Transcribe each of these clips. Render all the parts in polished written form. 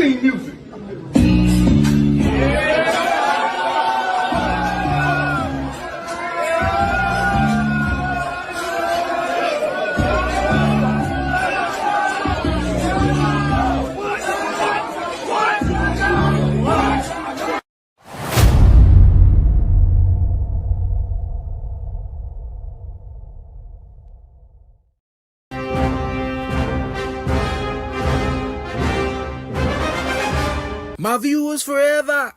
theme music. My viewers forever.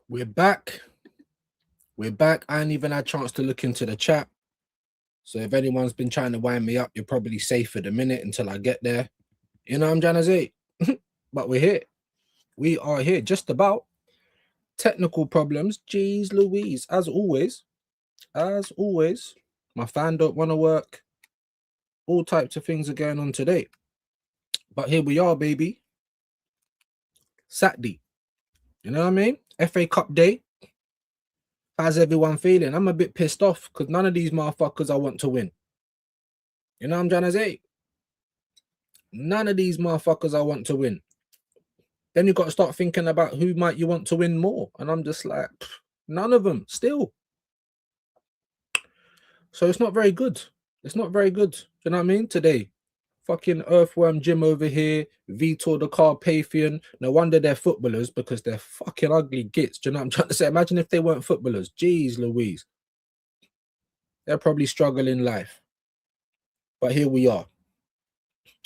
We're back. We're back. I ain't even had a chance to look into the chat. So if anyone's been trying to wind me up, you're probably safe for the minute until I get there. You know what I'm trying to say? But we're here. We are here just about. Technical problems. Jeez Louise. As always, my fan don't want to work. All types of things are going on today. But here we are, baby. Saturday. You know what I mean? FA Cup day. How's everyone feeling? I'm a bit pissed off because none of these motherfuckers I want to win. You know what I'm trying to say? None of these motherfuckers I want to win. Then you got to start thinking about who might you want to win more. And I'm just like, none of them still. So it's not very good. It's not very good. Do you know what I mean? Today, fucking Earthworm Jim over here, Vitor the Carpathian. No wonder they're footballers because they're fucking ugly gits. Do you know what I'm trying to say? Imagine if they weren't footballers. Jeez Louise. They're probably struggling in life. But here we are.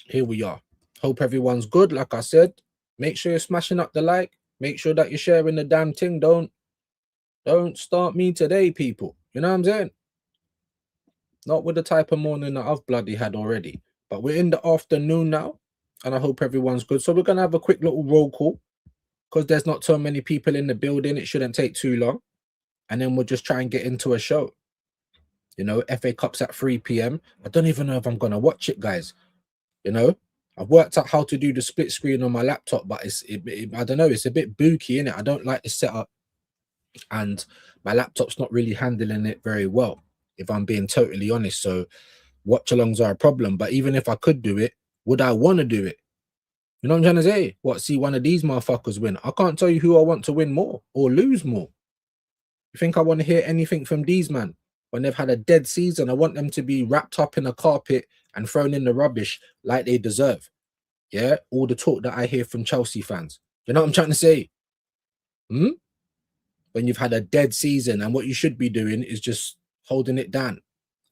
Here we are. Hope everyone's good. Like I said, make sure you're smashing up the like. Make sure that you're sharing the damn thing. Don't start me today, people. You know what I'm saying? Not with the type of morning that I've bloody had already. But we're in the afternoon now, and I hope everyone's good. So we're going to have a quick little roll call because there's not so many people in the building. It shouldn't take too long. And then we'll just try and get into a show. You know, FA Cup's at 3 p.m. I don't even know if I'm going to watch it, guys. You know, I've worked out how to do the split screen on my laptop, but I don't know. It's a bit booky, innit? I don't like the setup. And my laptop's not really handling it very well, if I'm being totally honest. So watch-alongs are a problem. But even if I could do it, would I want to do it? You know what I'm trying to say? What, see one of these motherfuckers win? I can't tell you who I want to win more or lose more. You think I want to hear anything from these, man? When they've had a dead season, I want them to be wrapped up in a carpet and thrown in the rubbish like they deserve. Yeah? All the talk that I hear from Chelsea fans. You know what I'm trying to say? When you've had a dead season and what you should be doing is just holding it down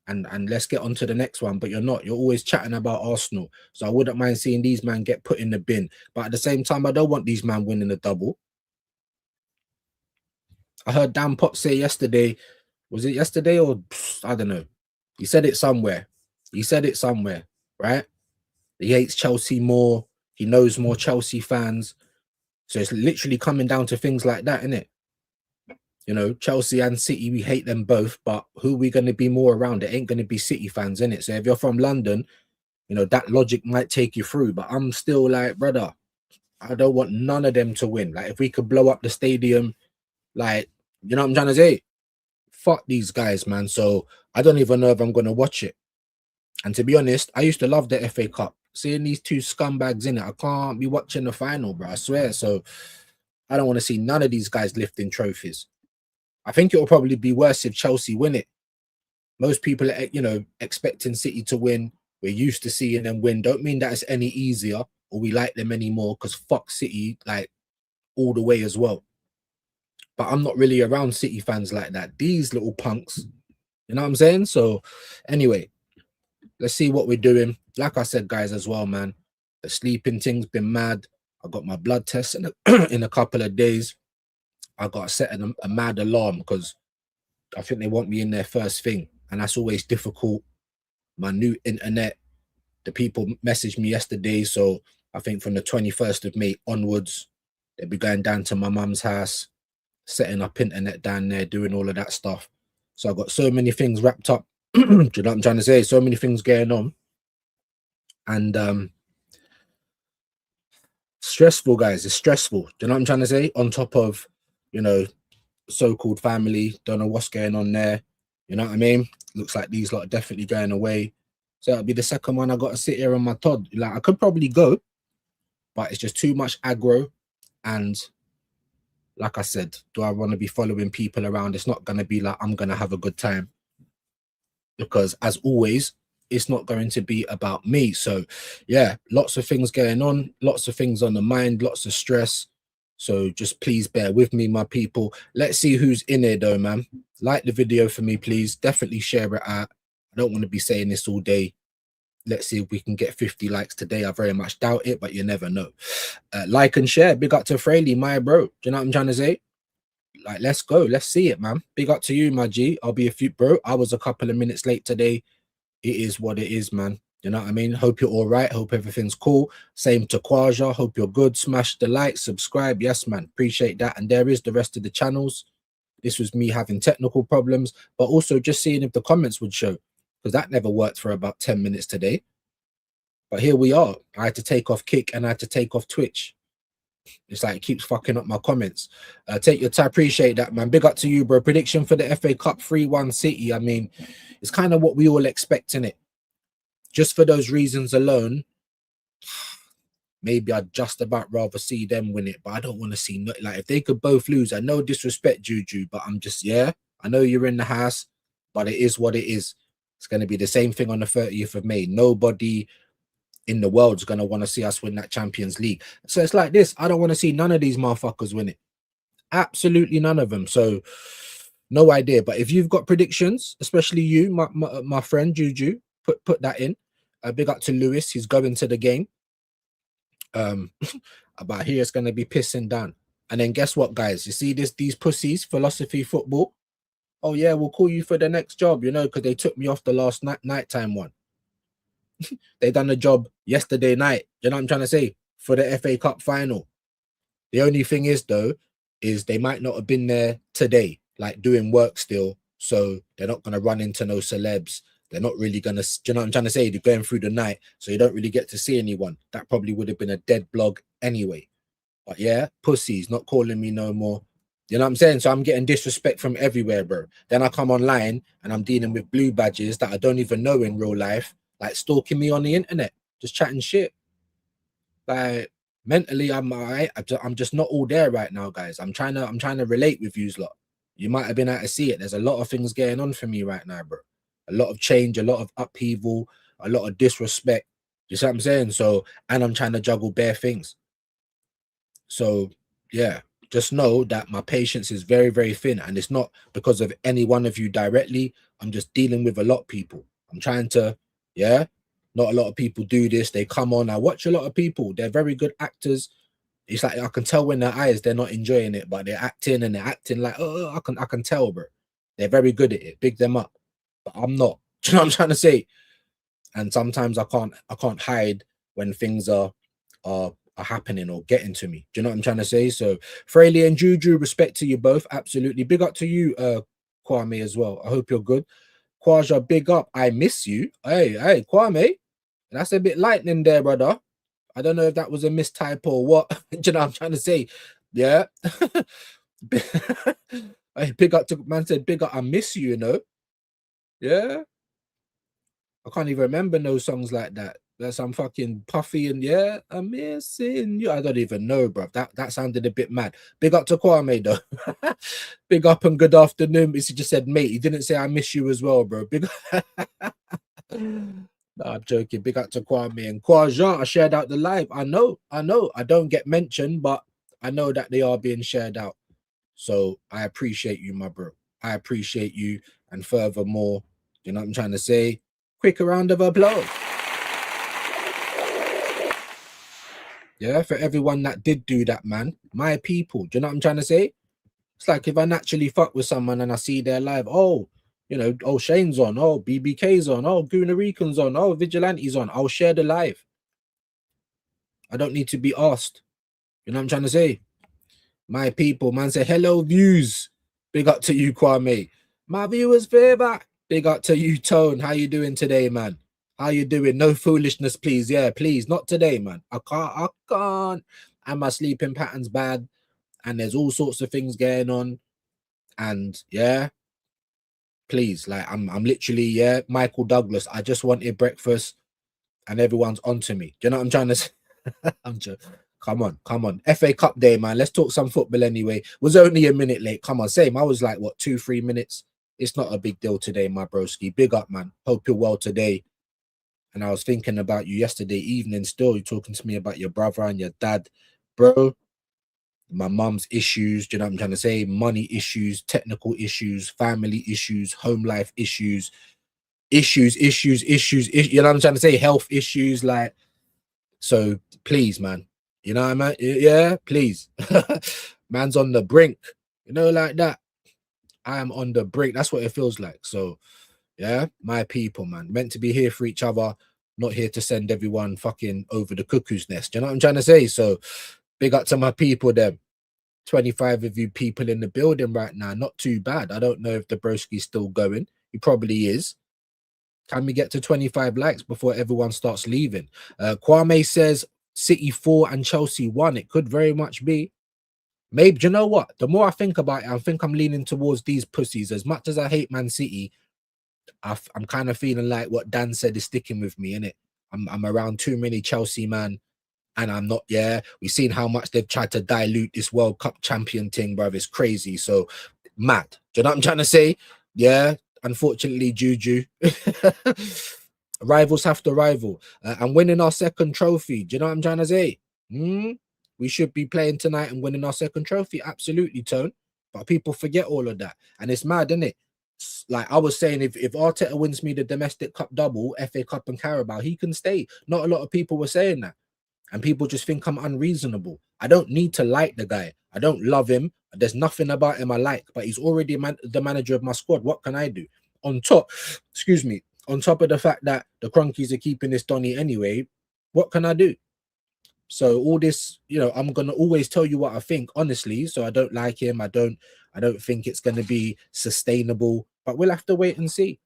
and let's get on to the next one. But you're not. You're always chatting about Arsenal. So I wouldn't mind seeing these men get put in the bin. But at the same time, I don't want these men winning a double. I heard Dan Potts say yesterday, was it yesterday or I don't know. He said it somewhere. He said it somewhere, right? He hates Chelsea more. He knows more Chelsea fans. So it's literally coming down to things like that, isn't it? You know, Chelsea and City, we hate them both, but who are we going to be more around? It ain't going to be City fans, innit? So if you're from London, you know, that logic might take you through. But I'm still like, brother, I don't want none of them to win. Like, if we could blow up the stadium, like, you know what I'm trying to say? Fuck these guys, man. So I don't even know if I'm going to watch it. And to be honest, I used to love the FA Cup. Seeing these two scumbags in it, I can't be watching the final, bro. I swear. So I don't want to see none of these guys lifting trophies. I think it'll probably be worse if Chelsea win it. Most people are, you know, expecting City to win. We're used to seeing them win. Don't mean that it's any easier or we like them anymore because fuck City, like, all the way as well. But I'm not really around City fans like that. These little punks, you know what I'm saying? So anyway, let's see what we're doing. Like I said, guys, as well, man, the sleeping thing's been mad. I got my blood test in a couple of days. I got to set a mad alarm because I think they want me in there first thing. And that's always difficult. My new internet, the people messaged me yesterday. So I think from the 21st of May onwards, they'll be going down to my mum's house, setting up internet down there, doing all of that stuff. So I've got so many things wrapped up. Do you know what I'm trying to say? So many things going on. And stressful, guys. It's stressful. Do you know what I'm trying to say? On top of, you know, so-called family, don't know what's going on there. You know what I mean? Looks like these lot are definitely going away. So it'll be the second one I got to sit here on my Todd. Like, I could probably go, but it's just too much aggro. And like I said, do I want to be following people around? It's not going to be like I'm going to have a good time, because as always, it's not going to be about me. So yeah, lots of things going on, lots of things on the mind, lots of stress. So just please bear with me, my people. Let's see who's in here though, man. Like the video for me, please. Definitely share it out. I don't want to be saying this all day. Let's see if we can get 50 likes today. I very much doubt it, but you never know. Like and share. Big up to Fraley, my bro. Do you know what I'm trying to say? Like, let's go. Let's see it, man. Big up to you, my G. I'll be a few, bro. I was a couple of minutes late today. It is what it is, man. You know what I mean? Hope you're all right. Hope everything's cool. Same to Kwaja. Hope you're good. Smash the like, subscribe. Yes, man. Appreciate that. And there is the rest of the channels. This was me having technical problems, but also just seeing if the comments would show, because that never worked for about 10 minutes today. But here we are. I had to take off Kick and I had to take off Twitch. It's like it keeps fucking up my comments. Take your time. Appreciate that, man. Big up to you, bro. Prediction for the FA Cup 3-1 City. I mean, it's kind of what we all expect, in it. Just for those reasons alone, maybe I'd just about rather see them win it, but I don't want to see, like, if they could both lose. I know disrespect Juju, but I'm just, yeah, I know you're in the house, but it is what it is. It's going to be the same thing on the 30th of May. Nobody in the world's going to want to see us win that Champions League. So it's like this. I don't want to see none of these motherfuckers win it. Absolutely none of them. So no idea. But if you've got predictions, especially you, my friend Juju, put that in. Big up to Lewis. He's going to the game. But here it's going to be pissing down. And then guess what, guys? You see these pussies, philosophy football. Oh yeah, we'll call you for the next job, you know, because they took me off the last nighttime one. They done the job yesterday night. You know what I'm trying to say? For the FA Cup final. The only thing is, though, is they might not have been there today, like doing work still. So they're not going to run into no celebs. They're not really going to, you know what I'm trying to say? They're going through the night, so you don't really get to see anyone. That probably would have been a dead blog anyway. But yeah, pussies, not calling me no more. You know what I'm saying? So I'm getting disrespect from everywhere, bro. Then I come online and I'm dealing with blue badges that I don't even know in real life, like stalking me on the internet, just chatting shit. Like, mentally, I'm all right. I'm just not all there right now, guys. I'm trying to relate with yous lot. You might have been able to see it. There's a lot of things going on for me right now, bro. A lot of change, a lot of upheaval, a lot of disrespect. You see what I'm saying? So, and I'm trying to juggle bare things. So, yeah, just know that my patience is very, very thin. And it's not because of any one of you directly. I'm just dealing with a lot of people. I'm trying to, yeah. Not a lot of people do this. They come on. I watch a lot of people. They're very good actors. It's like I can tell when their eyes, they're not enjoying it, but they're acting like, oh, I can tell, bro. They're very good at it. Big them up. But I'm not. Do you know what I'm trying to say? And sometimes I can't hide when things are happening or getting to me. Do you know what I'm trying to say? So Fraley and Juju, respect to you both. Absolutely. Big up to you, Kwame, as well. I hope you're good. Kwaja, big up. I miss you. Hey, Kwame. That's a bit lightning there, brother. I don't know if that was a mistype or what. Do you know what I'm trying to say? Yeah. Hey, big up to, man said, big up, I miss you, you know? Yeah. I can't even remember no songs like that. There's some fucking Puffy and yeah, I'm missing you. I don't even know, bro. That sounded a bit mad. Big up to Kwame though. Big up and good afternoon. He just said, mate. He didn't say I miss you as well, bro. Big No, I'm joking. Big up to Kwame and Kwaja. I shared out the live. I know. I don't get mentioned, but I know that they are being shared out. So I appreciate you, my bro. I appreciate you. And furthermore, you know what I'm trying to say? Quick round of applause. Yeah, for everyone that did do that, man. My people. Do you know what I'm trying to say? It's like if I naturally fuck with someone and I see their live, oh, you know, oh, Shane's on, oh, BBK's on, oh, Goonarican's on, oh, Vigilante's on. I'll share the live. I don't need to be asked. You know what I'm trying to say? My people, man, say hello, views. Big up to you, Kwame. My viewers' favor. Big up to you, Tone. How you doing today, man? How you doing? No foolishness, please. Yeah, please. Not today, man. I can't. And my sleeping pattern's bad. And there's all sorts of things going on. And yeah, please. Like I'm literally, yeah, Michael Douglas. I just wanted breakfast and everyone's onto me. Do you know what I'm trying to say? I'm just come on. FA Cup day, man. Let's talk some football anyway. Was only a minute late. Come on, same. I was like, what, 2-3 minutes? It's not a big deal today, my broski. Big up, man. Hope you're well today. And I was thinking about you yesterday evening still. You're talking to me about your brother and your dad. Bro, my mum's issues, do you know what I'm trying to say? Money issues, technical issues, family issues, home life issues, you know what I'm trying to say? Health issues, like, so please, man, you know what I mean? Yeah, please. Man's on the brink, you know, like that. I am on the brink. That's what it feels like. So, yeah, my people, man, meant to be here for each other, not here to send everyone fucking over the cuckoo's nest. You know what I'm trying to say? So, big up to my people, them. 25 of you people in the building right now. Not too bad. I don't know if the broski's still going. He probably is. Can we get to 25 likes before everyone starts leaving? Kwame says City 4 and Chelsea 1. It could very much be. Maybe, do you know what? The more I think about it, I think I'm leaning towards these pussies. As much as I hate Man City, I'm kind of feeling like what Dan said is sticking with me, innit? I'm around too many Chelsea, man. And I'm not, yeah. We've seen how much they've tried to dilute this World Cup champion thing, bro. It's crazy. So mad. Do you know what I'm trying to say? Yeah. Unfortunately, Juju. Rivals have to rival. And winning our second trophy. Do you know what I'm trying to say? We should be playing tonight and winning our second trophy. Absolutely, Tone. But people forget all of that. And it's mad, isn't it? Like I was saying, if Arteta wins me the domestic cup double, FA Cup and Carabao, he can stay. Not a lot of people were saying that. And people just think I'm unreasonable. I don't need to like the guy. I don't love him. There's nothing about him I like, but he's already the manager of my squad. What can I do? On top, excuse me, on top of the fact that the Cronkies are keeping this Donny anyway, what can I do? So all this, you know, I'm gonna always tell you what I think, honestly. So I don't like him. I don't think it's gonna be sustainable, but we'll have to wait and see.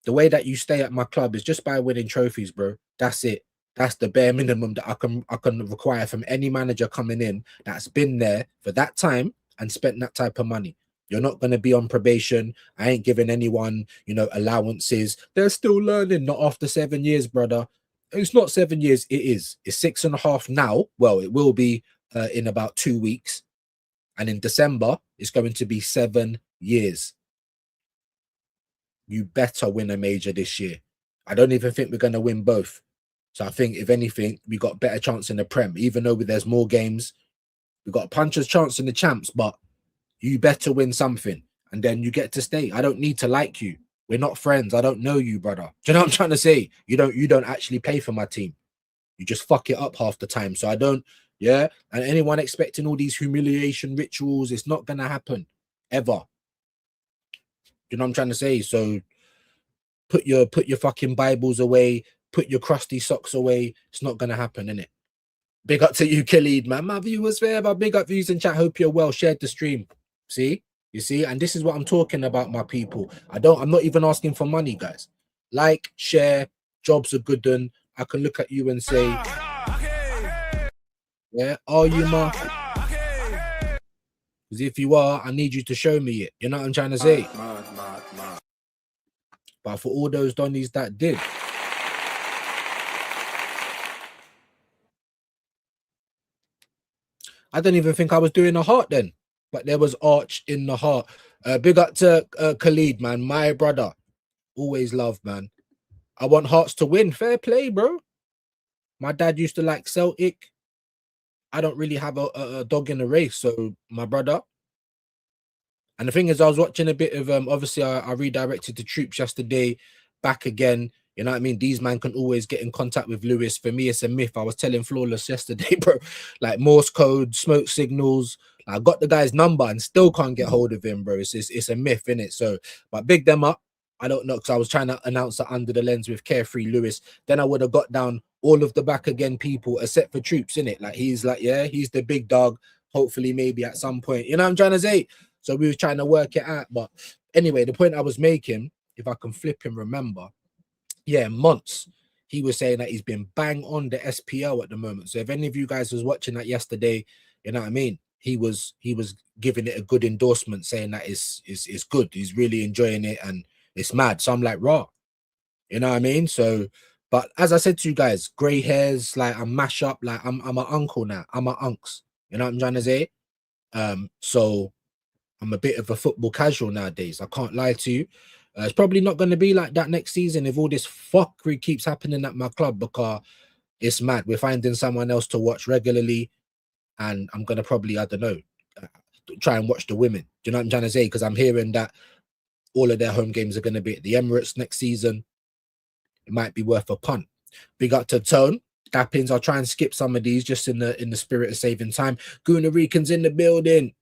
The way that you stay at my club is just by winning trophies, bro. That's it. That's the bare minimum that I can require from any manager coming in that's been there for that time and spent that type of money. You're not going to be on probation. I ain't giving anyone, you know, allowances. They're still learning, not after 7 years, brother. It's not 7 years. It is. It's 6.5 now. Well, it will be in about 2 weeks. And in December, it's going to be 7 years. You better win a major this year. I don't even think we're going to win both. So I think, if anything, we got a better chance in the Prem. Even though there's more games, we got a puncher's chance in the champs, but you better win something. And then you get to stay. I don't need to like you. We're not friends. I don't know you, brother. Do you know what I'm trying to say? You don't actually play for my team. You just fuck it up half the time. So I don't, yeah. And anyone expecting all these humiliation rituals, it's not going to happen. Ever. You know what I'm trying to say? So put your fucking Bibles away. Put your crusty socks away. It's not going to happen, innit? Big up to you, Khalid, man. My viewers there, but big up views in chat. Hope you're well. Shared the stream. See? You see? And this is what I'm talking about, my people. I'm not even asking for money, guys. Like, share, jobs are good done. I can look at you and say, yeah, are you, Mark? Because if you are, I need you to show me it. You know what I'm trying to say? But for all those Donnies that did, I don't even think I was doing a heart then, but there was arch in the heart. Big up to Khalid, man, my brother. Always love, man. I want Hearts to win. Fair play, bro. My dad used to like Celtic. I don't really have a dog in the race, so my brother. And the thing is, I was watching a bit of obviously I redirected to Troops yesterday, back again. You know what I mean? These man can always get in contact with Lewis. For me, it's a myth. I was telling Flawless yesterday, bro. Like Morse code, smoke signals. I got the guy's number and still can't get hold of him, bro. It's a myth, innit? So, but big them up. I don't know, because I was trying to announce that Under the Lens with Carefree Lewis. Then I would have got down all of the back again people, except for Troops, innit? Like he's like, yeah, he's the big dog. Hopefully, maybe at some point. You know what I'm trying to say? So we were trying to work it out. But anyway, the point I was making, if I can flip and remember, yeah, months. He was saying that he's been bang on the SPL at the moment. So if any of you guys was watching that yesterday, you know what I mean? He was giving it a good endorsement, saying that it's good. He's really enjoying it, and It's mad. So I'm like, raw. You know what I mean? So, but as I said to you guys, grey hairs, like I'm mash up, like I'm an uncle now. I'm an unks. You know what I'm trying to say? So I'm a bit of a football casual nowadays. I can't lie to you. It's probably not going to be like that next season if all this fuckery keeps happening at my club, because it's mad. We're finding someone else to watch regularly, and I'm gonna probably, I don't know, try and watch the women. Do you know what I'm trying to say? Because I'm hearing that all of their home games are going to be at the Emirates next season. It might be worth a punt. Big up to Tone. Dappins, I'll try and skip some of these just in the spirit of saving time. Guna Rican's in the building.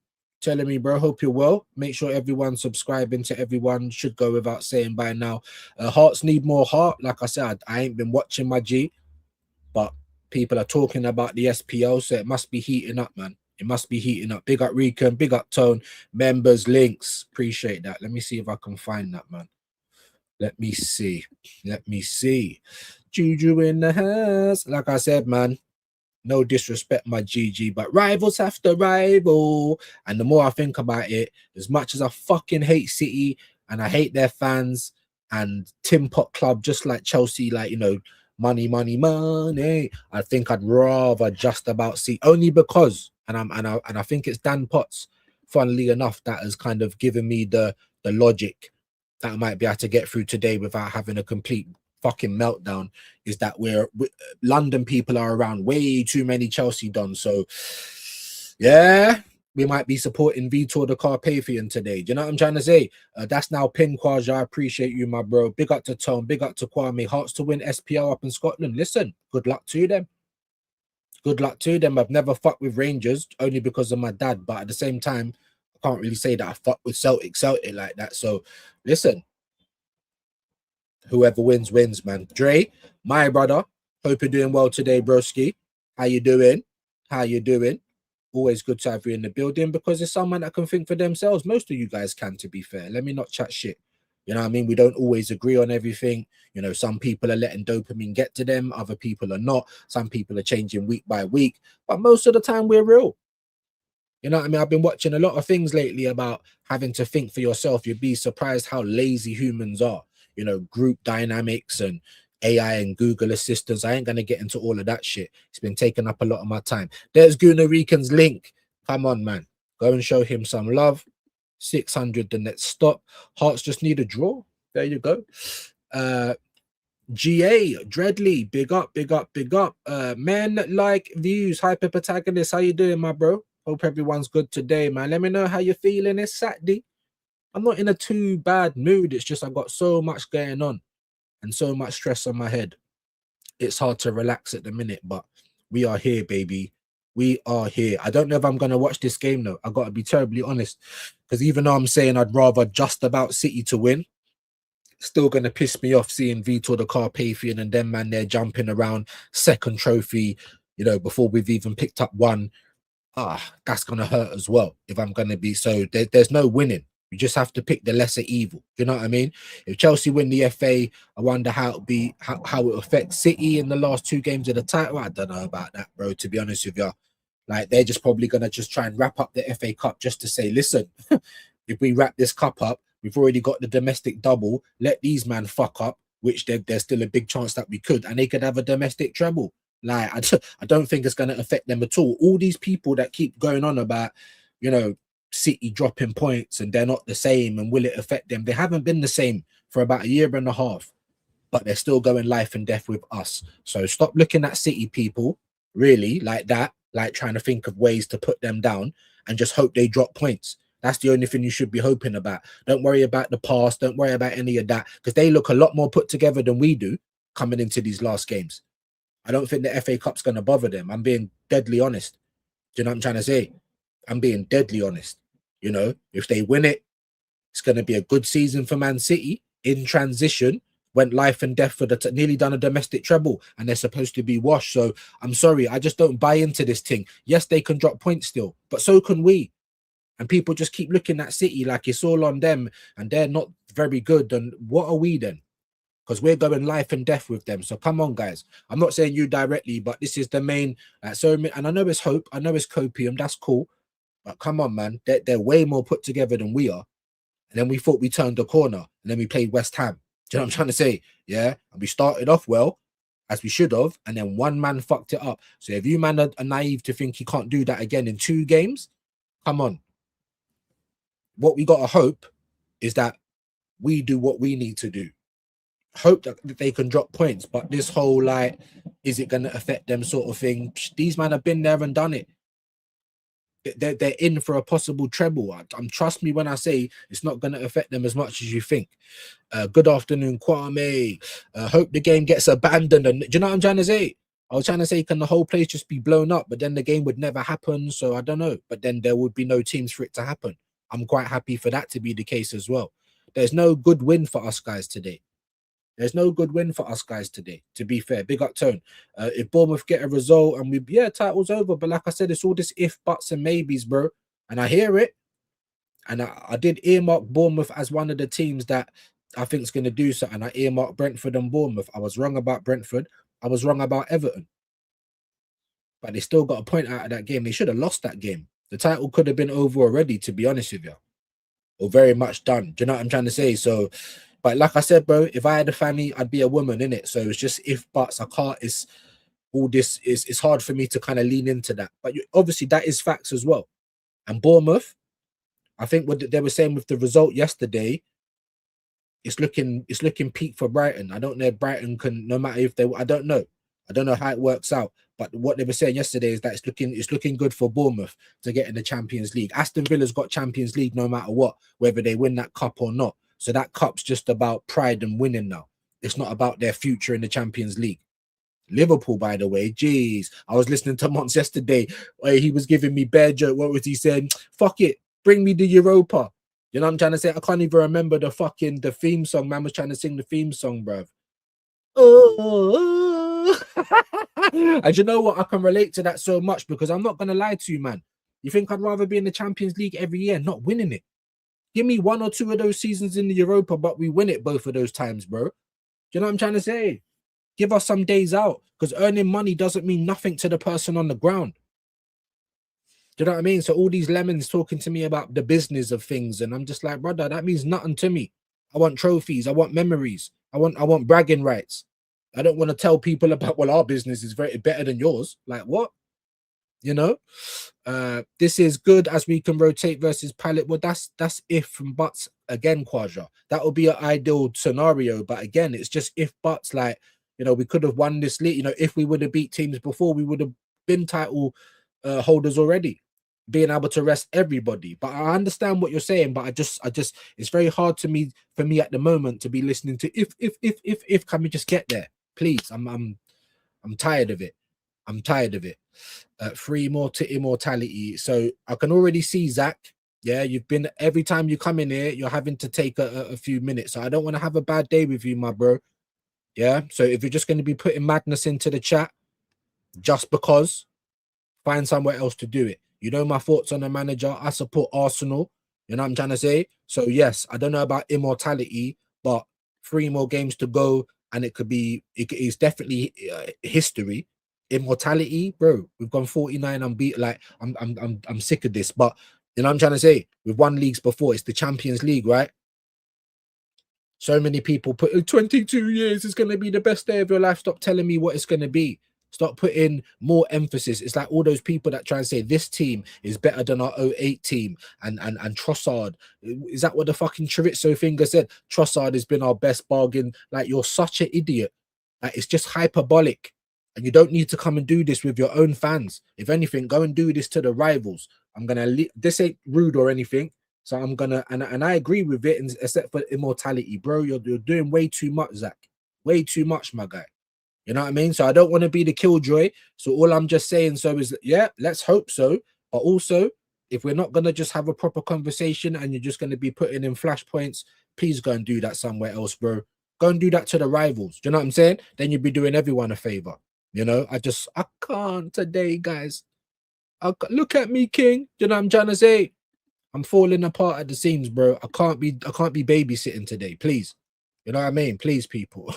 Telling me, bro, hope you're well. Make sure everyone's subscribing to everyone. Should go without saying by now. Hearts need more heart. Like I said, I ain't been watching my G, but people are talking about the SPO, so it must be heating up, man. It must be heating up. Big up Rican, big up Tone, members, links. Appreciate that. Let me see if I can find that, man. Let me see. Let me see. Juju in the house. Like I said, man, no disrespect, my GG, but rivals have to rival. And the more I think about it, as much as I fucking hate City and I hate their fans and Tim Pot Club, just like Chelsea, like, you know, money, money, money, I think I'd rather just about see, only because, and I think it's Dan Potts, funnily enough, that has kind of given me the logic that I might be able to get through today without having a complete fucking meltdown, is that we're London people are around way too many Chelsea dons. So yeah, we might be supporting Vitor the Carpathian today. Do you know what I'm trying to say? That's now Pin Quaja. I appreciate you, my bro. Big up to Tone, big up to Kwame. Hearts to win SPL up in Scotland. Listen, good luck to them. Good luck to them. I've never fucked with Rangers only because of my dad, but at the same time, I can't really say that I fuck with Celtic like that. So listen, whoever wins, wins, man. Dre, my brother, hope you're doing well today, broski. How you doing? How you doing? Always good to have you in the building, because it's someone that can think for themselves. Most of you guys can, to be fair. Let me not chat shit. You know what I mean? We don't always agree on everything. You know, some people are letting dopamine get to them. Other people are not. Some people are changing week by week. But most of the time, we're real. You know what I mean? I've been watching a lot of things lately about having to think for yourself. You'd be surprised how lazy humans are. You know, group dynamics and AI and Google assistants. I ain't going to get into all of that shit. It's been taking up a lot of my time. There's Guna Rican's link. Come on, man. Go and show him some love. 600 the next stop. Hearts just need a draw. There you go. GA Dreadly, big up, big up, big up. Men like views, hyper protagonist. How you doing, my bro? Hope everyone's good today, man. Let me know how you're feeling. It's Saturday. I'm not in a too bad mood. It's just I got so much going on and so much stress on my head. It's hard to relax at the minute, but we are here, baby. We are here. I don't know if I'm going to watch this game, though. I got to be terribly honest, because even though I'm saying I'd rather just about City to win, still going to piss me off seeing Vitor the Carpathian and them, man, they're jumping around second trophy, you know, before we've even picked up one. That's going to hurt as well if I'm going to be. So there's no winning. You just have to pick the lesser evil. You know what I mean? If Chelsea win the FA, I wonder how it'll be, how it affects City in the last two games of the title. I don't know about that, bro, to be honest with you. Like, they're just probably going to just try and wrap up the FA Cup just to say, listen, if we wrap this cup up, we've already got the domestic double. Let these man fuck up, which there's still a big chance that we could, and they could have a domestic treble. Like, I don't think it's going to affect them at all. All these people that keep going on about, you know, City dropping points and they're not the same and will it affect them? They haven't been the same for about a year and a half, but they're still going life and death with us. So stop looking at City people really like that, like trying to think of ways to put them down and just hope they drop points. That's the only thing you should be hoping about. Don't worry about the past. Don't worry about any of that, because they look a lot more put together than we do coming into these last games. I don't think the FA Cup's going to bother them. I'm being deadly honest. Do you know what I'm trying to say? I'm being deadly honest. You know, if they win it, it's going to be a good season for Man City. In transition, went life and death for the nearly done a domestic treble, and they're supposed to be washed. So I'm sorry, I just don't buy into this thing. Yes, they can drop points still, but so can we. And people just keep looking at City like it's all on them and they're not very good. And what are we then? Because we're going life and death with them. So come on, guys. I'm not saying you directly, but this is the main. And I know it's hope. I know it's copium. That's cool. But come on, man. They're way more put together than we are. and then we thought we turned the corner, and then we played West Ham. Do you know what I'm trying to say? Yeah, and we started off well, as we should have, and then one man fucked it up. So if you man are naive to think he can't do that again in 2 games, come on. What we gotta hope is that we do what we need to do. Hope that they can drop points, but this whole like, is it gonna affect them sort of thing? These men have been there and done it. They're in for a possible treble. Trust me when I say it's not going to affect them as much as you think. Good afternoon, Kwame. Hope the game gets abandoned. And do you know what I'm trying to say? I was trying to say, can the whole place just be blown up? But then the game would never happen. So I don't know. But then there would be no teams for it to happen. I'm quite happy for that to be the case as well. There's no good win for us guys today. There's no good win for us guys today, to be fair. Big up Tone. If Bournemouth get a result and title's over. But like I said, it's all this if, buts, and maybes, bro. And I hear it. And I did earmark Bournemouth as one of the teams that I think is going to do something. I earmarked Brentford and Bournemouth. I was wrong about Brentford. I was wrong about Everton. But they still got a point out of that game. They should have lost that game. The title could have been over already, to be honest with you. Or very much done. Do you know what I'm trying to say? So... But like I said, bro, if I had a family, I'd be a woman, innit? So it's just if, buts, I can't, it's all this, it's hard for me to kind of lean into that. But obviously that is facts as well. And Bournemouth, I think what they were saying with the result yesterday, it's looking peak for Brighton. I don't know if Brighton can, no matter if they, I don't know how it works out. But what they were saying yesterday is that it's looking good for Bournemouth to get in the Champions League. Aston Villa's got Champions League no matter what, whether they win that cup or not. So that cup's just about pride and winning now. It's not about their future in the Champions League. Liverpool, by the way, jeez. I was listening to Mons yesterday. He was giving me bear joke. What was he saying? Fuck it. Bring me the Europa. You know what I'm trying to say? I can't even remember the theme song. Man was trying to sing the theme song, bruv. Oh. And you know what? I can relate to that so much because I'm not going to lie to you, man. You think I'd rather be in the Champions League every year, not winning it? Give me 1 or 2 of those seasons in the Europa, but we win it both of those times, bro. Do you know what I'm trying to say? Give us some days out because earning money doesn't mean nothing to the person on the ground. Do you know what I mean? So all these lemons talking to me about the business of things, and I'm just like, brother, that means nothing to me. I want trophies. I want memories. I want bragging rights. I don't want to tell people about, well, our business is very better than yours. Like what? You know, this is good as we can rotate versus Pallet. Well, that's if and buts again, Quadra. That would be an ideal scenario, but again, it's just if buts. Like, you know, we could have won this league. You know, if we would have beat teams before, we would have been title holders already, being able to rest everybody. But I understand what you're saying, but I just, it's very hard for me at the moment to be listening to if. Can we just get there, please? I'm tired of it. I'm tired of it. 3 more to immortality. So I can already see Zach. Yeah, you've been, every time you come in here, you're having to take a few minutes. So I don't want to have a bad day with you, my bro. Yeah. So if you're just going to be putting madness into the chat, just because, find somewhere else to do it. You know my thoughts on the manager. I support Arsenal. You know what I'm trying to say? So yes, I don't know about immortality, but 3 more games to go, and it is definitely history. Immortality, bro. We've gone 49 unbeaten. Like I'm sick of this. But you know what I'm trying to say? We've won leagues before. It's the Champions League, right? So many people put 22 years is going to be the best day of your life. Stop telling me what it's going to be. Stop putting more emphasis. It's like all those people that try and say this team is better than our '08 team and Trossard. Is that what the fucking Chorizo finger said? Trossard has been our best bargain. Like, you're such an idiot. Like, it's just hyperbolic. And you don't need to come and do this with your own fans. If anything, go and do this to the rivals. I'm going to, this ain't rude or anything. So I'm going to, and I agree with it, except for immortality. Bro, you're doing way too much, Zach. Way too much, my guy. You know what I mean? So I don't want to be the killjoy. So all I'm just saying is, yeah, let's hope so. But also, if we're not going to just have a proper conversation and you're just going to be putting in flashpoints, please go and do that somewhere else, bro. Go and do that to the rivals. Do you know what I'm saying? Then you'd be doing everyone a favor. You know, I can't today, guys. Look at me, King. Do you know what I'm trying to say? I'm falling apart at the seams, bro. I can't be babysitting today, please. You know what I mean? Please, people.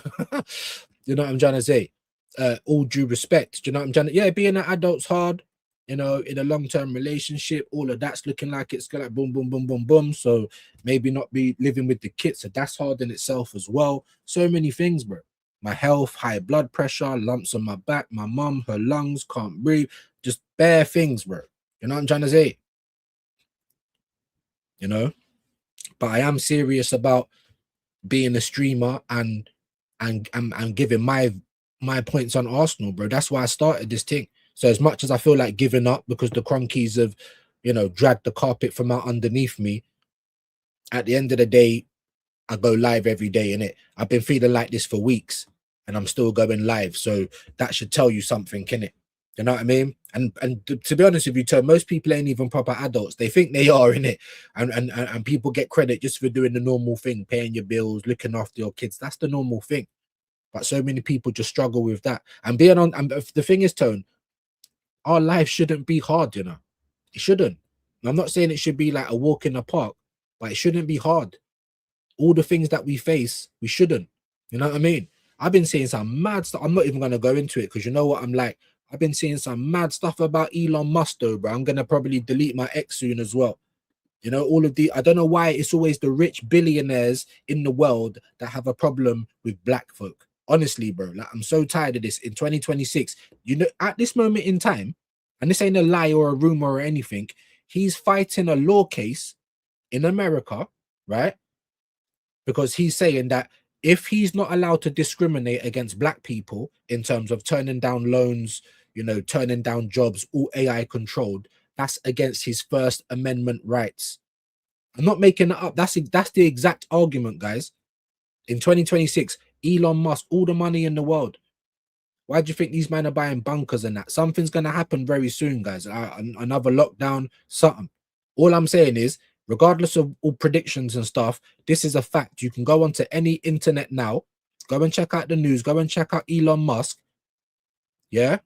You know what I'm trying to say? All due respect. Do you know what I'm trying to? Yeah, being an adult's hard. you know, in a long-term relationship, all of that's looking like it's gonna like boom, boom, boom, boom, boom. So maybe not be living with the kids. So that's hard in itself as well. So many things, bro. My health, high blood pressure, lumps on my back, my mum, her lungs, can't breathe, just bare things, bro. You know what I'm trying to say? You know, but I am serious about being a streamer and giving my points on Arsenal, bro. That's why I started this thing. So as much as I feel like giving up because the Cronkies have, you know, dragged the carpet from out underneath me, at the end of the day, I go live every day in it. I've been feeling like this for weeks and I'm still going live. So that should tell you something, innit? You know what I mean? And to be honest with you, Tom, most people ain't even proper adults. They think they are in it, and people get credit just for doing the normal thing, paying your bills, looking after your kids. That's the normal thing. But so many people just struggle with that. And being on, and the thing is, Tone, our life shouldn't be hard, you know. It shouldn't. And I'm not saying it should be like a walk in the park, but it shouldn't be hard. All the things that we face, we shouldn't. You know what I mean? I've been seeing some mad stuff. I'm not even going to go into it because you know what I'm like. I've been seeing some mad stuff about Elon Musk, though, bro. I'm going to probably delete my ex soon as well. You know, all of the, I don't know why it's always the rich billionaires in the world that have a problem with black folk. Honestly, bro, like I'm so tired of this in 2026. You know, at this moment in time, and this ain't a lie or a rumor or anything, he's fighting a law case in America, right? Because he's saying that if he's not allowed to discriminate against black people in terms of turning down loans, you know, turning down jobs, all AI controlled, that's against his First Amendment rights. I'm not making it up. That's the exact argument, guys. In 2026, Elon Musk, all the money in the world. Why do you think these men are buying bunkers and that? Something's going to happen very soon, guys. Another lockdown, something. All I'm saying is, regardless of all predictions and stuff, this is a fact. You can go onto any internet now, go and check out the news, go and check out Elon Musk. Yeah,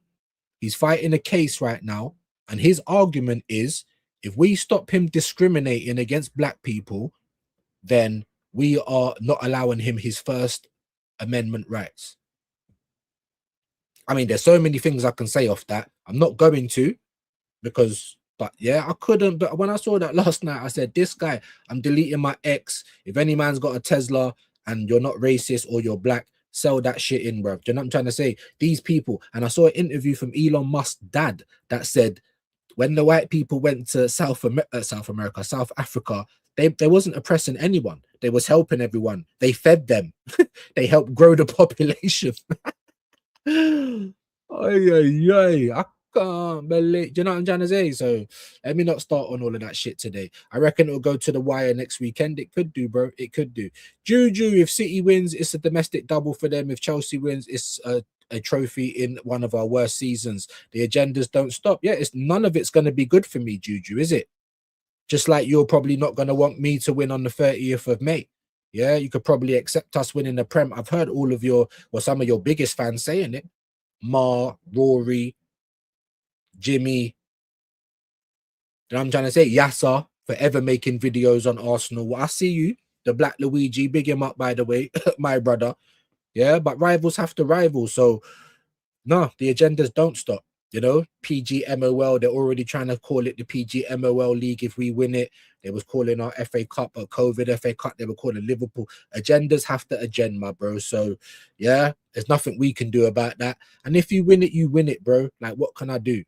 he's fighting a case right now. And his argument is if we stop him discriminating against black people, then we are not allowing him his First Amendment rights. I mean, there's so many things I can say off that. I'm not going to because, but yeah, I couldn't. But when I saw that last night, I said, this guy, I'm deleting my ex. If any man's got a Tesla and you're not racist or you're black, sell that shit in, bro. Do you know what I'm trying to say? These people, and I saw an interview from Elon Musk's dad that said, when the white people went to South Africa, they wasn't oppressing anyone. They was helping everyone. They fed them. They helped grow the population. Ay, ay, ay. I can't believe. Do you know what I'm trying to say? So let me not start on all of that shit today. I reckon it'll go to the wire next weekend. It could do, bro. It could do. Juju, if City wins, it's a domestic double for them. If Chelsea wins, it's a trophy in one of our worst seasons. The agendas don't stop. Yeah, it's none of it's going to be good for me, Juju, is it? Just like you're probably not going to want me to win on the 30th of May. Yeah, you could probably accept us winning the Prem. I've heard all of your, well, some of your biggest fans saying it. Ma, Rory, Jimmy. And I'm trying to say, Yasser, forever making videos on Arsenal. Well, I see you, the Black Luigi. Big him up, by the way, my brother. Yeah, but rivals have to rival. So, no, the agendas don't stop. You know, PGMOL, they're already trying to call it the PGMOL League if we win it. They was calling our FA Cup a COVID FA Cup. They were calling Liverpool. Agendas have to agenda, my bro. So, yeah, there's nothing we can do about that. And if you win it, bro. Like, what can I do?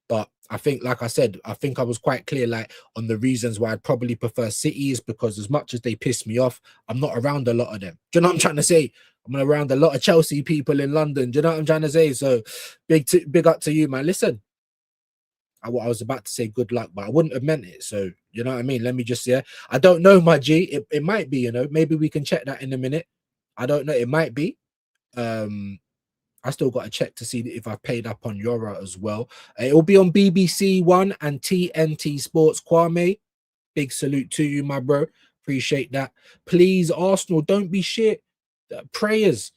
But I think, like I said, I think I was quite clear, like, on the reasons why I'd probably prefer City is because as much as they piss me off, I'm not around a lot of them. Do you know what I'm trying to say? I'm around a lot of Chelsea people in London. Do you know what I'm trying to say? So big up to you, man. Listen, I was about to say good luck, but I wouldn't have meant it. So, you know what I mean? Let me just, yeah. I don't know, my G. It might be, you know, maybe we can check that in a minute. I don't know. It might be. I still got to check to see if I paid up on Euro as well. It will be on BBC One and TNT Sports. Kwame, big salute to you, my bro. Appreciate that. Please, Arsenal, don't be shit. Prayers.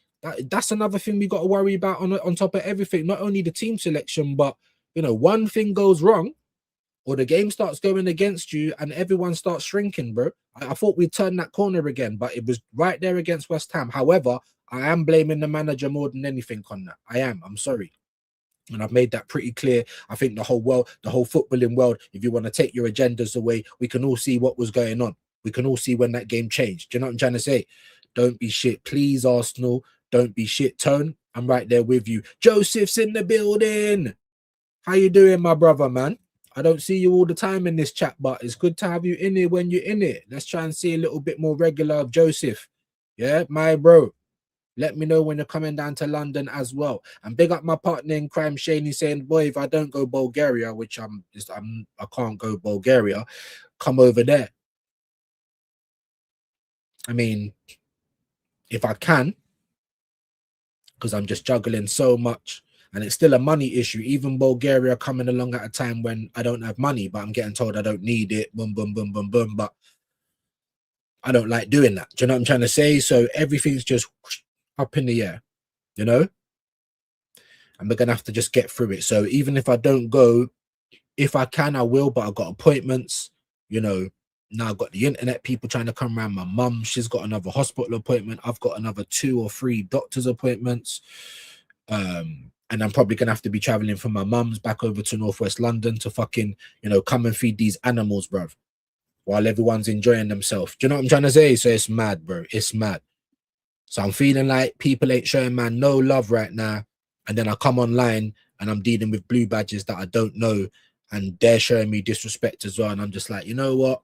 That's another thing we got to worry about on top of everything. Not only the team selection, but, you know, one thing goes wrong or the game starts going against you and everyone starts shrinking, bro. I thought we'd turn that corner again, but it was right there against West Ham. However, I am blaming the manager more than anything on that. I am. I'm sorry. And I've made that pretty clear. I think the whole world, the whole footballing world, if you want to take your agendas away, we can all see what was going on. We can all see when that game changed. Do you know what I'm trying to say? Don't be shit. Please, Arsenal, don't be shit. Tone, I'm right there with you. Joseph's in the building. How you doing, my brother, man? I don't see you all the time in this chat, but it's good to have you in here when you're in it. Let's try and see a little bit more regular of Joseph. Yeah, my bro. Let me know when you're coming down to London as well. And big up my partner in crime, Shane. He's saying, boy, if I don't go Bulgaria, which I can't go Bulgaria, come over there. I mean, if I can, because I'm just juggling so much. And it's still a money issue. Even Bulgaria coming along at a time when I don't have money, but I'm getting told I don't need it. Boom, boom, boom, boom, boom. But I don't like doing that. Do you know what I'm trying to say? So everything's just up in the air, you know? And we're going to have to just get through it. So even if I don't go, if I can, I will. But I've got appointments, you know. Now I've got the internet people trying to come around. My mum, she's got another hospital appointment. I've got another 2 or 3 doctor's appointments. And I'm probably going to have to be traveling from my mum's back over to Northwest London to fucking, you know, come and feed these animals, bruv, while everyone's enjoying themselves. Do you know what I'm trying to say? So it's mad, bro. It's mad. So I'm feeling like people ain't showing man no love right now. And then I come online and I'm dealing with blue badges that I don't know. And they're showing me disrespect as well. And I'm just like, you know what?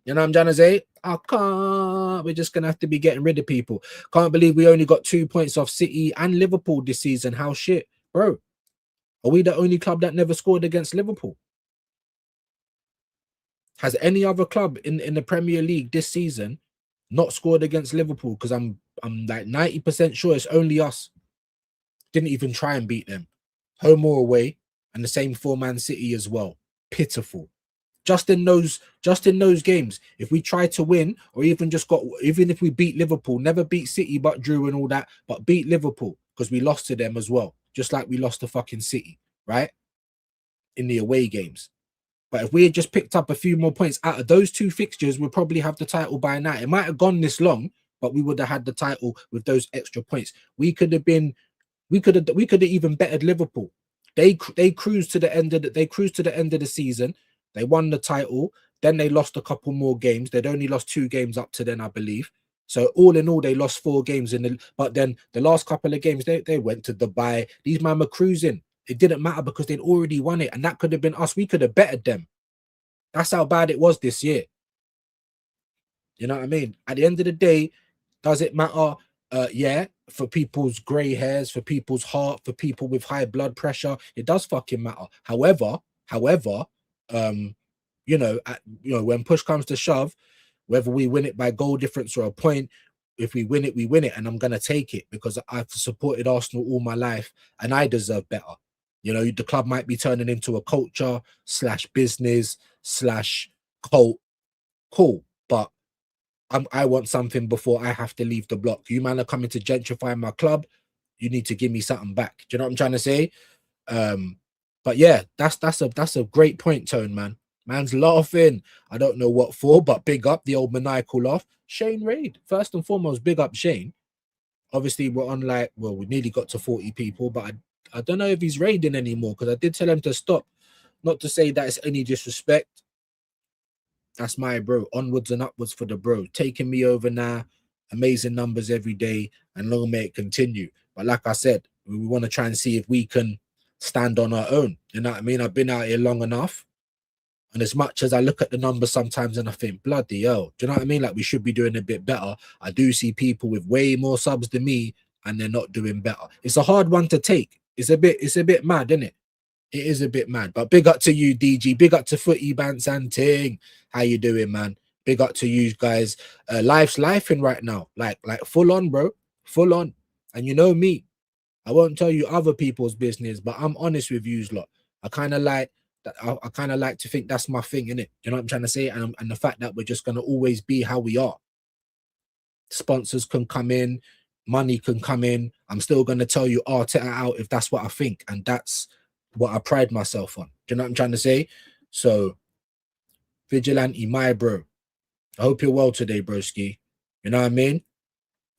You know what I'm trying to say? I can't. We're just going to have to be getting rid of people. Can't believe we only got 2 points off City and Liverpool this season. How shit? Bro, are we the only club that never scored against Liverpool? Has any other club in the Premier League this season not scored against Liverpool? Because I'm like 90% sure it's only us. Didn't even try and beat them. Home or away. And the same for Man City as well. Pitiful. Just in those games, if we try to win, or even if we beat Liverpool, never beat City but drew and all that, but beat Liverpool because we lost to them as well, just like we lost to fucking City, right? In the away games. But if we had just picked up a few more points out of those 2 fixtures, we'd probably have the title by now. It might have gone this long, but we would have had the title with those extra points. We could have even bettered Liverpool. They cruised to the end of the season. They won the title. Then they lost a couple more games. They'd only lost 2 games up to then, I believe. So all in all, they lost 4 games but then the last couple of games, they went to Dubai. These men were cruising. It didn't matter because they'd already won it, and that could have been us. We could have bettered them. That's how bad it was this year. You know what I mean? At the end of the day, does it matter? Yeah, for people's grey hairs, for people's heart, for people with high blood pressure, it does fucking matter. However, when push comes to shove, whether we win it by goal difference or a point, if we win it, we win it, and I'm gonna take it because I've supported Arsenal all my life, and I deserve better. You know, the club might be turning into a culture / business / cult. Cool, but I want something before I have to leave the block. You man are coming to gentrify my club. You need to give me something back. Do you know what I'm trying to say? But yeah, that's a great point, Tone, man. Man's laughing. I don't know what for, but big up the old maniacal laugh. Shane Raid, first and foremost, big up Shane. Obviously, we're on we nearly got to 40 people, but I don't know if he's raiding anymore because I did tell him to stop. Not to say that it's any disrespect. That's my bro. Onwards and upwards for the bro. Taking me over now. Amazing numbers every day, and long may it continue. But like I said, we want to try and see if we can stand on our own. You know what I mean? I've been out here long enough. And as much as I look at the numbers sometimes and I think, bloody hell, do you know what I mean? Like we should be doing a bit better. I do see people with way more subs than me and they're not doing better. It's a hard one to take. It's a bit mad, isn't it? It is a bit mad. But big up to you, DG. Big up to Footy Bants and Ting. How you doing, man? Big up to you guys. Life's lifing right now. Like full on, bro. Full on. And you know me. I won't tell you other people's business, but I'm honest with you lot. I kind of like that. I kind of like to think that's my thing, innit? You know what I'm trying to say? And the fact that we're just going to always be how we are. Sponsors can come in, money can come in. I'm still going to tell you Arteta out if that's what I think. And that's what I pride myself on. Do you know what I'm trying to say? So, Vigilante, my bro. I hope you're well today, broski. You know what I mean?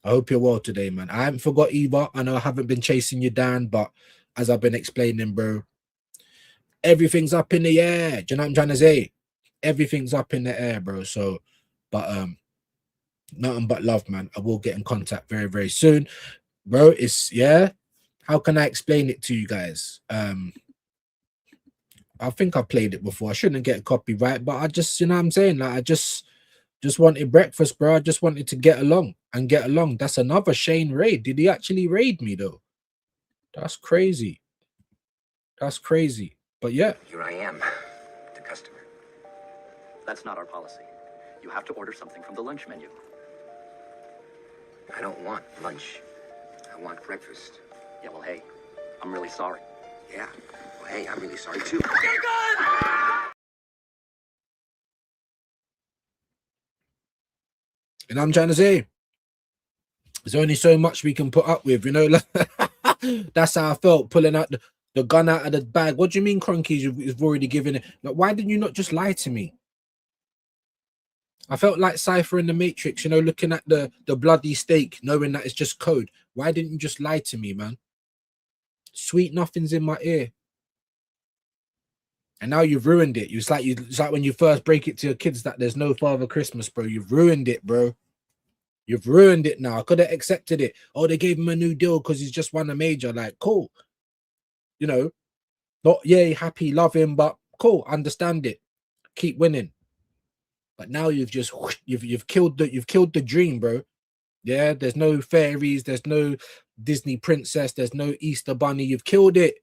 I hope you're well today, man. I haven't forgot either. I know I haven't been chasing you down, but as I've been explaining, bro, everything's up in the air. Do you know what I'm trying to say? Everything's up in the air, bro. So, but nothing but love, man. I will get in contact very, very soon, bro. It's yeah. How can I explain it to you guys? I think I played it before. I shouldn't get copyright, but I just, you know what I'm saying? Like I just wanted breakfast, bro. I just wanted to get along and get along. That's another Shane raid. Did he actually raid me though? That's crazy. That's crazy. But yeah. Here I am, the customer. That's not our policy. You have to order something from the lunch menu. I don't want lunch. I want breakfast. Yeah, well, hey, I'm really sorry. Yeah. Well, hey, I'm really sorry too. And I'm trying to say, there's only so much we can put up with, you know. That's how I felt pulling out the gun out of the bag. What do you mean, Cronkies? You've already given it. Like, why didn't you not just lie to me? I felt like Cypher in the Matrix, you know, looking at the bloody steak, knowing that it's just code. Why didn't you just lie to me, man? Sweet nothing's in my ear. And now you've ruined it. It's like when you first break it to your kids that there's no Father Christmas, bro. You've ruined it, bro. You've ruined it now. I could have accepted it. Oh, they gave him a new deal because he's just won a major. Like, cool. You know, not yay, happy, love him, but cool, understand it. Keep winning. But now you've just you've killed the dream, bro. Yeah, there's no fairies, there's no Disney princess, there's no Easter bunny. You've killed it.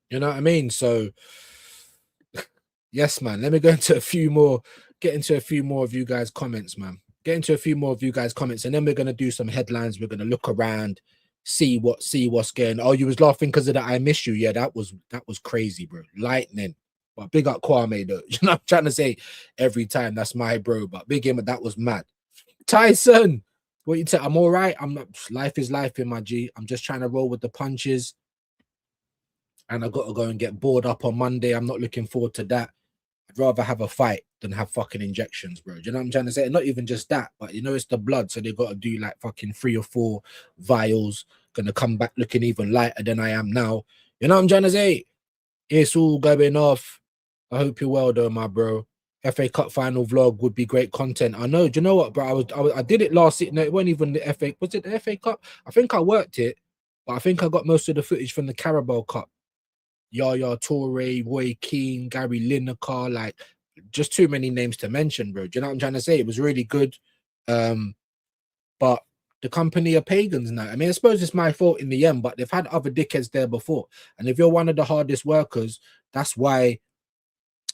You know what I mean? So yes, man. Let me go into a few more, get into a few more of you guys' comments, man. Get into a few more of you guys' comments, and then we're gonna do some headlines. We're gonna look around, see what's going. Oh, you was laughing because of that. I miss you. Yeah, that was crazy, bro. Lightning. But big up Kwame though. You know, I'm trying to say every time that's my bro, but big him, that was mad. Tyson, what you tell? I'm all right. I'm not. Life is life in my G. I'm just trying to roll with the punches, and I got to go and get bored up on Monday. I'm not looking forward to that. I'd rather have a fight than have fucking injections, bro. Do you know what I'm trying to say? And not even just that, but you know, it's the blood, so they got to do like fucking 3 or 4 vials. Gonna come back looking even lighter than I am now. You know what I'm trying to say? It's all going off. I hope you're well though, my bro. FA Cup final vlog would be great content. I know. Do you know what, bro? I did it last. No, it wasn't even the FA. Was it the FA Cup? I think I worked it, but I think I got most of the footage from the Carabao Cup. Yaya Toure, Roy Keane, Gary Lineker, like just too many names to mention, bro. Do you know what I'm trying to say? It was really good. But the company are pagans now. I mean, I suppose it's my fault in the end, but they've had other dickheads there before. And if you're one of the hardest workers, that's why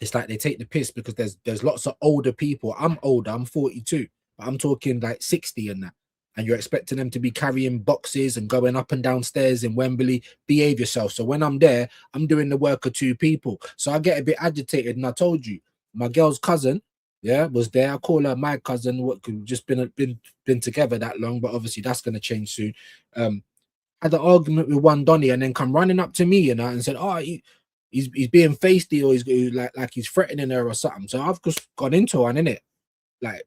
it's like they take the piss, because there's lots of older people. I'm older, I'm 42, but I'm talking like 60 and that. And you're expecting them to be carrying boxes and going up and down stairs in Wembley. Behave yourself. So when I'm there, I'm doing the work of 2 people. So I get a bit agitated. And I told you, my girl's cousin, yeah, was there. I call her my cousin. What could just been together that long, but obviously that's gonna change soon. Had an argument with one Donny and then come running up to me, you know, and said, "Oh, he's being feisty, or he's like he's threatening her or something." So I've just gone into one, innit? Like,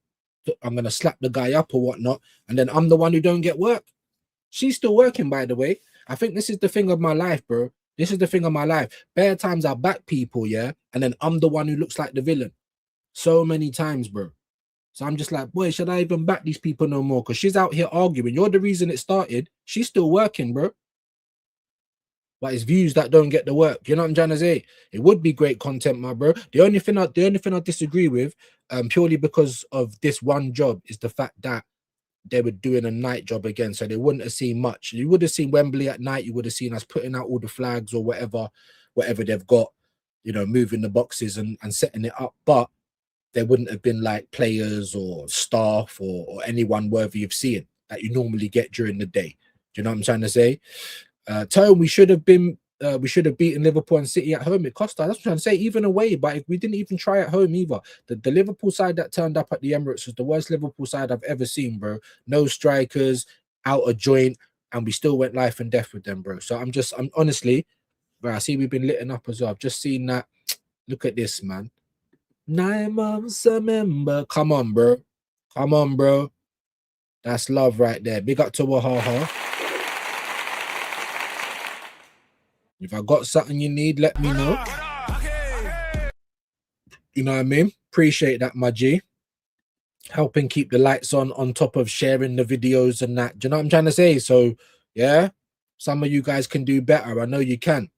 I'm gonna slap the guy up or whatnot, and then I'm the one who don't get work. She's still working, by the way. I think this is the thing of my life, bro. This is the thing of my life. Bare times I back people, yeah, and then I'm the one who looks like the villain. So many times, bro. So I'm just like, boy, should I even back these people no more? Because she's out here arguing. You're the reason it started. She's still working, bro. But it's views that don't get the work. You know what I'm trying to say? It would be great content, my bro. The only thing I disagree with, purely because of this one job, is the fact that they were doing a night job again, so they wouldn't have seen much. You would have seen Wembley at night. You would have seen us putting out all the flags or whatever they've got, you know, moving the boxes and setting it up. But there wouldn't have been like players or staff or anyone worthy of seeing that you normally get during the day. Do you know what I'm trying to say? Tone, we should have beaten Liverpool and City at home. It cost us. That's what I'm trying to say. Even away, but we didn't even try at home either. The Liverpool side that turned up at the Emirates was the worst Liverpool side I've ever seen, bro. No strikers, out of joint, and we still went life and death with them, bro. So I'm honestly, bro, I see we've been litting up as well. I've just seen that. Look at this, man. 9 months a member. Come on, bro. Come on, bro. That's love right there. Big up to Wahaha. If I got something you need, let me know. You know what I mean? Appreciate that, my G. Helping keep the lights on top of sharing the videos and that. Do you know what I'm trying to say? So, yeah, some of you guys can do better. I know you can.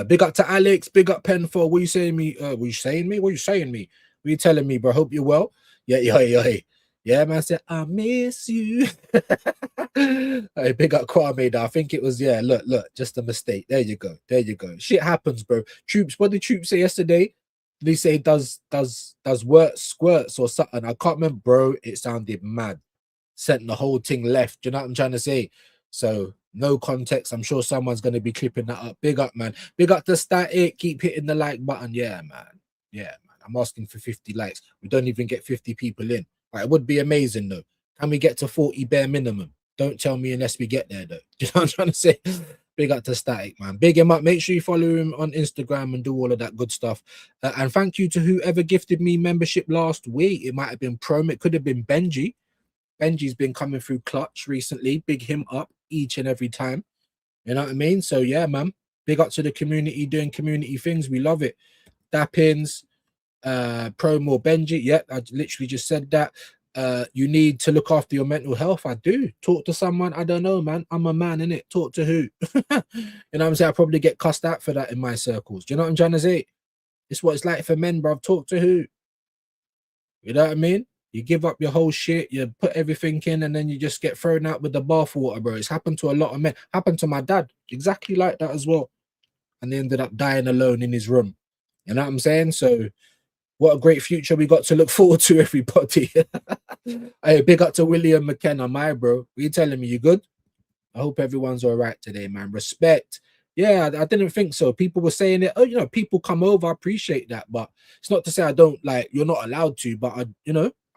Big up to Alex. Big up Penfold. What you saying me? What you saying me? What you saying me? What you telling me, bro? Hope you're well. Yeah. Yeah, man. Said I miss you. Hey, big up Kwame. I think it was Look, just a mistake. There you go. Shit happens, bro. Troops. What did Troops say yesterday? Did he say does work squirts or something? I can't remember, bro. It sounded mad. Sent the whole thing left. Do you know what I'm trying to say? So no context. I'm sure someone's going to be clipping that up. Big up, man. Big up to Static. Keep hitting the like button. Yeah, man. I'm asking for 50 likes. We don't even get 50 people in. Like, it would be amazing, though. Can we get to 40 bare minimum? Don't tell me unless we get there, though. Do you know what I'm trying to say? Big up to Static, man. Big him up. Make sure you follow him on Instagram and do all of that good stuff. And thank you to whoever gifted me membership last week. It might have been Prom. It could have been Benji. Benji's been coming through clutch recently. Big him up each and every time. You know what I mean? So, yeah, man. Big up to the community doing community things. We love it. Dappins, Promo Benji. Yeah, I literally just said that. You need to look after your mental health. I do. Talk to someone. I don't know, man. I'm a man, innit? Talk to who? You know what I'm saying? I probably get cussed out for that in my circles. Do you know what I'm trying to say? It's what it's like for men, bruv. Talk to who? You know what I mean? You give up your whole shit, you put everything in, and then you just get thrown out with the bathwater, bro. It's happened to a lot of men. Happened to my dad. Exactly like that as well. And he ended up dying alone in his room. You know what I'm saying? So what a great future we got to look forward to, everybody. Hey, big up to William McKenna, my bro. What you telling me? You good? I hope everyone's all right today, man. Respect. Yeah, I didn't think so. People were saying it. Oh, you know, people come over. I appreciate that. But it's not to say I don't, like, you're not allowed to. But,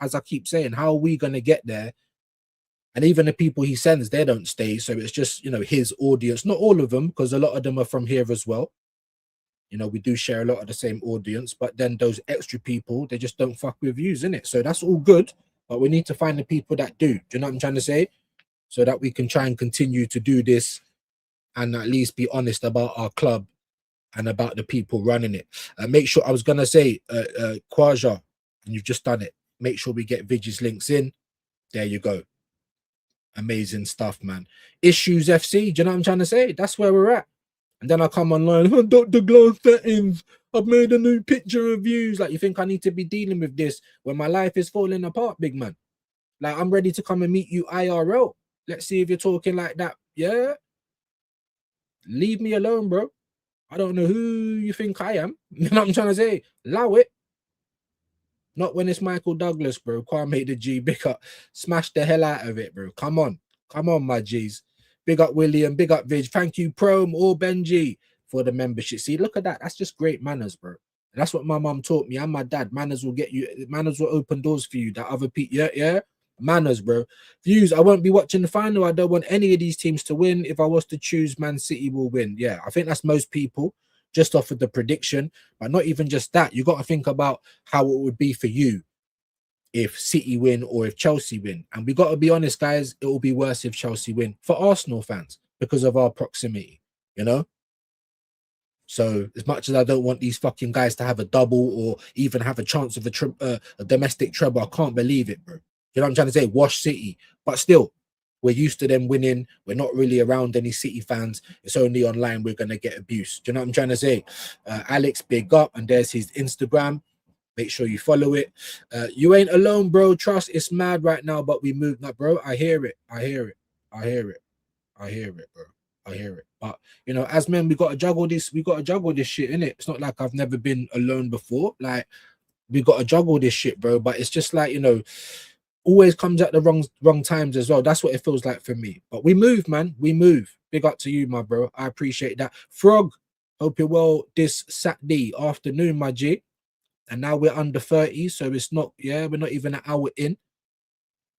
as I keep saying, how are we going to get there? And even the people he sends, they don't stay. So it's just, his audience. Not all of them, because a lot of them are from here as well. We do share a lot of the same audience. But then those extra people, they just don't fuck with views, innit? So that's all good. But we need to find the people that do. Do you know what I'm trying to say? So that we can try and continue to do this and at least be honest about our club and about the people running it. Make sure, I was going to say, Kwaja, and you've just done it. Make sure we get Vidge's links in. There you go. Amazing stuff, man. Issues FC, do you know what I'm trying to say? That's where we're at. And then I come online, oh, Dr. Glass settings, I've made a new picture reviews. Like, you think I need to be dealing with this when my life is falling apart, big man? Like, I'm ready to come and meet you IRL. Let's see if you're talking like that. Yeah? Leave me alone, bro. I don't know who you think I am. You know what I'm trying to say? Allow it. Not when it's Michael Douglas, bro. Kwame the G, big up. Smash the hell out of it, bro. Come on, my G's. Big up William, big up Vidge. Thank you, Prom or Benji, for the membership. See, look at that. That's just great manners, bro. And that's what my mom taught me and my dad. Manners will get you, manners will open doors for you that other people, yeah. Manners, bro. Views, I won't be watching the final. I don't want any of these teams to win. If I was to choose, Man City will win. Yeah, I think that's most people, just off of the prediction. But not even just that. You got to think about how it would be for you if City win or if Chelsea win. And we got to be honest, guys, it will be worse if Chelsea win for Arsenal fans because of our proximity, So as much as I don't want these fucking guys to have a double or even have a chance of a domestic treble, I can't believe it, bro. You know what I'm trying to say? Wash City. But still, we're used to them winning. We're not really around any City fans. It's only online we're going to get abuse. Do you know what I'm trying to say? Alex, big up. And there's his Instagram. Make sure you follow it. You ain't alone, bro. Trust, it's mad right now, but we moved up, bro. I hear it, bro. I hear it. But, as men, we got to juggle this. We got to juggle this shit, innit? It's not like I've never been alone before. Like, we got to juggle this shit, bro. But it's just like, always comes at the wrong times as well. That's what it feels like for me. But we move, man. We move. Big up to you, my bro. I appreciate that. Frog, hope you're well this Saturday afternoon, my G. And now we're under 30, so it's not, we're not even an hour in.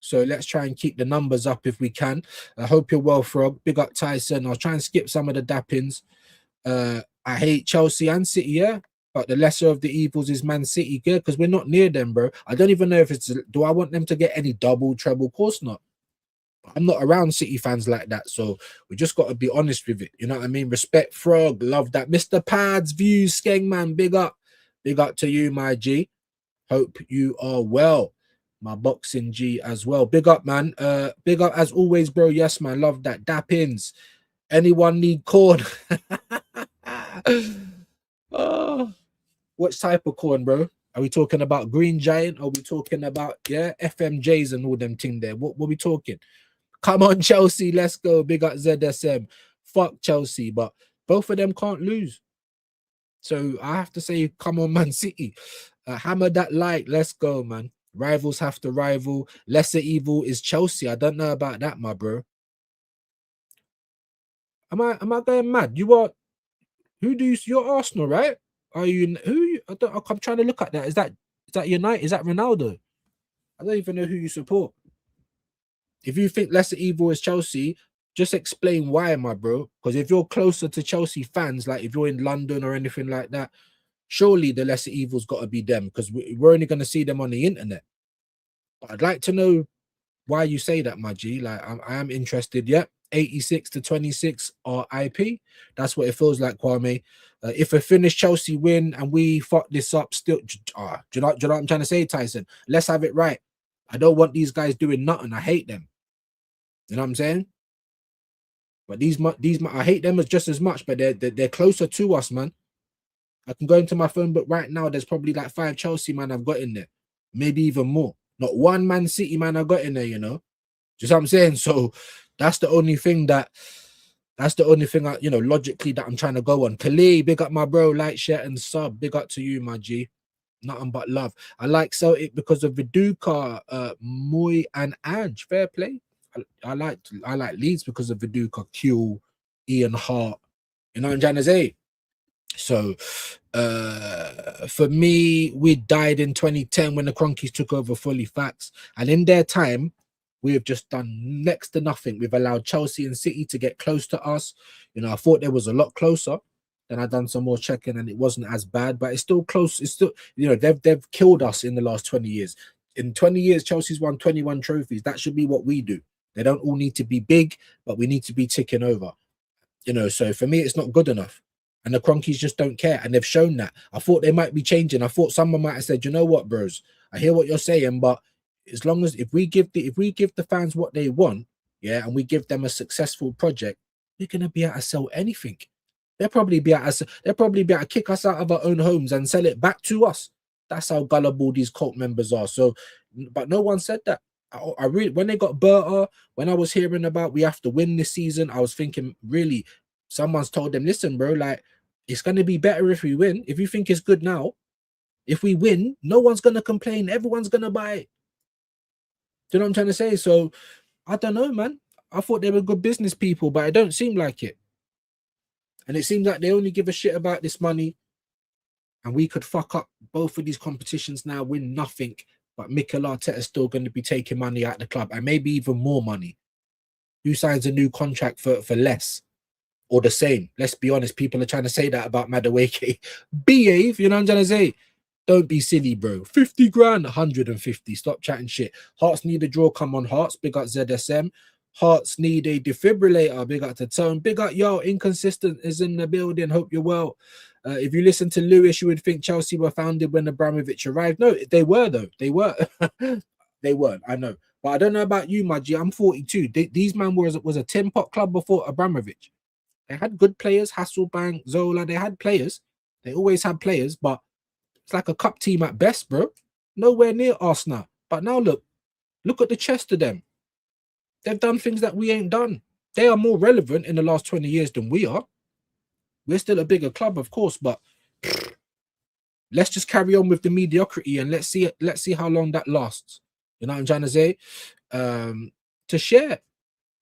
So let's try and keep the numbers up if we can. I hope you're well, Frog. Big up Tyson. I'll try and skip some of the dappings. I hate Chelsea and City, yeah? But the lesser of the evils is Man City, yeah? Because we're not near them, bro. I don't even know if do I want them to get any double, treble? Of course not. I'm not around City fans like that, so we just got to be honest with it. You know what I mean? Respect Frog, love that. Mr. Pads, views, Skeng man, big up to you, my G. Hope you are well, my boxing G as well. Big up, man. Big up as always, bro. Yes, man. Love that. Dappins. Anyone need corn? Oh, what type of corn, bro? Are we talking about Green Giant? Are we talking about FMJs and all them thing there? What we talking? Come on, Chelsea, let's go. Big up ZSM. Fuck Chelsea, but both of them can't lose. So I have to say, come on, Man City. Hammer that like, let's go, man. Rivals have to rival. Lesser evil is Chelsea. I don't know about that, my bro. Am I going mad? You are who do you you're Arsenal, right? Are you who I'm trying to look at that. Is that United? Is that Ronaldo? I don't even know who you support. If you think lesser evil is Chelsea, just explain why, my bro. Because if you're closer to Chelsea fans, like if you're in London or anything like that, surely the lesser evil's got to be them, because we're only going to see them on the internet. But I'd like to know why you say that, my G. Like, I am interested. Yep, 86 to 26 RIP. That's what it feels like, Kwame. If a finished Chelsea win and we fuck this up, still, do you know what I'm trying to say, Tyson? Let's have it right. I don't want these guys doing nothing. I hate them. You know what I'm saying? But these I hate them as just as much, but they're closer to us, man. I can go into my phone book right now. There's probably like 5 Chelsea man I've got in there, maybe even more. Not one Man City man I got in there, you know. Just what I'm saying. So that's the only thing I, logically that I'm trying to go on. Khalid, big up my bro, like, share, and sub. Big up to you, my G. Nothing but love. I like Celtic because of Viduka, Moy, and Ange. Fair play. I like Leeds because of Viduka, Q, Ian Hart. You know what I'm trying to say? So for me, we died in 2010 when the Cronkies took over fully, facts. And in their time, we have just done next to nothing. We've allowed Chelsea and City to get close to us. You know, I thought there was a lot closer. Then I done some more checking and it wasn't as bad, but it's still close. It's still, you know, they've killed us in the last 20 years. In 20 years, Chelsea's won 21 trophies. That should be what we do. They don't all need to be big, but we need to be ticking over. You know, so for me, it's not good enough. And the Cronkies just don't care. And they've shown that. I thought they might be changing. I thought someone might have said, you know what, bros, I hear what you're saying, but as long as if we give the fans what they want, yeah, and we give them a successful project, we're gonna be able to sell anything. They'll probably be able to kick us out of our own homes and sell it back to us. That's how gullible these cult members are. So, but no one said that. I really, when they got Berta, when I was hearing about we have to win this season, I was thinking, really, someone's told them, listen, bro, like, it's going to be better if we win. If you think it's good now, if we win, no one's going to complain. Everyone's going to buy it. Do you know what I'm trying to say? So, I don't know, man. I thought they were good business people, but it don't seem like it. And it seems like they only give a shit about this money. And we could fuck up both of these competitions now, win nothing. But Mikel Arteta's still going to be taking money out of the club, and maybe even more money. Who signs a new contract for less or the same? Let's be honest. People are trying to say that about Madueke. Behave, you know what I'm trying to say? Don't be silly, bro. 50 grand, 150. Stop chatting shit. Hearts need a draw. Come on, Hearts. Big up ZSM. Hearts need a defibrillator. Big up to Tone. Big up, yo. Inconsistent is in the building. Hope you're well. If you listen to Lewis, you would think Chelsea were founded when Abramovich arrived. No, they were, though. They were. They weren't, I know. But I don't know about you, my G. I'm 42. These man was a 10-pot club before Abramovich. They had good players. Hasselbank, Zola. They had players. They always had players, but it's like a cup team at best, bro. Nowhere near Arsenal. But now look at the chest of them. They've done things that we ain't done. They are more relevant in the last 20 years than we are. We're still a bigger club, of course, but let's just carry on with the mediocrity and let's see how long that lasts. You know what I'm trying to say? To share.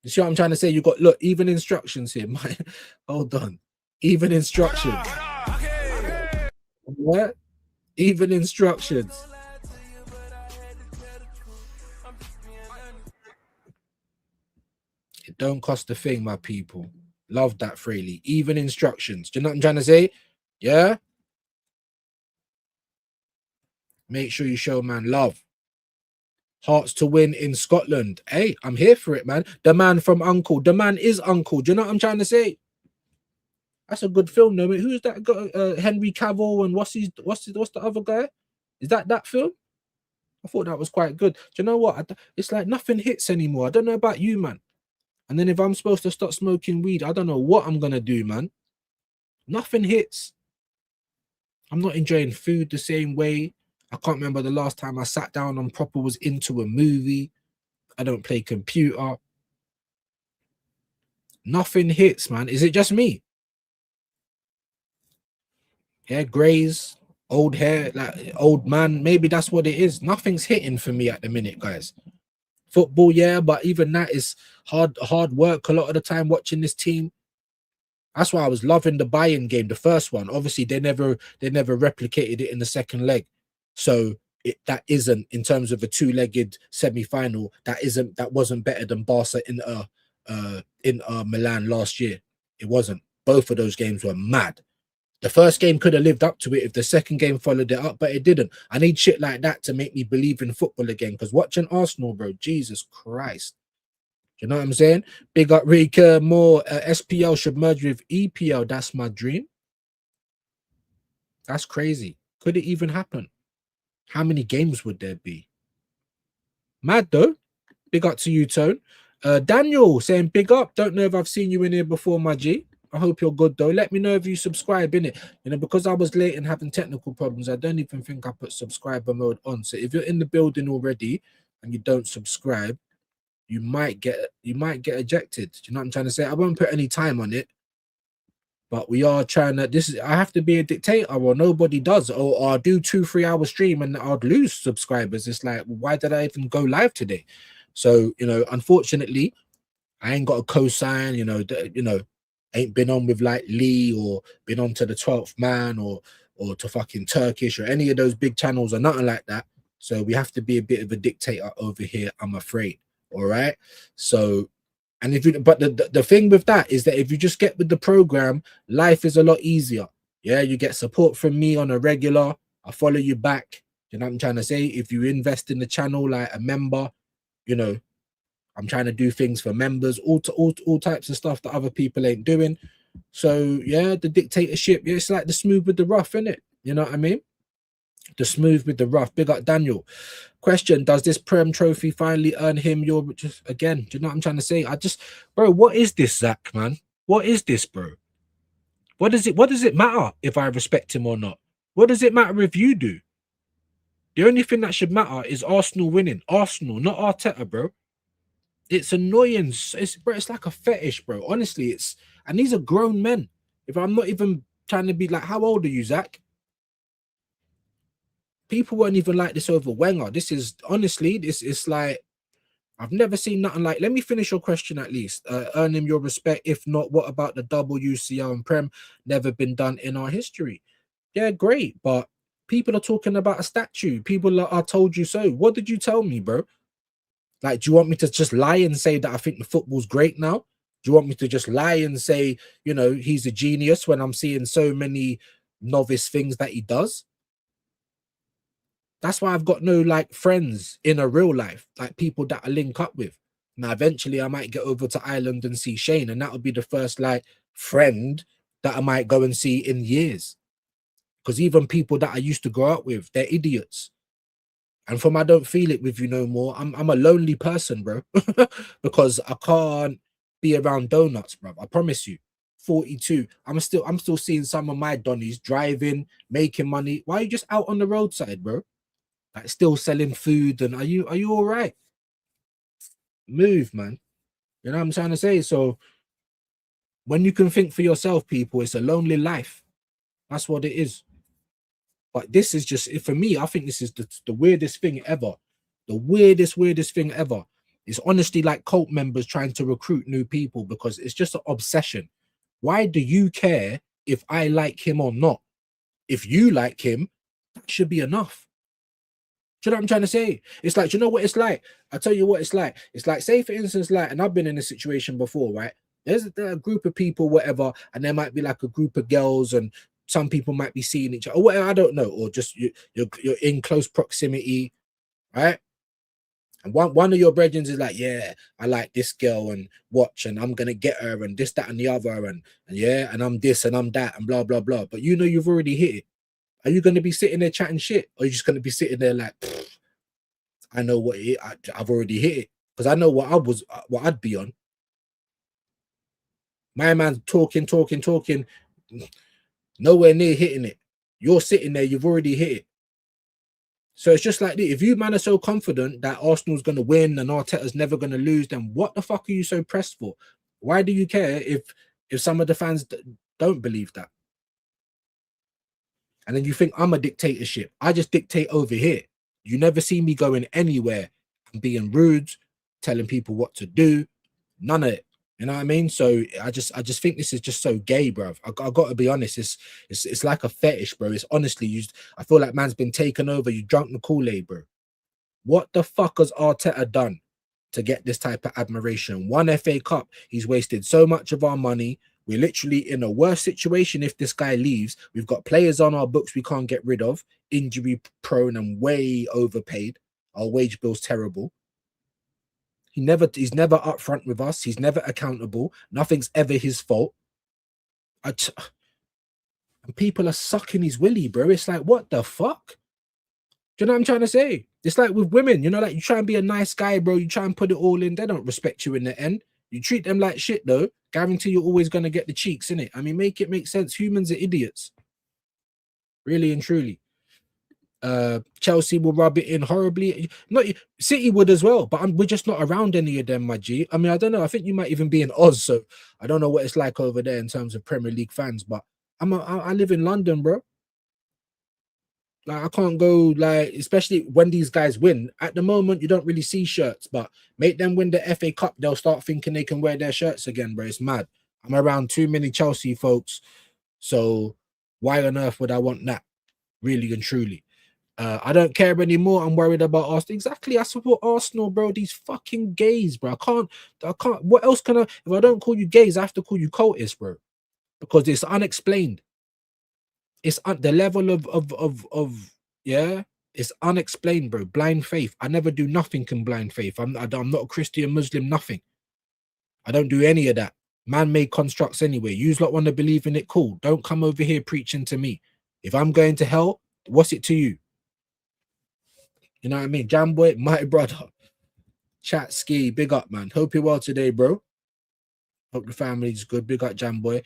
You see what I'm trying to say? You got, look, even instructions here. Hold on. Even instructions. What? Even instructions. It don't cost a thing, my people. Love that, Freely. Even instructions. Do you know what I'm trying to say? Yeah? Make sure you show man love. Hearts to win in Scotland. Hey, I'm here for it, man. The man from Uncle. The man is Uncle. Do you know what I'm trying to say? That's a good film, though. Mate. Who's that guy? Henry Cavill and what's the other guy? Is that film? I thought that was quite good. Do you know what? It's like nothing hits anymore. I don't know about you, man. And then if I'm supposed to start smoking weed, I don't know what I'm gonna do, man. Nothing hits. I'm not enjoying food the same way. I can't remember the last time I sat down and proper was into a movie. I don't play computer. Nothing hits, man. Is it just me? Yeah, grays, old hair, like old man. Maybe that's what it is. Nothing's hitting for me at the minute, guys. Football, yeah, but even that is hard work a lot of the time watching this team. That's why I was loving the buy-in game, the first one. Obviously, they never replicated it in the second leg. So that isn't, in terms of a two-legged semi-final, that wasn't better than Barca in Milan last year. It wasn't. Both of those games were mad. The first game could have lived up to it if the second game followed it up, but it didn't. I need shit like that to make me believe in football again. Because watching Arsenal, bro, Jesus Christ. You know what I'm saying? Big up Rika, more SPL should merge with EPL. That's my dream. That's crazy. Could it even happen? How many games would there be? Mad though. Big up to you, Tone. Daniel saying big up. Don't know if I've seen you in here before, my G. I hope you're good though. Let me know if you subscribe in it. You know, because I was late and having technical problems, I don't even think I put subscriber mode on. So if you're in the building already and you don't subscribe, you might get ejected. Do you know what I'm trying to say? I won't put any time on it, but we are trying to. I have to be a dictator, or nobody does, or I'll do 2-3 hour stream and I'll lose subscribers. It's like, why did I even go live today? So you know, unfortunately, I ain't got a cosign. Ain't been on with like Lee or been on to the 12th Man or to fucking Turkish or any of those big channels or nothing like that. So we have to be a bit of a dictator over here, I'm afraid. All right. So, and but the thing with that is that if you just get with the program, life is a lot easier. Yeah, you get support from me on a regular. I follow you back. You know what I'm trying to say? If you invest in the channel like a member, you know, I'm trying to do things for members, all types of stuff that other people ain't doing. So yeah, the dictatorship, yeah, it's like the smooth with the rough, isn't it? You know what I mean? The smooth with the rough. Big up Daniel. Question: does this Prem trophy finally earn him your? Just again, do you know what I'm trying to say? Bro, what is this, Zach, man? What is this, bro? What does it matter if I respect him or not? What does it matter if you do? The only thing that should matter is Arsenal winning. Arsenal, not Arteta, bro. It's annoying. It's like a fetish, bro. Honestly, and these are grown men. If I'm not even trying to be like, how old are you, Zach? People weren't even like this over Wenger. This is honestly, it's like I've never seen nothing like. Let me finish your question at least. Earn him your respect. If not, what about the WCL and Prem? Never been done in our history. Yeah, great, but people are talking about a statue. People are told you so. What did you tell me, bro? Like, do you want me to just lie and say that I think the football's great now? Do you want me to just lie and say, you know, he's a genius when I'm seeing so many novice things that he does? That's why I've got no like friends in a real life, like people that I link up with. Now, eventually I might get over to Ireland and see Shane, and that would be the first like friend that I might go and see in years. Because even people that I used to grow up with, they're idiots. And from I don't feel it with you no more, I'm a lonely person, bro. Because I can't be around donuts, bro. I promise you. 42. I'm still seeing some of my Donnies driving, making money. Why are you just out on the roadside, bro? Like still selling food, and are you all right? Move, man. You know what I'm trying to say? So when you can think for yourself, people, it's a lonely life. That's what it is. But this is just, for me, I think this is the weirdest thing ever. The weirdest thing ever. It's honestly like cult members trying to recruit new people because it's just an obsession. Why do you care if I like him or not? If you like him, that should be enough. Do you know what I'm trying to say? It's like, do you know what it's like? I tell you what it's like. It's like, say for instance, like, and I've been in a situation before, right? There's a group of people, whatever, and there might be like a group of girls, and some people might be seeing each other, or whatever, I don't know, or just you're in close proximity, right? And one of your brethren is like, yeah, I like this girl and watch, and I'm gonna get her and this, that, and the other, and yeah, and I'm this and I'm that and blah blah blah. But you know you've already hit it. Are you gonna be sitting there chatting shit, or are you just gonna be sitting there like, I know what I've already hit it because I know what I'd be on. My man's talking, nowhere near hitting it. You're sitting there, you've already hit it. So it's just like this. If you man are so confident that Arsenal's going to win and Arteta's never going to lose, then what the fuck are you so pressed for? Why do you care if some of the fans don't believe that? And then you think I'm a dictatorship. I just dictate over here. You never see me going anywhere and being rude, telling people what to do. None of it. You know what I mean? So I just think this is just so gay, bro. I got to be honest. It's like a fetish, bro. It's honestly used. I feel like man's been taken over. You drunk the Kool-Aid, bro. What the fuck has Arteta done to get this type of admiration? One FA Cup. He's wasted so much of our money. We're literally in a worse situation if this guy leaves. We've got players on our books we can't get rid of, injury prone and way overpaid. Our wage bill's terrible. He's never upfront with us. He's never accountable. Nothing's ever his fault. And people are sucking his willy, bro. It's like, what the fuck? Do you know what I'm trying to say? It's like with women, you know, like you try and be a nice guy, bro. You try and put it all in. They don't respect you in the end. You treat them like shit, though. Guarantee you're always going to get the cheeks, innit? I mean, make it make sense. Humans are idiots. Really and truly. Chelsea will rub it in horribly. Not City would as well, but we're just not around any of them, my G. I mean, I don't know. I think you might even be in Oz, so I don't know what it's like over there in terms of Premier League fans. But I live in London, bro. Like I can't go, like, especially when these guys win. At the moment, you don't really see shirts, but make them win the FA Cup, they'll start thinking they can wear their shirts again, bro. It's mad. I'm around too many Chelsea folks, so why on earth would I want that? Really and truly. I don't care anymore. I'm worried about Arsenal. Exactly. I support Arsenal, bro. These fucking gays, bro. I can't. What else can I? If I don't call you gays, I have to call you cultists, bro. Because it's unexplained. It's the level of yeah. It's unexplained, bro. Blind faith. I never do nothing in blind faith. I'm not a Christian, Muslim, nothing. I don't do any of that. Man-made constructs anyway. You lot want to believe in it, cool. Don't come over here preaching to me. If I'm going to hell, what's it to you? You know what I mean? Jamboy, my brother. Chat ski, big up, man. Hope you're well today, bro. Hope the family's good. Big up, Jamboy.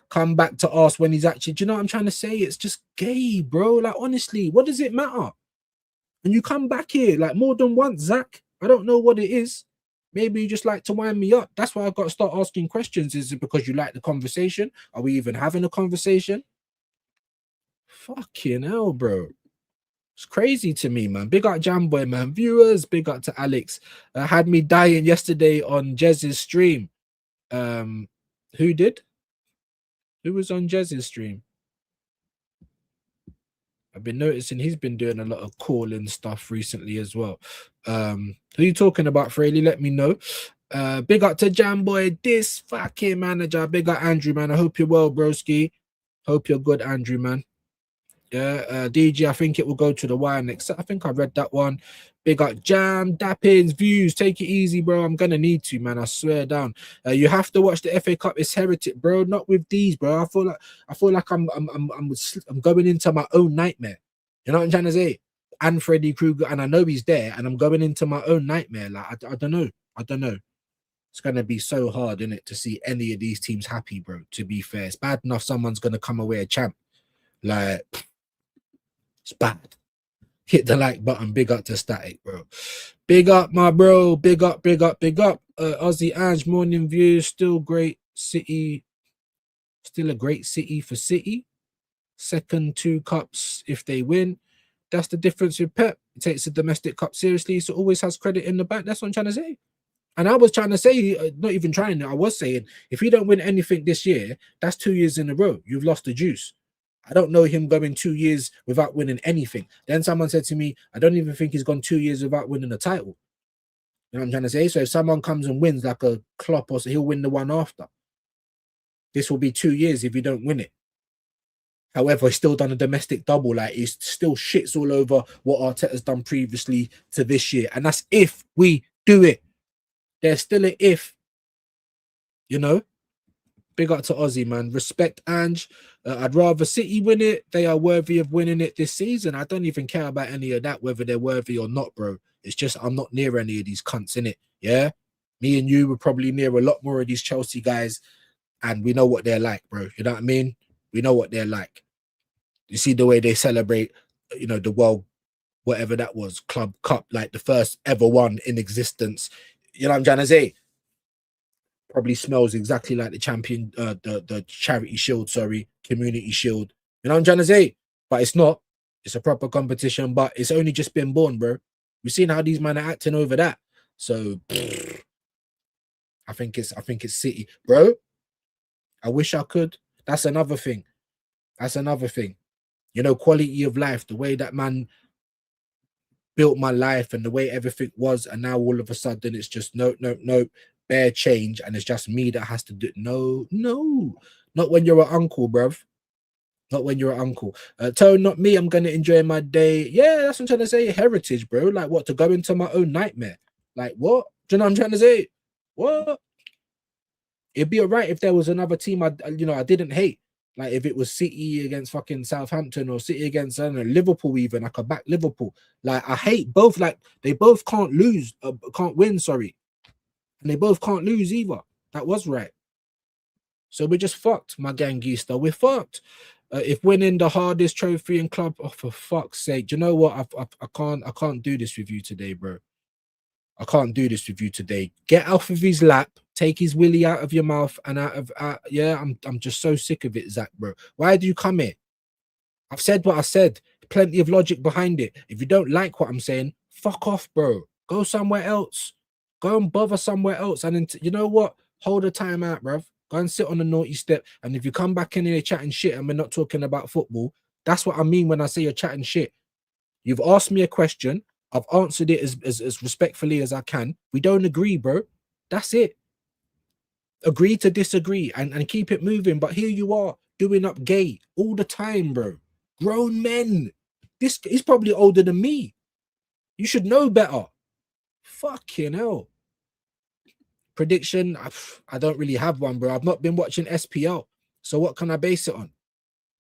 Come back to us when he's actually. Do you know what I'm trying to say? It's just gay, bro. Like, honestly, what does it matter? And you come back here like more than once, Zach. I don't know what it is. Maybe you just like to wind me up. That's why I've got to start asking questions. Is it because you like the conversation? Are we even having a conversation? Fucking hell, bro. It's crazy to me, man. Big up Jamboy, man. Viewers, big up to Alex. Had me dying yesterday on Jez's stream. Who did? Who was on Jez's stream? I've been noticing he's been doing a lot of calling stuff recently as well. Who are you talking about, Fraley? Let me know. Big up to Jamboy, this fucking manager. Big up Andrew, man. I hope you're well, broski. Hope you're good, Andrew, man. Yeah, DG, I think it will go to the wire next. I think I read that one. Big up Jam, Dappins, Views. Take it easy, bro. I'm gonna need to, man. I swear down. You have to watch the FA Cup. It's heretic, bro. Not with these, bro. I feel like I'm going into my own nightmare. You know what I'm trying to say? And Freddy Krueger, and I know he's there, and I'm going into my own nightmare. Like I don't know. I don't know. It's gonna be so hard, isn't it, to see any of these teams happy, bro. To be fair, it's bad enough someone's gonna come away a champ. Like. It's bad. Hit the like button. Big up to Static, bro. Big up, my bro. Big up, big up, big up. Aussie Ange, morning views. Still great city. Still a great city for City. Second 2 cups if they win. That's the difference with Pep. He takes the domestic cup seriously, so always has credit in the bank. That's what I'm trying to say. And I was trying to say, not even trying, I was saying, if you don't win anything this year, that's 2 years in a row. You've lost the juice. I don't know him going 2 years without winning anything. Then someone said to me, I don't even think he's gone 2 years without winning a title. You know what I'm trying to say? So if someone comes and wins like a Klopp or so, he'll win the one after. This will be 2 years if you don't win it. However, he's still done a domestic double. Like, he's still shits all over what Arteta's done previously to this year. And that's if we do it. There's still an if, you know. Big up to Aussie, man. Respect, Ange. I'd rather City win it. They are worthy of winning it this season. I don't even care about any of that, whether they're worthy or not, bro. It's just I'm not near any of these cunts, innit? Yeah? Me and you were probably near a lot more of these Chelsea guys, and we know what they're like, bro. You know what I mean? We know what they're like. You see the way they celebrate, you know, the World, whatever that was, Club Cup, like the first ever one in existence. You know what I'm trying to say? Probably smells exactly like the champion, the charity shield, sorry, community shield. You know what I'm trying to say? But it's not. It's a proper competition, but it's only just been born, bro. We've seen how these men are acting over that. So I think it's City, bro. I wish I could. That's another thing. That's another thing. You know, quality of life, the way that man built my life and the way everything was, and now all of a sudden it's just no, bare change, and it's just me that has to do. No, not when you're an uncle, bruv. Not when you're an uncle. Tone, not me. I'm gonna enjoy my day. Yeah, that's what I'm trying to say. Heritage, bro. Like, what, to go into my own nightmare? Like, what? Do you know what I'm trying to say? What? It'd be all right if there was another team I didn't hate. Like, if it was City against fucking Southampton or City against, I don't know, Liverpool even, I could back Liverpool. Like, I hate both. Like, they both can't win, sorry. And they both can't lose either. That was right. So we're just fucked, my gangista. We're fucked. If winning the hardest trophy in club, oh, for fuck's sake. Do you know what? I can't do this with you today, bro. I can't do this with you today. Get off of his lap, take his willy out of your mouth, and I'm just so sick of it, Zach, bro. Why do you come here? I've said what I said. Plenty of logic behind it. If you don't like what I'm saying, fuck off, bro. Go somewhere else. Go and bother somewhere else. And then, you know what? Hold a time out, bruv. Go and sit on the naughty step. And if you come back in here chatting shit and we're not talking about football, that's what I mean when I say you're chatting shit. You've asked me a question. I've answered it as respectfully as I can. We don't agree, bro. That's it. Agree to disagree and keep it moving. But here you are doing up gay all the time, bro. Grown men. This is probably older than me. You should know better. Fucking hell. Prediction, I don't really have one, bro. I've not been watching SPL. So what can I base it on? Do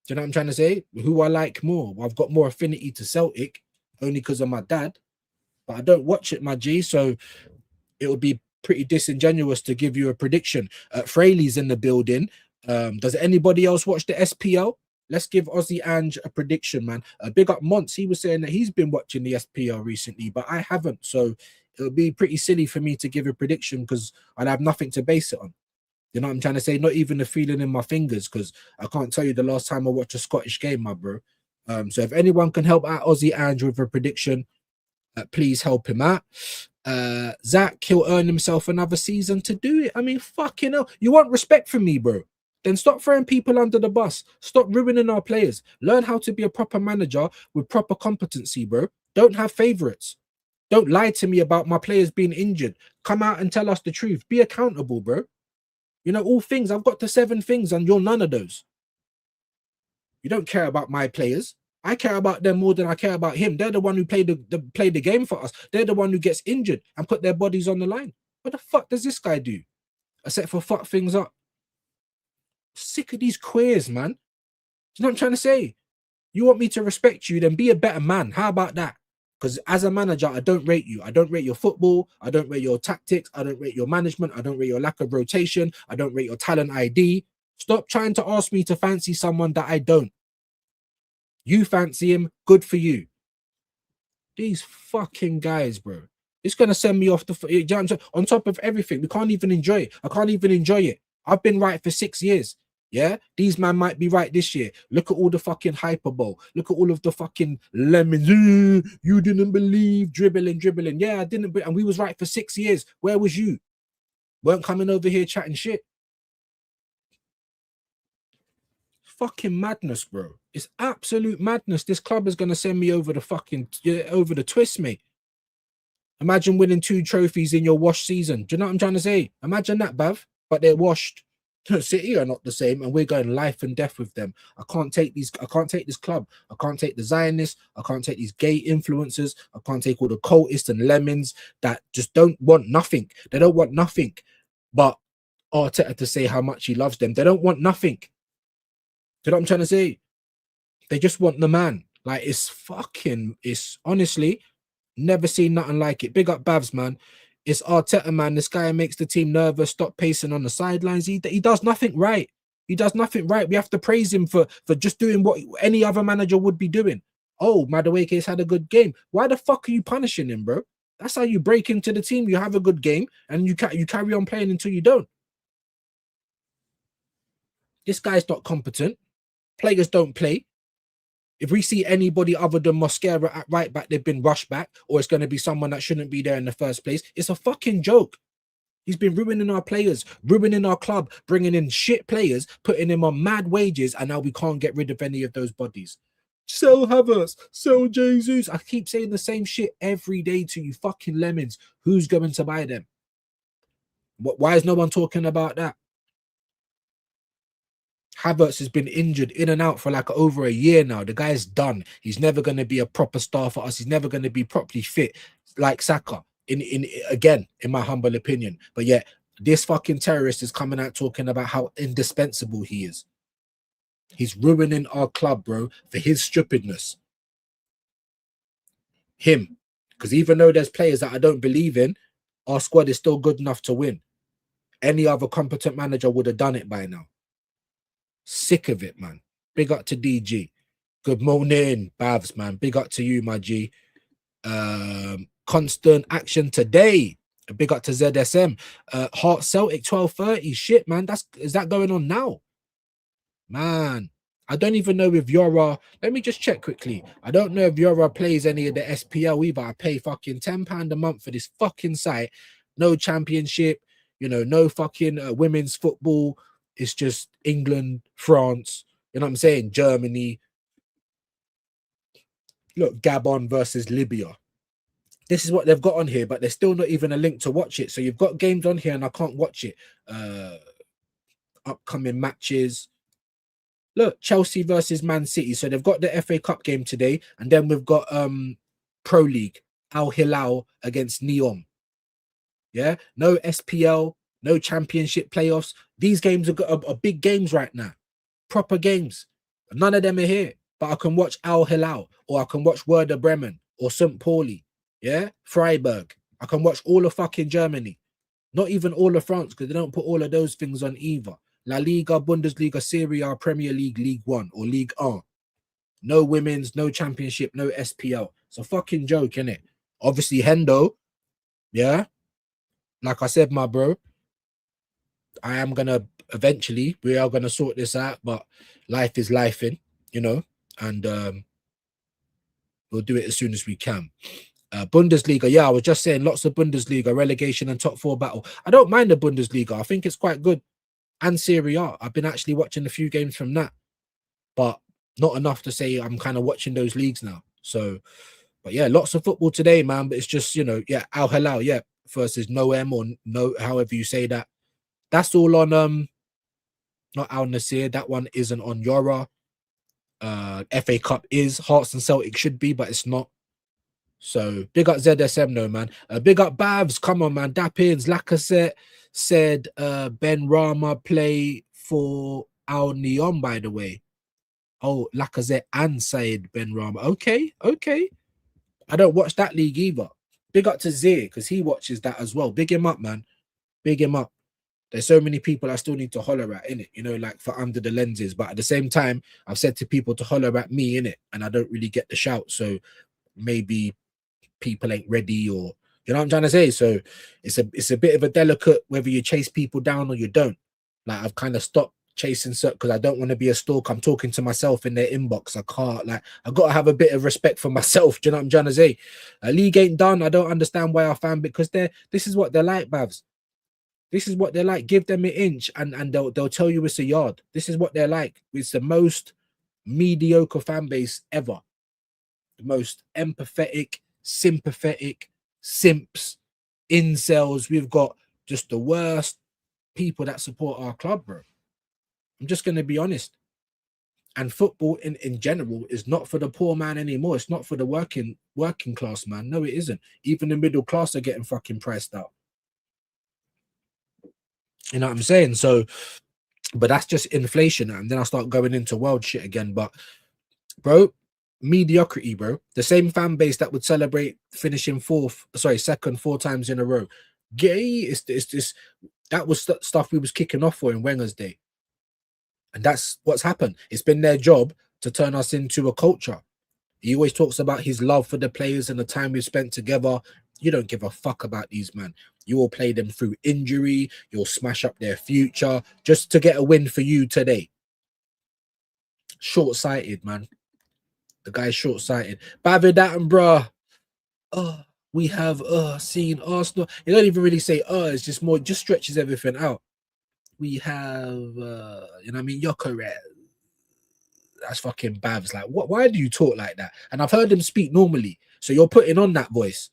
you know what I'm trying to say? Who I like more? Well, I've got more affinity to Celtic, only because of my dad. But I don't watch it, my G, so it would be pretty disingenuous to give you a prediction. Fraley's in the building. Does anybody else watch the SPL? Let's give Aussie Ange a prediction, man. Big up Monts. He was saying that he's been watching the SPL recently, but I haven't. So it would be pretty silly for me to give a prediction because I'd have nothing to base it on. You know what I'm trying to say? Not even the feeling in my fingers, because I can't tell you the last time I watched a Scottish game, my bro. So if anyone can help out Aussie Ange with a prediction, please help him out. Zach, he'll earn himself another season to do it. I mean, fucking hell. You want respect from me, bro? Then stop throwing people under the bus. Stop ruining our players. Learn how to be a proper manager with proper competency, bro. Don't have favorites. Don't lie to me about my players being injured. Come out and tell us the truth. Be accountable, bro. You know, all things. I've got the 7 things and you're none of those. You don't care about my players. I care about them more than I care about him. They're the one who played the game for us. They're the one who gets injured and put their bodies on the line. What the fuck does this guy do? Except for fuck things up. Sick of these queers, man. You know what I'm trying to say? You want me to respect you, then be a better man. How about that? Because as a manager, I don't rate you. I don't rate your football. I don't rate your tactics. I don't rate your management. I don't rate your lack of rotation. I don't rate your talent ID. Stop trying to ask me to fancy someone that I don't. You fancy him, good for you. These fucking guys, bro. It's going to send me off the... On top of everything, we can't even enjoy it. I can't even enjoy it. I've been right for 6 years. Yeah? These man might be right this year. Look at all the fucking hyperbole. Look at all of the fucking lemons. You didn't believe. Dribbling. Yeah, I didn't. And we was right for 6 years. Where was you? Weren't coming over here chatting shit. Fucking madness, bro. It's absolute madness. This club is going to send me over the twist, mate. Imagine winning 2 trophies in your wash season. Do you know what I'm trying to say? Imagine that, Bav. But they're washed. City are not the same, and we're going life and death with them. I can't take these. I can't take this club. I can't take the Zionists. I can't take these gay influencers. I can't take all the cultists and lemons that just don't want nothing. They don't want nothing but Arteta to say how much he loves them. They don't want nothing. Do you know what I'm trying to say? They just want the man. Like, it's fucking. It's honestly never seen nothing like it. Big up Babs, man. It's Arteta, man. This guy makes the team nervous. Stop pacing on the sidelines. He does nothing right. He does nothing right. We have to praise him for just doing what any other manager would be doing. Oh, Madueke's had a good game. Why the fuck are you punishing him, bro? That's how you break into the team. You have a good game and you carry on playing until you don't. This guy's not competent. Players don't play. If we see anybody other than Mosquera at right back, they've been rushed back, or it's going to be someone that shouldn't be there in the first place. It's a fucking joke. He's been ruining our players, ruining our club, bringing in shit players, putting him on mad wages, and now we can't get rid of any of those bodies. Sell Havertz, sell Jesus. I keep saying the same shit every day to you fucking lemons. Who's going to buy them? Why is no one talking about that? Havertz has been injured in and out for like over a year now. The guy's done. He's never going to be a proper star for us. He's never going to be properly fit like Saka, in my humble opinion. But yet, this fucking terrorist is coming out talking about how indispensable he is. He's ruining our club, bro, for his stupidness. Him. Because even though there's players that I don't believe in, our squad is still good enough to win. Any other competent manager would have done it by now. Sick of it, man. Big up to DG. Good morning, Bavs, man. Big up to you, my G. Constant action today. Big up to ZSM. Heart Celtic 12:30. Shit, man. Is that going on now? Man, I don't even know if Yora. Let me just check quickly. I don't know if Yora plays any of the SPL either. I pay fucking £10 a month for this fucking site. No championship, no fucking women's football. It's just England, France, you know what I'm saying? Germany. Look, Gabon versus Libya. This is what they've got on here, but there's still not even a link to watch it. So you've got games on here and I can't watch it. Upcoming matches. Look, Chelsea versus Man City. So they've got the FA Cup game today. And then we've got Pro League, Al Hilal against Neom. Yeah, no SPL. No championship playoffs. These games are big games right now. Proper games. None of them are here. But I can watch Al Hilal, or I can watch Werder Bremen, or St. Pauli. Yeah? Freiburg. I can watch all of fucking Germany. Not even all of France, because they don't put all of those things on either. La Liga, Bundesliga, Serie A, Premier League, League One, or League 1. No women's, no championship, no SPL. It's a fucking joke, innit? Obviously, Hendo. Yeah? Like I said, my bro. I am gonna we are gonna sort this out, but life is lifing, and we'll do it as soon as we can. Bundesliga, yeah, I was just saying lots of Bundesliga, relegation and top 4 battle. I don't mind the Bundesliga, I think it's quite good. And Serie A, I've been actually watching a few games from that, but not enough to say I'm kind of watching those leagues now. So, but yeah, lots of football today, man. But it's just, Al Hilal, yeah, versus Noem, or no, however you say that. That's all on not Al Nasir. That one isn't on Yora. FA Cup is. Hearts and Celtic should be, but it's not. So big up ZSM, no man. Big up Bavs. Come on, man. Dappins. Lacazette said Ben Rama play for Al Neon, by the way. Oh, Lacazette and Said Ben Rama. Okay. I don't watch that league either. Big up to Zir, because he watches that as well. Big him up, man. Big him up. There's so many people I still need to holler at, innit? Like for under the lenses. But at the same time, I've said to people to holler at me, innit? And I don't really get the shout. So maybe people ain't ready, or you know what I'm trying to say? So it's a bit of a delicate whether you chase people down or you don't. Like I've kind of stopped chasing because I don't want to be a stalker. I'm talking to myself in their inbox. I can't, I got to have a bit of respect for myself. Do you know what I'm trying to say? League ain't done. I don't understand why our fan, because this is what they're like, Bavs. This is what they're like. Give them an inch and they'll tell you it's a yard. This is what they're like. It's the most mediocre fan base ever. The most empathetic, sympathetic, simps, incels. We've got just the worst people that support our club, bro. I'm just going to be honest. And football in general is not for the poor man anymore. It's not for the working class man. No, it isn't. Even the middle class are getting fucking priced out. You know what I'm saying? So, but that's just inflation. And then I start going into world shit again. But bro, mediocrity, bro. The same fan base that would celebrate finishing second 4 times in a row. It's this that was stuff we was kicking off for in Wenger's day. And that's what's happened. It's been their job to turn us into a culture. He always talks about his love for the players and the time we've spent together. You don't give a fuck about these, man. You will play them through injury. You'll smash up their future just to get a win for you today. Short-sighted, man. The guy's short-sighted. Bavid Attenborough. We have seen Arsenal. You don't even really say it's just more, just stretches everything out. We have you know what I mean, Gyökeres. That's fucking Babs. Like, why do you talk like that? And I've heard him speak normally. So you're putting on that voice.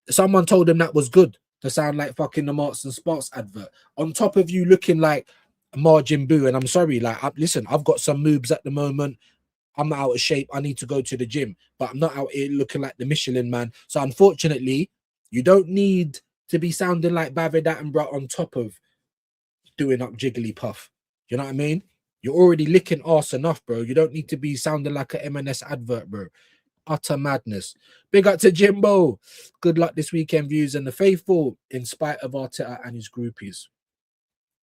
Someone told him that was good to sound like fucking the Marks and Sparks advert. On top of you looking like Margin Boo. And I'm sorry, like, listen, I've got some moves at the moment. I'm out of shape. I need to go to the gym, but I'm not out here looking like the Michelin man. So unfortunately, you don't need to be sounding like Bavid Attenborough on top of doing up Jigglypuff. You know what I mean? You're already licking arse enough, bro. You don't need to be sounding like an M&S advert, bro. Utter madness. Big up to Jimbo. Good luck this weekend, views and the faithful, in spite of Arteta and his groupies.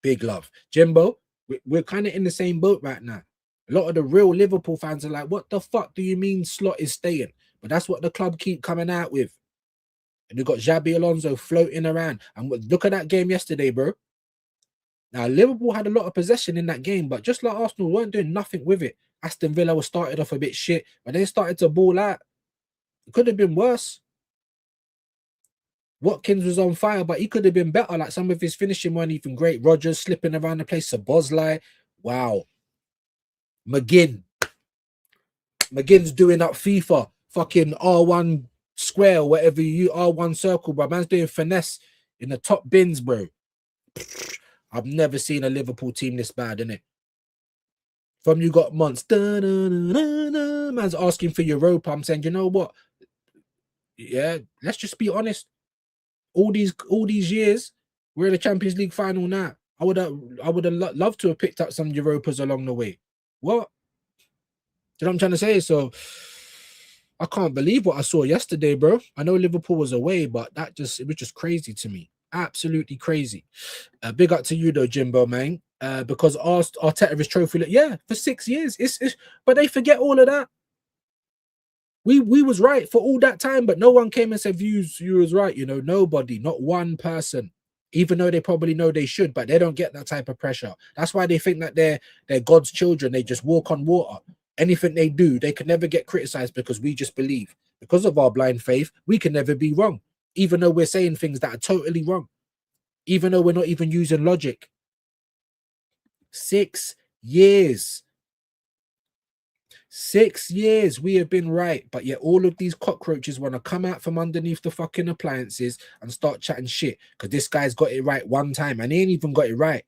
Big love. Jimbo, we're kind of in the same boat right now. A lot of the real Liverpool fans are like, what the fuck do you mean Slot is staying? But that's what the club keep coming out with. And you got Xabi Alonso floating around. And look at that game yesterday, bro. Now, Liverpool had a lot of possession in that game, but just like Arsenal, weren't doing nothing with it. Aston Villa was started off a bit shit, but they started to ball out. It could have been worse. Watkins was on fire, but he could have been better. Like, some of his finishing weren't even great. Rodgers slipping around the place. Szoboszlai. Wow. McGinn's doing up FIFA. Fucking R1 square, whatever you R1 circle, bro. Man's doing finesse in the top bins, bro. I've never seen a Liverpool team this bad, innit? From you got months. Man's asking for Europa. I'm saying, you know what? Yeah, let's just be honest. All these years, we're in the Champions League final now. I would have loved to have picked up some Europas along the way. What? You know what I'm trying to say? So I can't believe what I saw yesterday, bro. I know Liverpool was away, but it was just crazy to me. Absolutely crazy. Big up to you though, Jimbo, man. Because Arteta is trophy, yeah, for 6 years. But they forget all of that. We was right for all that time, but no one came and said you was right. You know, nobody, not one person. Even though they probably know they should, but they don't get that type of pressure. That's why they think that they're God's children. They just walk on water. Anything they do, they can never get criticized because we just believe. Because of our blind faith, we can never be wrong. Even though we're saying things that are totally wrong. Even though we're not even using logic. 6 years. 6 years we have been right, but yet all of these cockroaches want to come out from underneath the fucking appliances and start chatting shit because this guy's got it right one time and he ain't even got it right.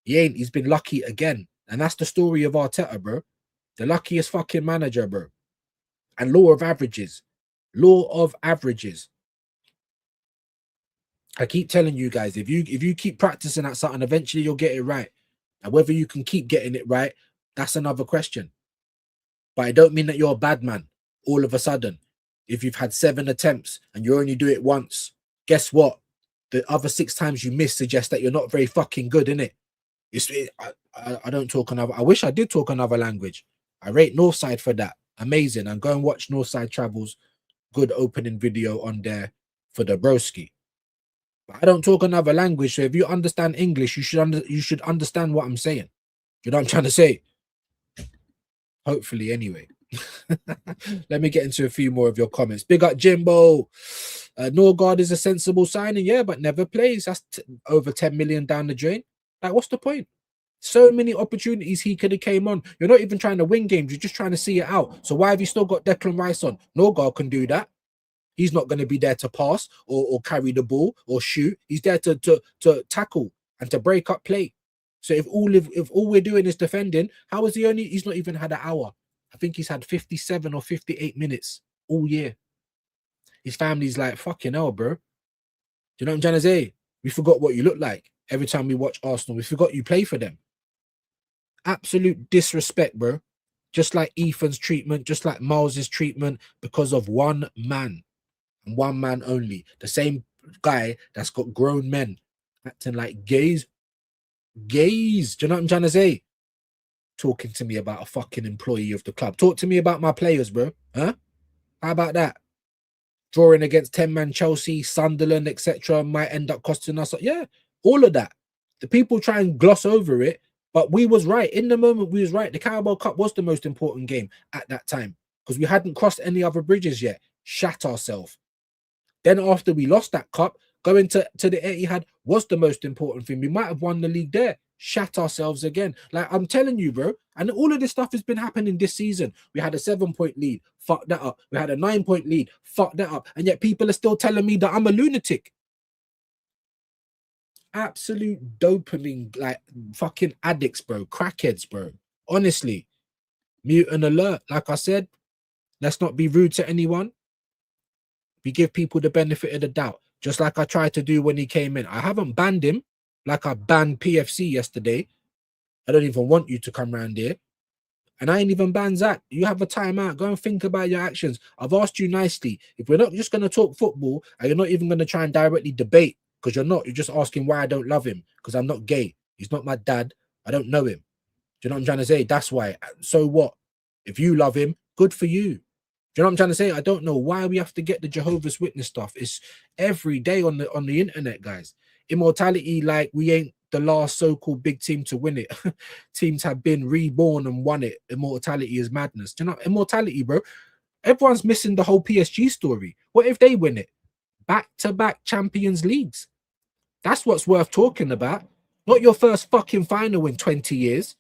He's been lucky again. And that's the story of Arteta, bro. The luckiest fucking manager, bro. And law of averages. Law of averages. I keep telling you guys, if you keep practicing at something, eventually you'll get it right. And whether you can keep getting it right, that's another question. But I don't mean that you're a bad man all of a sudden. If you've had 7 attempts and you only do it once, guess what? The other 6 times you miss suggests that you're not very fucking good, innit? I don't talk another. I wish I did talk another language. I rate Northside for that. Amazing. And go and watch Northside Travels. Good opening video on there for the broski. But I don't talk another language. So if you understand English, you should understand what I'm saying. You know what I'm trying to say? Hopefully, anyway. Let me get into a few more of your comments. Big up Jimbo. Norgard is a sensible signing, yeah, but never plays. That's over 10 million down the drain. Like, what's the point? So many opportunities he could have came on. You're not even trying to win games. You're just trying to see it out. So why have you still got Declan Rice on? Norgard can do that. He's not going to be there to pass or carry the ball or shoot. He's there to tackle and to break up play. So if all we're doing is defending, how is he only? He's not even had an hour. I think he's had 57 or 58 minutes all year. His family's like, fucking hell, bro. Do you know what I'm trying to say? We forgot what you look like every time we watch Arsenal. We forgot you play for them. Absolute disrespect, bro. Just like Ethan's treatment, just like Miles's treatment, because of one man and one man only. The same guy that's got grown men acting like gays. Gays. Do you know what I'm trying to say? Talking to me about a fucking employee of the club. Talk to me about my players, bro. Huh? How about that? Drawing against 10-man Chelsea, Sunderland, etc. might end up costing us. Yeah, all of that. The people try and gloss over it, but we was right. In the moment, we was right. The Carabao Cup was the most important game at that time because we hadn't crossed any other bridges yet. Shat ourselves. Then after we lost that cup, going to the Etihad was the most important thing. We might have won the league there. Shat ourselves again. Like, I'm telling you, bro. And all of this stuff has been happening this season. We had a 7-point lead. Fuck that up. We had a 9-point lead. Fuck that up. And yet people are still telling me that I'm a lunatic. Absolute dopamine, like fucking addicts, bro. Crackheads, bro. Honestly. Mutant alert. Like I said, let's not be rude to anyone. We give people the benefit of the doubt. Just like I tried to do when he came in. I haven't banned him like I banned PFC yesterday. I don't even want you to come around here. And I ain't even banned Zach. You have a timeout. Go and think about your actions. I've asked you nicely. If we're not just going to talk football and you're not even going to try and directly debate, because you're not, you're just asking why I don't love him, because I'm not gay. He's not my dad. I don't know him. Do you know what I'm trying to say? That's why. So what? If you love him, good for you. Do you know what I'm trying to say? I don't know why we have to get the Jehovah's Witness stuff. It's every day on the internet, guys. Immortality, like we ain't the last so-called big team to win it. Teams have been reborn and won it. Immortality is madness. Do you know immortality, bro? Everyone's missing the whole PSG story. What if they win it? Back-to-back Champions Leagues. That's what's worth talking about. Not your first fucking final in 20 years.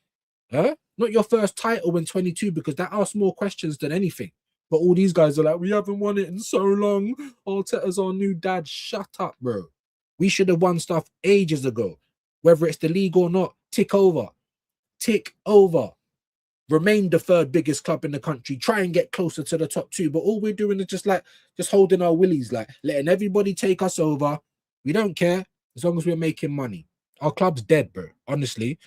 Huh? Not your first title in 22, because that asks more questions than anything. But all these guys are like, we haven't won it in so long. Arteta's our new dad. Shut up, bro. We should have won stuff ages ago. Whether it's the league or not, tick over. Tick over. Remain the third biggest club in the country. Try and get closer to the top two. But all we're doing is just holding our willies, like letting everybody take us over. We don't care as long as we're making money. Our club's dead, bro. Honestly.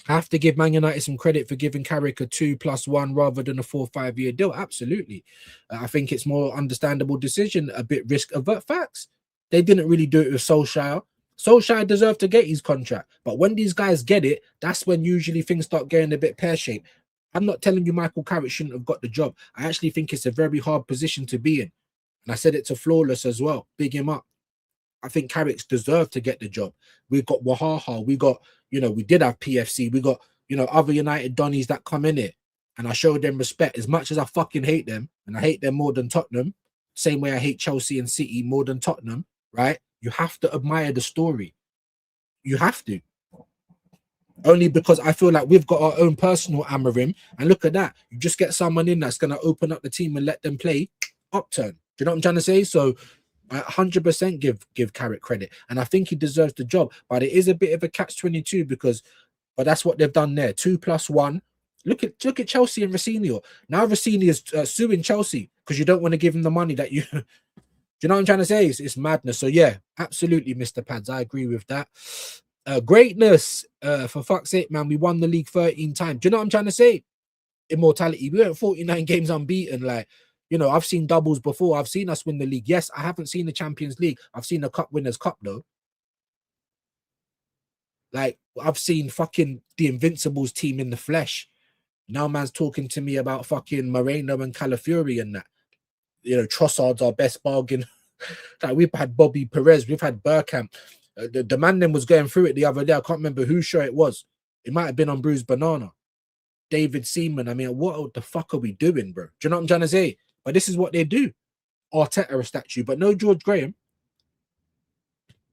I have to give Man United some credit for giving Carrick a 2+1 rather than a 4-5 year deal. Absolutely. I think it's more understandable decision, a bit risk avert. Facts. They didn't really do it with Solskjaer. Solskjaer deserved to get his contract. But when these guys get it, that's when usually things start getting a bit pear-shaped. I'm not telling you Michael Carrick shouldn't have got the job. I actually think it's a very hard position to be in. And I said it to Flawless as well. Big him up. I think Carrick's deserved to get the job. We got Wahaha. We got, we did have PFC. We got, other United Donnies that come in it. And I showed them respect as much as I fucking hate them. And I hate them more than Tottenham. Same way I hate Chelsea and City more than Tottenham, right? You have to admire the story. You have to. Only because I feel like we've got our own personal Amarim. And look at that. You just get someone in that's going to open up the team and let them play. Upturn. Do you know what I'm trying to say? So I 100% give Carrick credit. And I think he deserves the job. But it is a bit of a catch-22 because that's what they've done there. 2+1. Look at Chelsea and Rossini. Now Rossini is suing Chelsea because you don't want to give him the money that you... Do you know what I'm trying to say? It's madness. So yeah, absolutely, Mr. Pads. I agree with that. Greatness. For fuck's sake, man. We won the league 13 times. Do you know what I'm trying to say? Immortality. We went 49 games unbeaten. Like, I've seen doubles before. I've seen us win the league. Yes, I haven't seen the Champions League. I've seen the Cup Winners' Cup, though. Like, I've seen fucking the Invincibles team in the flesh. Now man's talking to me about fucking Moreno and Calafiori and that. Trossard's our best bargain. Like, we've had Bobby Perez, we've had Bergkamp. The man then was going through it the other day. I can't remember whose show it was. It might have been on Bruised Banana. David Seaman. I mean, what the fuck are we doing, bro? Do you know what I'm trying to say? But this is what they do. Arteta a statue, but no George Graham.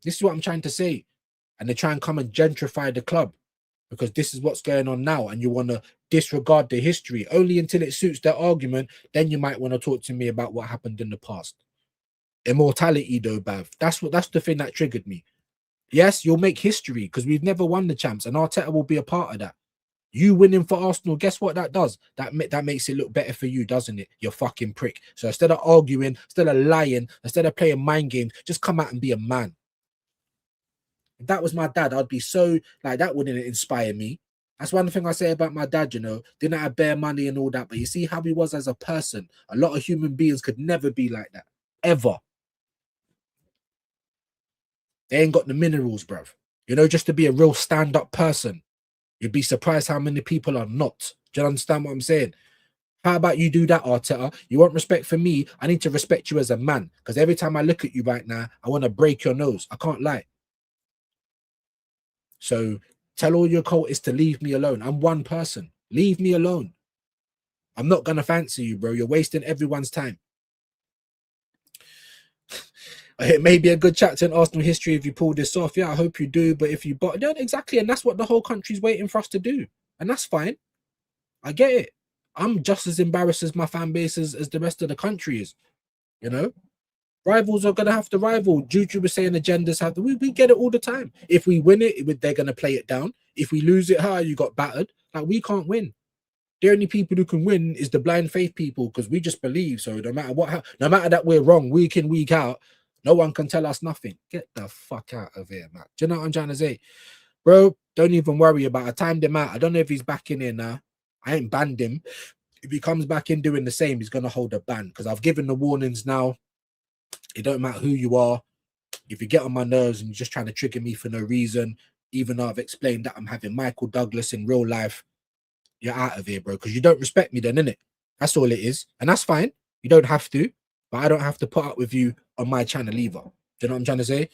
This is what I'm trying to say. And they try and come and gentrify the club because this is what's going on now. And you want to disregard the history only until it suits their argument. Then you might want to talk to me about what happened in the past. Immortality, though, Bav. That's the thing that triggered me. Yes, you'll make history because we've never won the champs, and Arteta will be a part of that. You winning for Arsenal, guess what that does? That makes it look better for you, doesn't it? You fucking prick. So instead of arguing, instead of lying, instead of playing mind games, just come out and be a man. If that was my dad, I'd be so like that wouldn't inspire me. That's one thing I say about my dad, you know, didn't have bare money and all that, but you see how he was as a person. A lot of human beings could never be like that, ever. They ain't got the minerals, bruv. You know, just to be a real stand-up person. You'd be surprised how many people are not. Do you understand what I'm saying? How about you do that, Arteta? You want respect for me? I need to respect you as a man. Because every time I look at you right now, I want to break your nose. I can't lie. So tell all your cultists to leave me alone. I'm one person. Leave me alone. I'm not going to fancy you, bro. You're wasting everyone's time. It may be a good chapter in Arsenal history if you pull this off. Yeah, I hope you do. But if you don't exactly, and that's what the whole country's waiting for us to do. And that's fine. I get it. I'm just as embarrassed as my fan base as the rest of the country is. You know? Rivals are gonna have to rival. Juju was saying agendas have to. We get it all the time. If we win it, they're gonna play it down. If we lose it, you got battered. Like we can't win. The only people who can win is the blind faith people because we just believe. So no matter what, no matter that we're wrong week in, week out, no one can tell us nothing. Get the fuck out of here, man. Do you know what I'm trying to say? Bro, don't even worry about it. I timed him out. I don't know if he's back in here now. I ain't banned him. If he comes back in doing the same, he's going to hold a ban because I've given the warnings now. It don't matter who you are. If you get on my nerves and you're just trying to trigger me for no reason, even though I've explained that I'm having Michael Douglas in real life, you're out of here, bro, because you don't respect me then, innit? That's all it is. And that's fine. You don't have to, but I don't have to put up with you on my channel either. Do you know what I'm trying to say?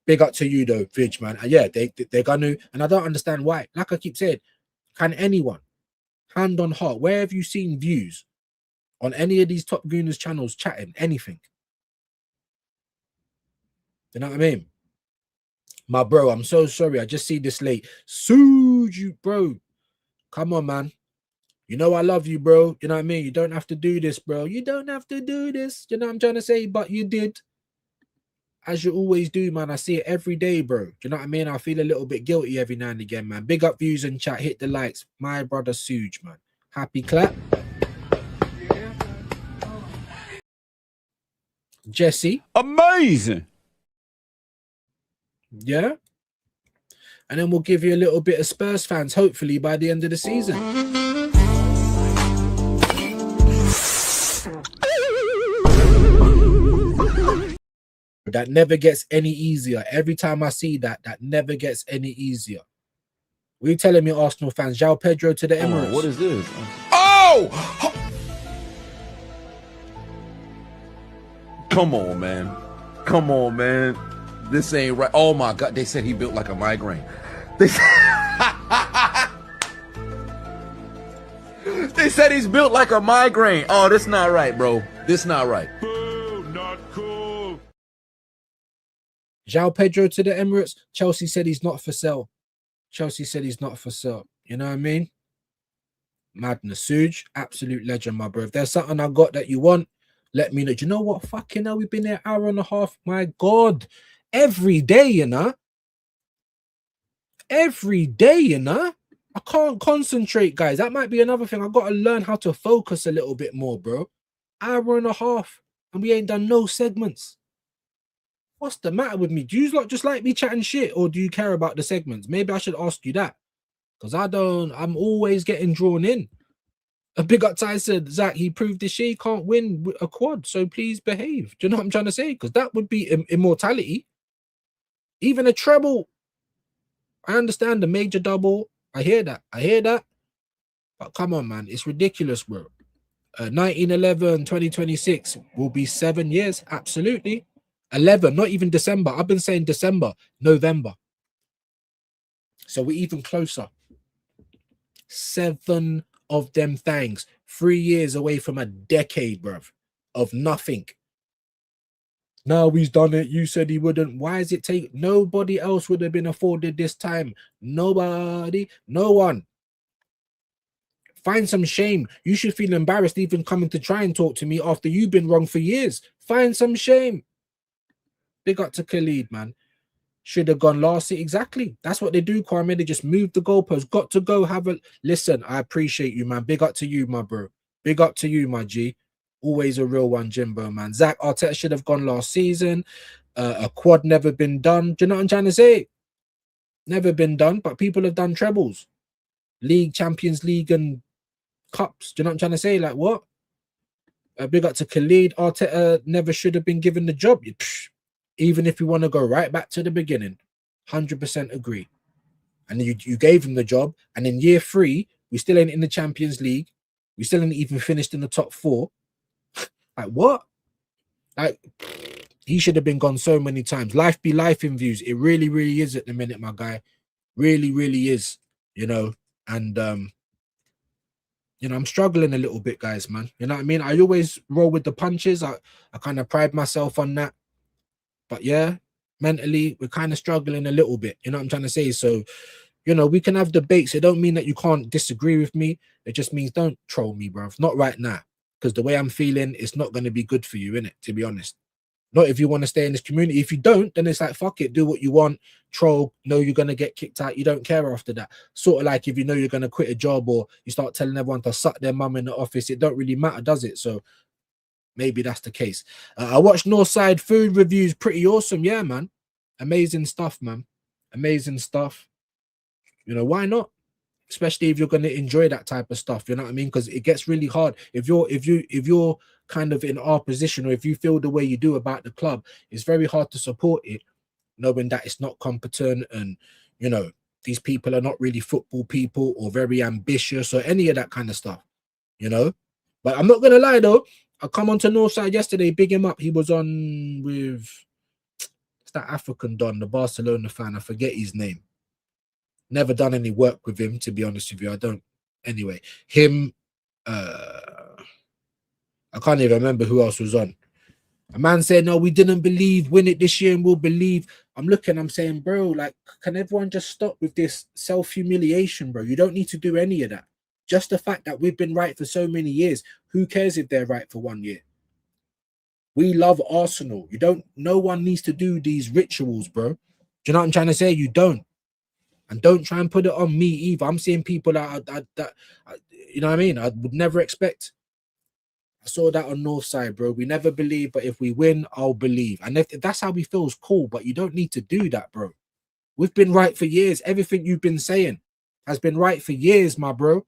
Big up to you though, Vidge, man. And yeah, they're gonna, and I don't understand why. Like I keep saying, can anyone, hand on heart, where have you seen views on any of these top gooners channels chatting anything? You know what I mean? My bro, I'm so sorry. I just see this late. Sued you, bro. Come on, man. You know I love you, bro. You know what I mean? You don't have to do this, bro. You don't have to do this. You know what I'm trying to say? But you did. As you always do, man. I see it every day, bro. Do you know what I mean? I feel a little bit guilty every now and again, man. Big up views and chat. Hit the likes. My brother Suge, man. Happy clap. Jesse. Amazing. Yeah. And then we'll give you a little bit of Spurs fans, hopefully, by the end of the season. That never gets any easier. Every time I see that, that never gets any easier. What are you telling me, Arsenal fans? João Pedro to the Emirates. What is this? Oh! Come on, man. Come on, man. This ain't right. Oh, my God. They said he built like a migraine. They said he's built like a migraine. Oh, this not right, bro. This not right. Boo, not cool. João Pedro to the Emirates. Chelsea said he's not for sale. Chelsea said he's not for sale. You know what I mean? Madness. Suge, absolute legend, my bro. If there's something I got that you want, let me know. Do you know what? Fucking hell, we've been there an hour and a half. My God. Every day, you know? Every day, you know? I can't concentrate, guys. That might be another thing. I've got to learn how to focus a little bit more, bro. Hour and a half, and we ain't done no segments. What's the matter with me? Do you lot just like me chatting shit, or do you care about the segments? Maybe I should ask you that. Because I'm always getting drawn in. A big up Ty said, Zach, he proved this year he can't win a quad, so please behave. Do you know what I'm trying to say? Because that would be immortality. Even a treble. I understand the major double. I hear that. I hear that. But come on, man. It's ridiculous, bro. 1911, 2026 will be 7 years. Absolutely. 11, not even December. I've been saying December, November. So we're even closer. 7 of them things. 3 years away from a decade, bruv, of nothing. Now he's done it. You said he wouldn't. Why is it take? Nobody else would have been afforded this time. Nobody. No one. Find some shame. You should feel embarrassed even coming to try and talk to me after you've been wrong for years. Find some shame. Big up to Khalid, man. should have gone last season. Exactly. That's what they do, Kwame. They just move the goalpost. Got to go have a listen. I appreciate you, man. Big up to you, my bro. Big up to you, my G. Always a real one, Jimbo, man. Zach Arteta should have gone last season. A quad never been done. Do you know what I'm trying to say? Never been done, but people have done trebles, league, Champions League, and cups. Do you know what I'm trying to say? Like what? Big up to Khalid. Arteta never should have been given the job. Even if you want to go right back to the beginning, 100% agree. And you gave him the job, and in year 3, we still ain't in the Champions League. We still ain't even finished in the top 4. Like what? Like he should have been gone so many times. Life be life in views. It really, really is at the minute, my guy. Really, really is. You know, and you know, I'm struggling a little bit, guys, man. You know what I mean? I always roll with the punches. I kind of pride myself on that. But yeah, mentally, we're kind of struggling a little bit. You know what I'm trying to say? So, you know, we can have debates. It don't mean that you can't disagree with me. It just means don't troll me, bro. Not right now. Because the way I'm feeling, it's not going to be good for you, innit? To be honest. Not if you want to stay in this community. If you don't, then it's like, fuck it. Do what you want. Troll. Know you're going to get kicked out. You don't care after that. Sort of like if you know you're going to quit a job or you start telling everyone to suck their mum in the office, it don't really matter, does it? So maybe that's the case. I watched Northside food reviews. Pretty awesome. Yeah, man. Amazing stuff, man. Amazing stuff. You know, why not? Especially if you're going to enjoy that type of stuff. You know what I mean? Because it gets really hard. If you're kind of in our position, or if you feel the way you do about the club, it's very hard to support it, knowing that it's not competent and, you know, these people are not really football people or very ambitious or any of that kind of stuff, you know? But I'm not going to lie, though. I come on to Northside yesterday, big him up. He was on with that African Don, the Barcelona fan. I forget his name. Never done any work with him, to be honest with you. I don't. Anyway, him. I can't even remember who else was on. A man said, "No, we didn't believe. Win it this year, and we'll believe." I'm looking. I'm saying, bro, like, can everyone just stop with this self-humiliation, bro? You don't need to do any of that. Just the fact that we've been right for so many years. Who cares if they're right for 1 year? We love Arsenal. You don't. No one needs to do these rituals, bro. Do you know what I'm trying to say? You don't. And don't try and put it on me either. I'm seeing people that you know what I mean? I would never expect. I saw that on Northside, bro. We never believe, but if we win, I'll believe. And if that's how we feel, is cool, but you don't need to do that, bro. We've been right for years. Everything you've been saying has been right for years, my bro.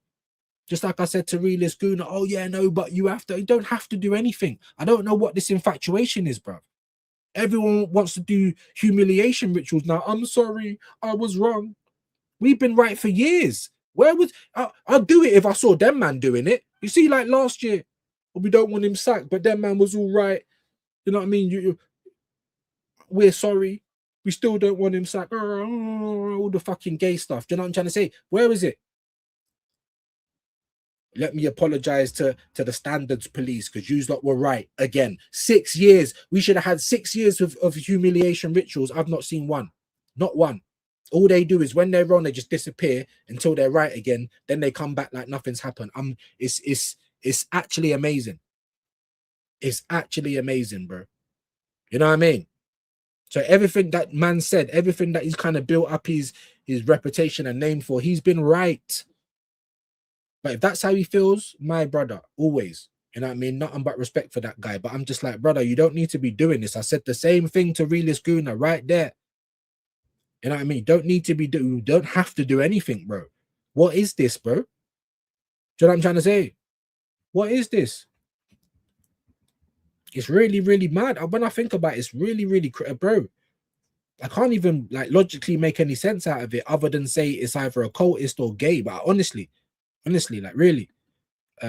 Just like I said to Realist Guna, oh yeah, no, but you don't have to do anything. I don't know what this infatuation is, bro. Everyone wants to do humiliation rituals now. I'm sorry, I was wrong. We've been right for years. Where was I'd do it if I saw them man doing it. You see, like last year, we don't want him sacked, but them man was all right. You know what I mean? We're sorry. We still don't want him sacked. All the fucking gay stuff. Do you know what I'm trying to say? Where is it? Let me apologize to the standards police, because you lot were right again. 6 years. We should have had 6 years of humiliation rituals. I've not seen one. Not one. All they do is when they're wrong, they just disappear until they're right again. Then they come back like nothing's happened. It's actually amazing. It's actually amazing, bro. You know what I mean? So everything that man said, everything that he's kind of built up his reputation and name for, he's been right. But if that's how he feels, my brother, always. You know what I mean? Nothing but respect for that guy. But I'm just like, brother, you don't need to be doing this. I said the same thing to Realist Guna right there. You know what I mean? Don't have to do anything, bro. What is this, bro? Do you know what I'm trying to say? What is this? It's really, really mad. When I think about it, it's really, really, bro. I can't even like logically make any sense out of it other than say it's either a cultist or gay. But honestly, like really,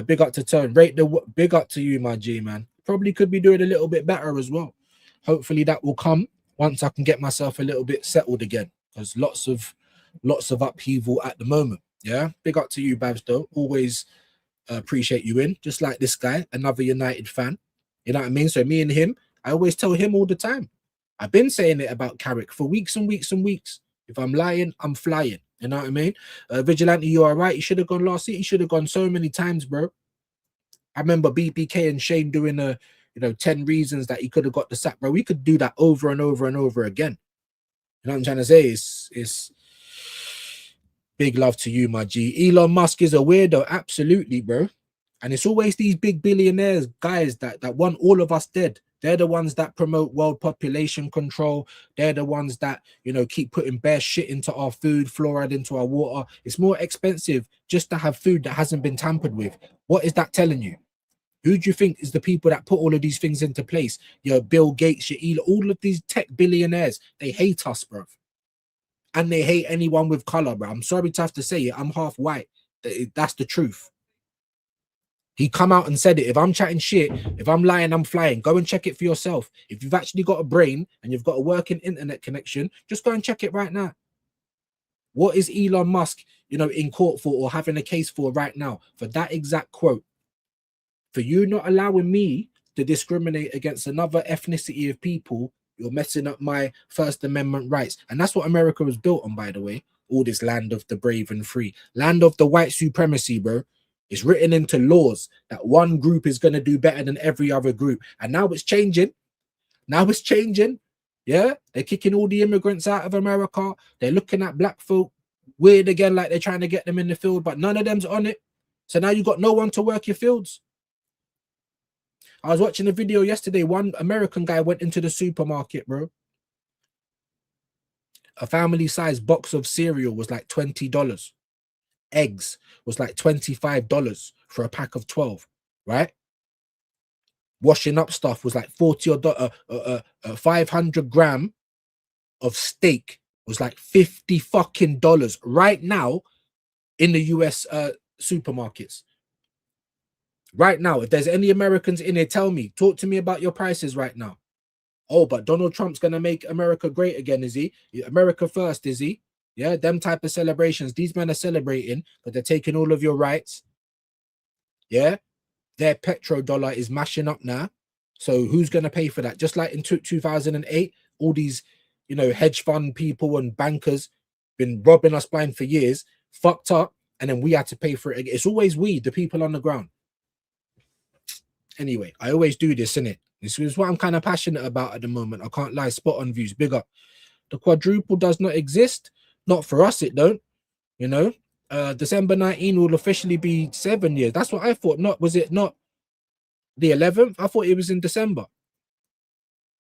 big up to Tone. Big up to you, my G, man. Probably could be doing a little bit better as well. Hopefully that will come once I can get myself a little bit settled again, because lots of upheaval at the moment. Yeah, big up to you, Babs, though. Always appreciate you in, just like this guy, another United fan. You know what I mean? So me and him, I always tell him all the time. I've been saying it about Carrick for weeks and weeks and weeks. If I'm lying, I'm flying. You know what I mean? Vigilante, you are right. He should have gone last season. He should have gone so many times, bro. I remember BBK and Shane doing 10 reasons that he could have got the sack, bro. We could do that over and over and over again. You know what I'm trying to say? It's big love to you, my G. Elon Musk is a weirdo, absolutely, bro. And it's always these big billionaires, guys, that want all of us dead. They're the ones that promote world population control. They're the ones that, you know, keep putting bare shit into our food, fluoride into our water. It's more expensive just to have food that hasn't been tampered with. What is that telling you? Who do you think is the people that put all of these things into place? Your Bill Gates, your Elon, all of these tech billionaires, they hate us, bro. And they hate anyone with color, bro. I'm sorry to have to say it. I'm half white. That's the truth. He come out and said it. If I'm chatting shit, if I'm lying, I'm flying. Go and check it for yourself. If you've actually got a brain and you've got a working internet connection, just go and check it right now. What is Elon Musk, you know, in court for or having a case for right now? For that exact quote. For you not allowing me to discriminate against another ethnicity of people, you're messing up my First Amendment rights. And that's what America was built on, by the way. All this land of the brave and free. Land of the white supremacy, bro. It's written into laws that one group is going to do better than every other group. And now it's changing. Now it's changing. Yeah. They're kicking all the immigrants out of America. They're looking at black folk weird again, like they're trying to get them in the field, but none of them's on it. So now you got no one to work your fields. I was watching a video yesterday. One American guy went into the supermarket, bro. A family-sized box of cereal was like $20. Eggs was like $25 for a pack of 12, right? Washing up stuff was like 40 or 500 gram of steak was like $50 fucking right now in the US supermarkets. Right now, if there's any Americans in here, tell me, talk to me about your prices right now. Oh, but Donald Trump's gonna make America great again, is he? America first, is he? Yeah, them type of celebrations. These men are celebrating, but they're taking all of your rights. Yeah, their petrodollar is mashing up now. So who's gonna pay for that? Just like in 2008, all these, you know, hedge fund people and bankers been robbing us blind for years, fucked up, and then we had to pay for it. It's always we, the people on the ground. Anyway, I always do this, innit? This is what I'm kind of passionate about at the moment. I can't lie. Spot on views, big up. The quadruple does not exist. Not for us, it don't. You know, December 19 will officially be 7 years. That's what I thought. Not was it not the 11th? I thought it was in December.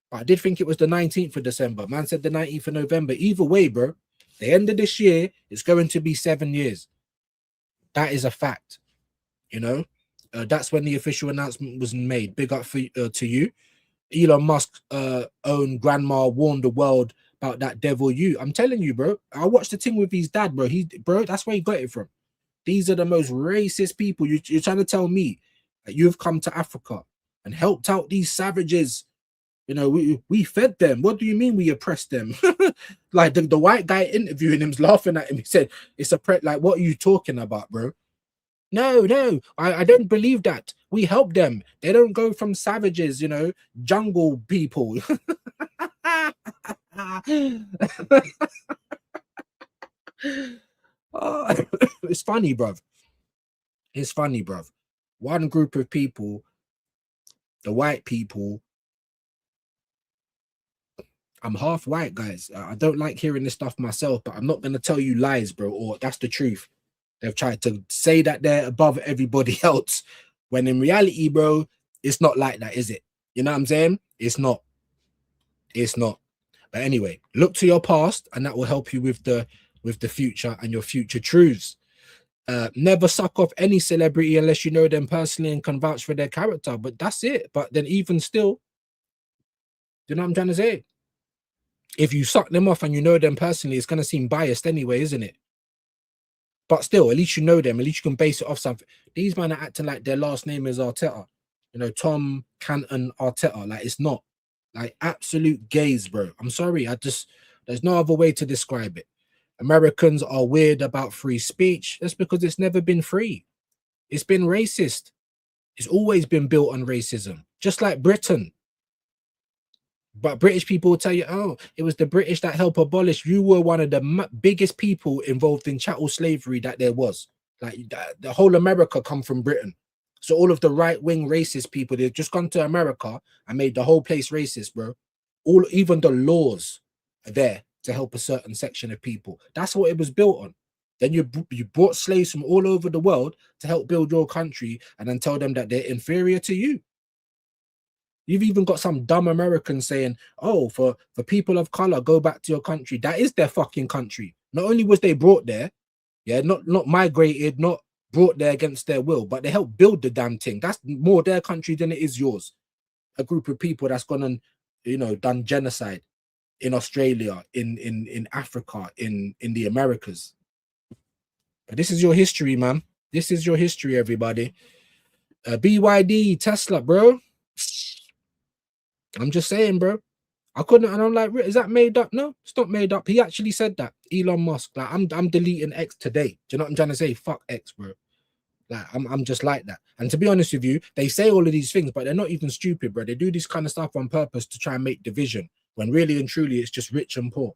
But I did think it was the 19th of December. Man said the 19th of November. Either way, bro, the end of this year is going to be 7 years. That is a fact. You know, that's when the official announcement was made. Big up for, to you. Elon Musk own grandma warned the world about that devil you. I'm telling you, bro. I watched the thing with his dad, bro. Bro, that's where he got it from. These are the most racist people. You're trying to tell me that you've come to Africa and helped out these savages. You know, we fed them. What do you mean we oppressed them? Like the white guy interviewing him's laughing at him. He said, it's a like, what are you talking about, bro? No, I don't believe that. We help them. They don't go from savages, you know, jungle people. Oh, it's funny, bruv. It's funny, bruv. One group of people, the white people. I'm half white, guys. I don't like hearing this stuff myself, but I'm not going to tell you lies, bro, or that's the truth. They've tried to say that they're above everybody else, when in reality, bro, it's not like that, is it? You know what I'm saying? It's not. It's not. But anyway, look to your past, and that will help you with the future and your future truths. Never suck off any celebrity unless you know them personally and can vouch for their character. But that's it. But then even still, you know what I'm trying to say? If you suck them off and you know them personally, it's going to seem biased anyway, isn't it? But still, at least you know them. At least you can base it off something. These men are acting like their last name is Arteta. You know, Tom Canton Arteta. Like, it's not. Like, absolute gays, bro. I'm sorry. There's no other way to describe it. Americans are weird about free speech. That's because it's never been free. It's been racist. It's always been built on racism. Just like Britain. But British people will tell you, oh, it was the British that helped abolish. You were one of the biggest people involved in chattel slavery that there was. Like, the whole America come from Britain. So all of the right-wing racist people, they've just gone to America and made the whole place racist, bro. Even the laws are there to help a certain section of people. That's what it was built on. Then you brought slaves from all over the world to help build your country and then tell them that they're inferior to you. You've even got some dumb Americans saying, oh, for people of color, go back to your country. That is their fucking country. Not only was they brought there, yeah, not migrated, not brought there against their will, but they helped build the damn thing. That's more their country than it is yours. A group of people that's gone and, you know, done genocide in Australia, in Africa, in the Americas. But this is your history, man. This is your history, everybody. BYD, Tesla, bro. I'm just saying, bro. I couldn't, and I'm like, is that made up? No, it's not made up. He actually said that. Elon Musk, like, I'm deleting X today. Do you know what I'm trying to say? Fuck X, bro. Like, I'm just like that. And to be honest with you, they say all of these things, but they're not even stupid, bro. They do this kind of stuff on purpose to try and make division, when really and truly it's just rich and poor.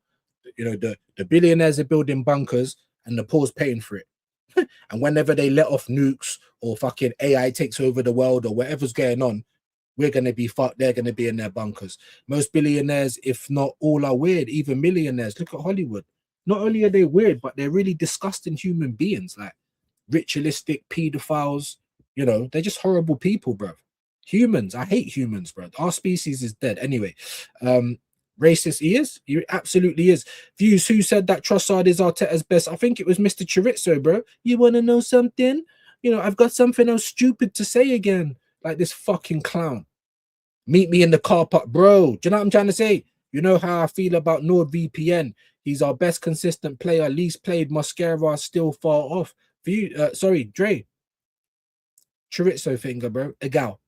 You know, the billionaires are building bunkers and the poor's paying for it. And whenever they let off nukes or fucking AI takes over the world or whatever's going on, we're going to be fucked. They're going to be in their bunkers. Most billionaires, if not all, are weird. Even millionaires. Look at Hollywood. Not only are they weird, but they're really disgusting human beings. Like ritualistic pedophiles. You know, they're just horrible people, bro. Humans. I hate humans, bro. Our species is dead. Anyway, racist he is. He absolutely is. Views, who said that Trossard is Arteta's best? I think it was Mr. Chorizo, bro. You want to know something? You know, I've got something else stupid to say again. Like this fucking clown. Meet me in the car park, bro. Do you know what I'm trying to say? You know how I feel about NordVPN. He's our best consistent player, least played. Mascara still far off. Sorry, Dre. Chorizo finger, bro. Egal.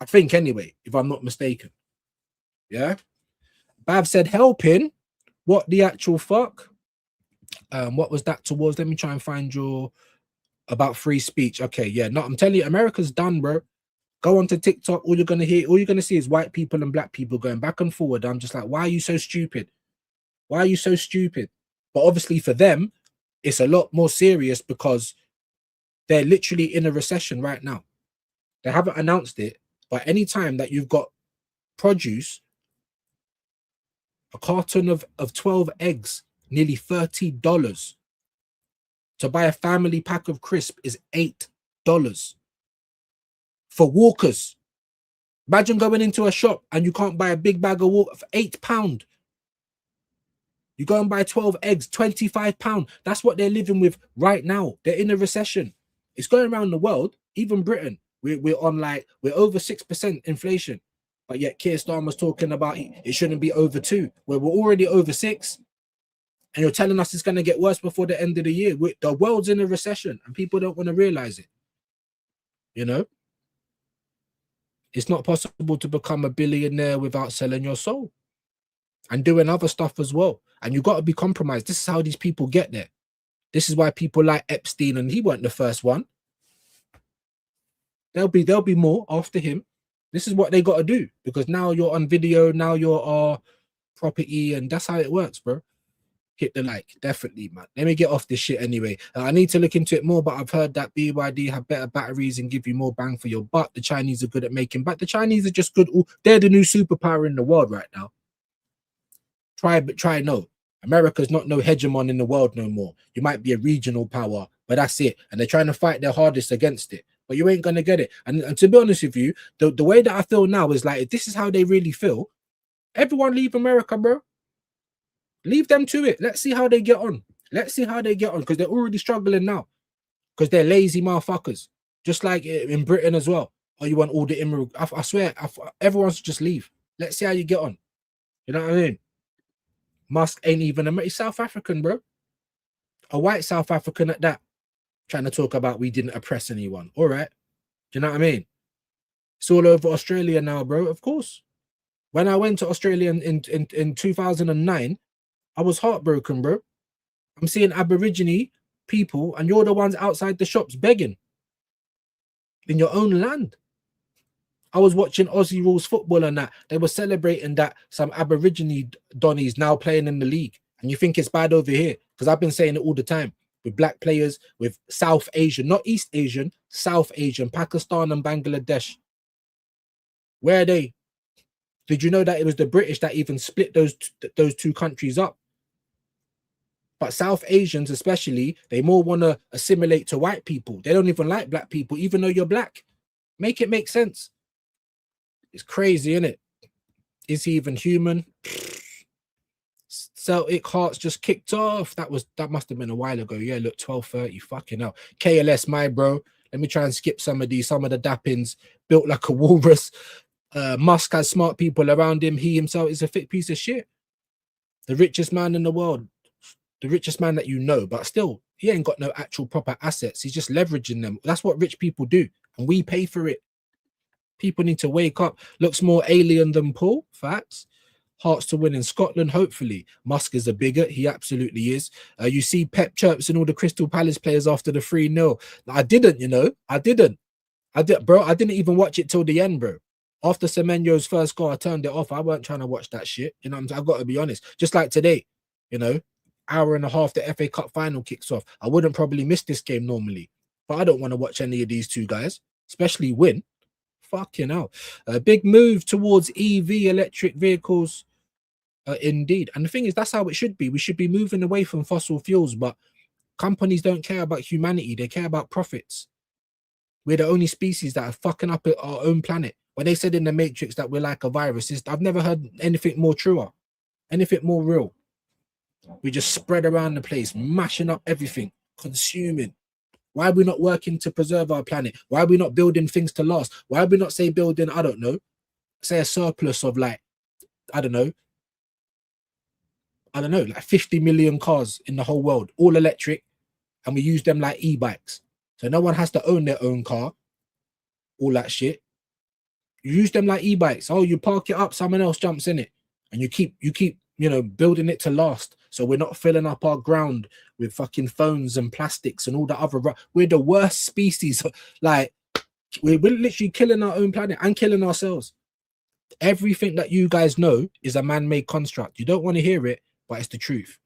I think anyway, if I'm not mistaken. Yeah. Bav said helping. What the actual fuck? What was that towards? Let me try and find your about free speech. Okay, yeah. No, I'm telling you, America's done, bro. Go onto TikTok, all you're gonna see is white people and black people going back and forward. I'm just like, why are you so stupid? Why are you so stupid? But obviously for them, it's a lot more serious because they're literally in a recession right now. They haven't announced it, but anytime that you've got produce, a carton of 12 eggs, nearly $30. To buy a family pack of crisp is $8. For Walkers. Imagine going into a shop and you can't buy a big bag of Walker for £8. You go and buy 12 eggs, £25. That's what they're living with right now. They're in a recession. It's going around the world, even Britain. We're on like, we're over 6% inflation. But yet Keir Starmer's talking about it shouldn't be over 2, where we're already over 6. And you're telling us it's going to get worse before the end of the year. The world's in a recession and people don't want to realize it. You know? It's not possible to become a billionaire without selling your soul and doing other stuff as well. And you've got to be compromised. This is how these people get there. This is why people like Epstein, and he weren't the first one. There'll be more after him. This is what they got to do, because now you're on video, now you're our property, and that's how it works, bro. Hit the like, definitely, man. Let me get off this shit anyway. I need to look into it more, but I've heard that BYD have better batteries and give you more bang for your buck. The Chinese are good at making, but the Chinese are just good. They're the new superpower in the world right now. Try no. America's not no hegemon in the world no more. You might be a regional power, but that's it. And they're trying to fight their hardest against it, but you ain't gonna get it. And to be honest with you, the way that I feel now is like, if this is how they really feel, everyone leave America, bro. Leave them to it. Let's see how they get on. Let's see how they get on, because they're already struggling now, because they're lazy motherfuckers, just like in Britain as well. Oh, you want all the immigrants? I swear, everyone should just leave. Let's see how you get on. You know what I mean? Musk ain't even he's South African, bro. A white South African at that. Trying to talk about we didn't oppress anyone. All right. Do you know what I mean? It's all over Australia now, bro. Of course. When I went to Australia in 2009, I was heartbroken, bro. I'm seeing Aborigine people, and you're the ones outside the shops begging in your own land. I was watching Aussie Rules football and that. They were celebrating that some Aborigine Donnies now playing in the league. And you think it's bad over here? Because I've been saying it all the time. With black players, with South Asian, not East Asian, South Asian, Pakistan and Bangladesh. Where are they? Did you know that it was the British that even split those two countries up? But South Asians, especially, they more want to assimilate to white people. They don't even like black people, even though you're black. Make it make sense. It's crazy, isn't it? Is he even human? Celtic Hearts just kicked off. That must have been a while ago. Yeah, look, 12:30. Fucking hell. KLS, my bro. Let me try and skip some of the dappings. Built like a walrus. Musk has smart people around him. He himself is a fit piece of shit. The richest man in the world. The richest man that you know, but still, he ain't got no actual proper assets. He's just leveraging them. That's what rich people do, and we pay for it. People need to wake up. Looks more alien than Paul. Facts. Hearts to win in Scotland, hopefully. Musk is a bigot. He absolutely is. You see Pep chirps and all the Crystal Palace players after the 3-0. I didn't, you know. I didn't, bro. I didn't even watch it till the end, bro. After Semenyo's first goal, I turned it off. I weren't trying to watch that shit. You know what I'm saying? I've got to be honest. Just like today, you know, hour and a half, the FA Cup final kicks off. I wouldn't probably miss this game normally, but I don't want to watch any of these two guys, especially win. Fucking hell. A big move towards EV electric vehicles. Indeed. And the thing is, that's how it should be. We should be moving away from fossil fuels, but companies don't care about humanity. They care about profits. We're the only species that are fucking up our own planet. When they said in the Matrix that we're like a virus, I've never heard anything more truer, anything more real. We just spread around the place, mashing up everything, consuming. Why are we not working to preserve our planet? Why are we not building things to last? Why are we not, say, building, I don't know, say a surplus of like, I don't know, like 50 million cars in the whole world, all electric, and we use them like e-bikes. So no one has to own their own car, all that shit. You use them like e-bikes. Oh, you park it up, someone else jumps in it, and you keep, you know, building it to last. So we're not filling up our ground with fucking phones and plastics and all the other. We're the worst species. Like, we're literally killing our own planet and killing ourselves. Everything that you guys know is a man-made construct. You don't want to hear it, but it's the truth,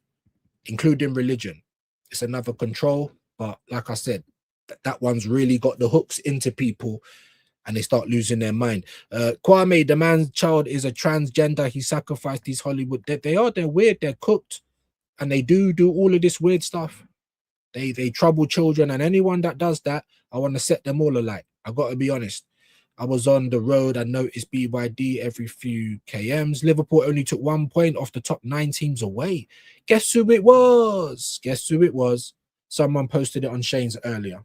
including religion. It's another control, but like I said, that one's really got the hooks into people and they start losing their mind. Kwame, the man's child is a transgender. He sacrificed these Hollywood. They're weird, they're cooked, and they do all of this weird stuff. They trouble children, and anyone that does that, I want to set them all alight. I got to be honest. I was on the road. I noticed BYD every few KMs. Liverpool only took 1 point off the top 9 teams away. Guess who it was? Guess who it was? Someone posted it on Shane's earlier.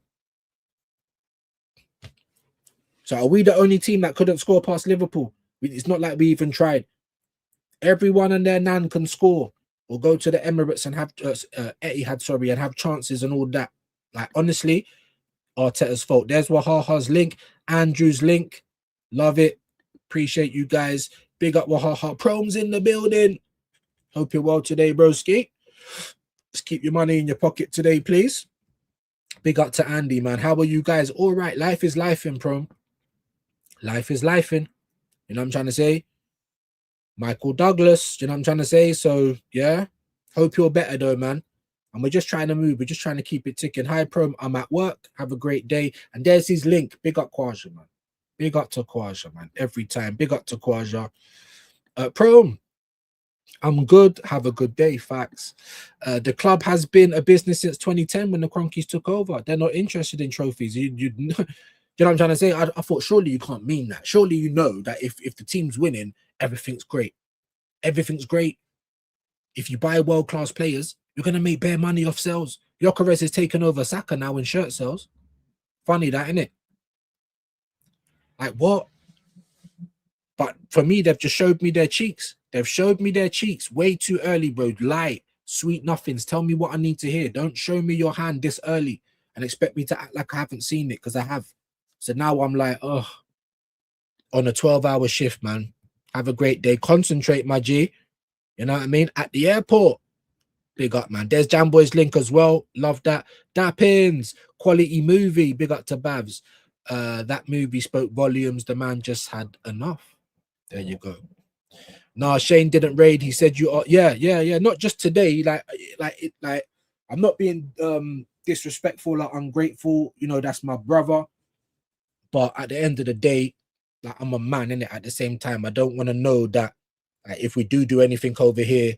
So are we the only team that couldn't score past Liverpool? It's not like we even tried. Everyone and their nan can score or go to the Emirates and have Etihad, and have chances and all that. Like, honestly, Arteta's fault. There's Wahaha's link, Andrew's link. Love it. Appreciate you guys. Big up Wahaha. Prom's in the building. Hope you're well today, broski. Just keep your money in your pocket today, please. Big up to Andy, man. How are you guys? All right. Life is life in Prom. Life is life in. You know what I'm trying to say? Michael Douglas. You know what I'm trying to say? So, yeah. Hope you're better, though, man. And we're just trying to move. We're just trying to keep it ticking. Hi, Prom. I'm at work. Have a great day. And there's his link. Big up Kwaja, man. Big up to Kwaja, man. Every time. Big up to Kwaja. Prom. I'm good. Have a good day. Facts. The club has been a business since 2010 when the Cronkies took over. They're not interested in trophies. You know what I'm trying to say? I thought surely you can't mean that. Surely you know that if the team's winning, everything's great. Everything's great. If you buy world-class players, you're going to make bare money off sales. Gyökeres is taking over Saka now in shirt sales. Funny that, isn't it? Like, what? But for me, they've just showed me their cheeks. They've showed me their cheeks way too early, bro. Lie, sweet nothings. Tell me what I need to hear. Don't show me your hand this early and expect me to act like I haven't seen it, because I have. So now I'm like, oh, on a 12-hour shift, man. Have a great day. Concentrate, my G. You know what I mean? At the airport. Big up, man. There's Jamboy's link as well. Love that. Dappins. Quality movie. Big up to Babs. That movie spoke volumes. The man just had enough. There you go. Nah, Shane didn't raid. He said you are. Yeah. Not just today. Like I'm not being disrespectful or ungrateful. You know, that's my brother. But at the end of the day, like, I'm a man, innit? At the same time, I don't want to know that if we do anything over here,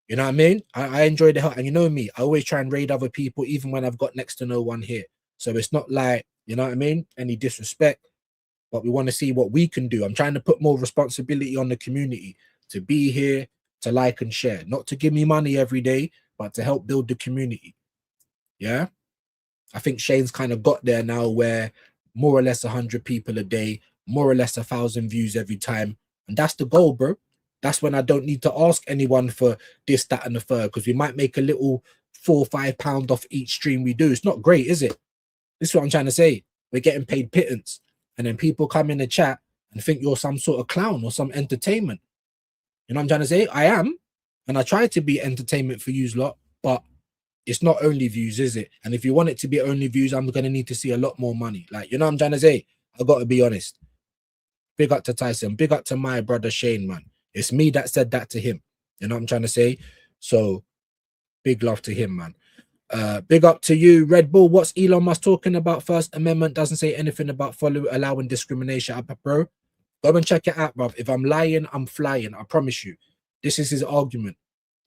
You know what I mean? I enjoy the help. And you know me, I always try and raid other people, even when I've got next to no one here. So it's not like, you know what I mean? Any disrespect, but we want to see what we can do. I'm trying to put more responsibility on the community to be here, to like and share, not to give me money every day, but to help build the community. Yeah. I think Shane's kind of got there now where more or less 100 people a day, more or less 1,000 views every time. And that's the goal, bro. That's when I don't need to ask anyone for this, that, and the third, because we might make a little £4 or £5 off each stream we do. It's not great, is it? This is what I'm trying to say. We're getting paid pittance. And then people come in the chat and think you're some sort of clown or some entertainment. You know what I'm trying to say? I am. And I try to be entertainment for you lot, but it's not only views, is it? And if you want it to be only views, I'm going to need to see a lot more money. Like, you know what I'm trying to say? I got to be honest. Big up to Tyson. Big up to my brother Shane, man. It's me that said that to him. You know what I'm trying to say? So, big love to him, man. Big up to you, Red Bull. What's Elon Musk talking about? First Amendment doesn't say anything about allowing discrimination. Bro, go and check it out, bruv. If I'm lying, I'm flying. I promise you. This is his argument.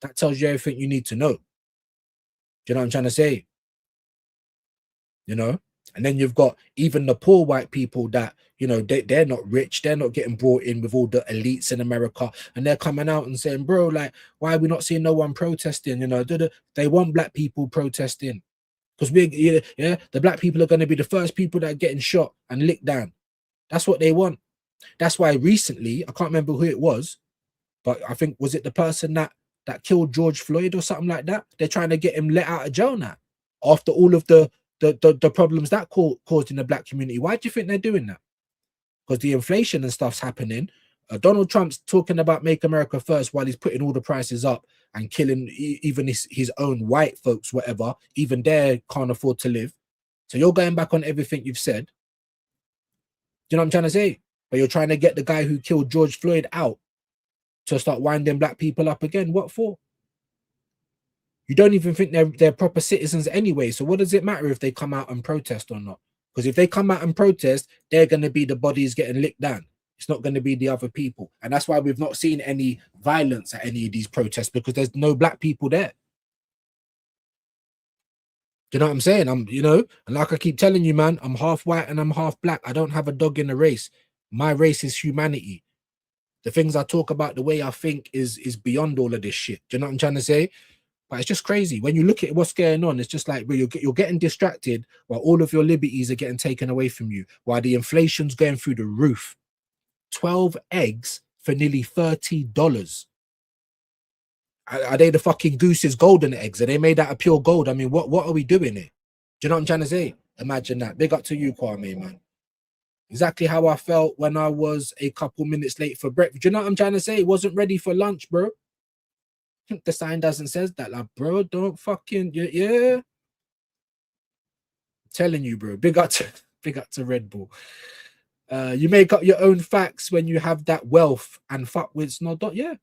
That tells you everything you need to know. Do you know what I'm trying to say? You know? And then you've got even the poor white people that, you know, they're not rich. They're not getting brought in with all the elites in America. And they're coming out and saying, bro, like, why are we not seeing no one protesting? You know, they want black people protesting. Because the black people are going to be the first people that are getting shot and licked down. That's what they want. That's why recently, I can't remember who it was, but I think, was it the person that killed George Floyd or something like that? They're trying to get him let out of jail now after all of the problems that caused in the black community. Why do you think they're doing that? Because the inflation and stuff's happening. Donald Trump's talking about make America first while he's putting all the prices up and killing even his own white folks, whatever. Even they can't afford to live. So you're going back on everything you've said. Do you know what I'm trying to say? But you're trying to get the guy who killed George Floyd out to start winding black people up again. What for? You don't even think they're proper citizens anyway. So what does it matter if they come out and protest or not? Because if they come out and protest, they're going to be the bodies getting licked down. It's not going to be the other people. And that's why we've not seen any violence at any of these protests, because there's no black people there. Do you know what I'm saying? And like I keep telling you, man, I'm half white and I'm half black. I don't have a dog in the race. My race is humanity. The things I talk about, the way I think is beyond all of this shit. Do you know what I'm trying to say? But it's just crazy. When you look at what's going on, it's just like, bro, you're getting distracted while all of your liberties are getting taken away from you, while the inflation's going through the roof. 12 eggs for nearly $30. Are they the fucking Goose's golden eggs? Are they made out of pure gold? I mean, what are we doing here? Do you know what I'm trying to say? Imagine that. Big up to you, Kwame, man. Exactly how I felt when I was a couple minutes late for breakfast. Do you know what I'm trying to say? Wasn't ready for lunch, bro. The sign doesn't says that, like, bro, don't fucking, yeah. I'm telling you, bro. Big up to Red Bull. You make up your own facts when you have that wealth and fuckwits, yeah.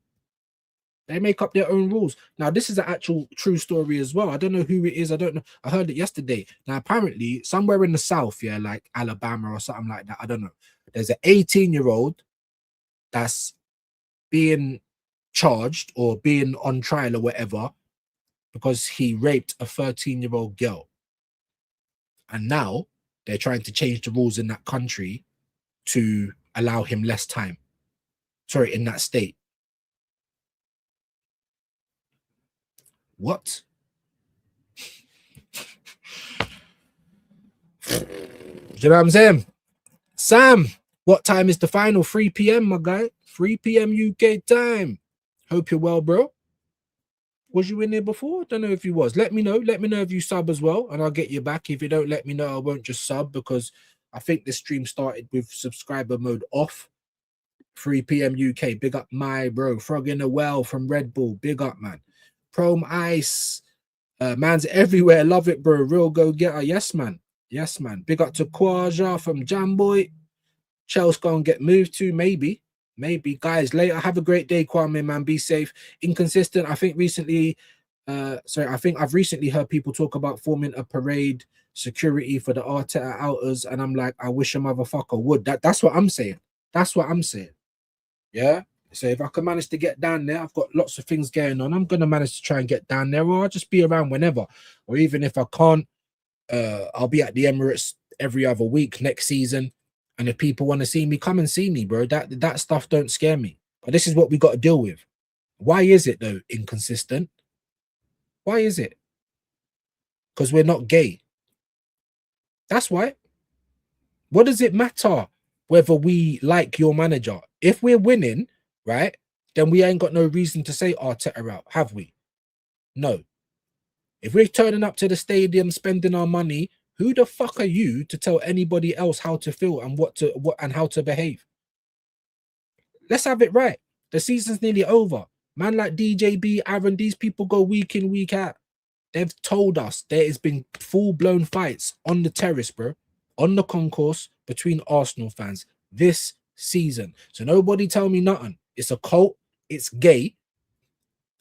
They make up their own rules. Now, this is an actual true story as well. I don't know who it is. I don't know. I heard it yesterday. Now, apparently, somewhere in the South, yeah, like Alabama or something like that, I don't know. There's an 18-year-old that's being charged or being on trial or whatever because he raped a 13-year-old girl. And now they're trying to change the rules in that country to allow him less time. Sorry, in that state. What? Do you know what I'm saying? Sam, what time is the final? 3 p.m, my guy. 3 p.m. UK time. Hope you're well, bro. Was you in there before? Don't know if you was. Let me know. Let me know if you sub as well, and I'll get you back. If you don't let me know, I won't just sub, because I think the stream started with subscriber mode off. 3 p.m. UK. Big up my bro. Frog in the well from Red Bull. Big up, man. Chrome Ice. Man's everywhere. Love it, bro. Real go-getter. Yes, man. Yes, man. Big up to Quaja from Jamboy. Chelsea gonna get moved to, maybe. Maybe. Guys, later. Have a great day, Kwame, man. Be safe. Inconsistent. I think recently, I think I've recently heard people talk about forming a parade security for the Arteta outers, and I'm like, I wish a motherfucker would. That's what I'm saying. That's what I'm saying. Yeah? So if I can manage to get down there, I've got lots of things going on. I'm gonna manage to try and get down there, or I'll just be around whenever. Or even if I can't, I'll be at the Emirates every other week next season. And if people want to see me, come and see me, bro. That stuff don't scare me. But this is what we got to deal with. Why is it though inconsistent? Why is it? Because we're not gay. That's why. What does it matter whether we like your manager? If we're winning, right, then we ain't got no reason to say Arteta out, have we? No. If we're turning up to the stadium, spending our money, who the fuck are you to tell anybody else how to feel and what and how to behave? Let's have it right. The season's nearly over. Man like DJB, Aaron, these people go week in, week out. They've told us there has been full-blown fights on the terrace, bro, on the concourse between Arsenal fans this season. So nobody tell me nothing. It's a cult, it's gay,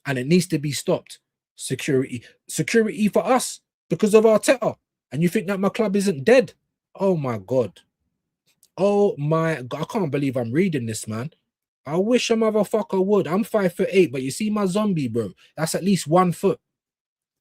and it needs to be stopped. Security for us because of Arteta. And you think that my club isn't dead? Oh my God. Oh my God. I can't believe I'm reading this, man. I wish a motherfucker would. I'm 5'8", but you see my zombie, bro. That's at least 1 foot.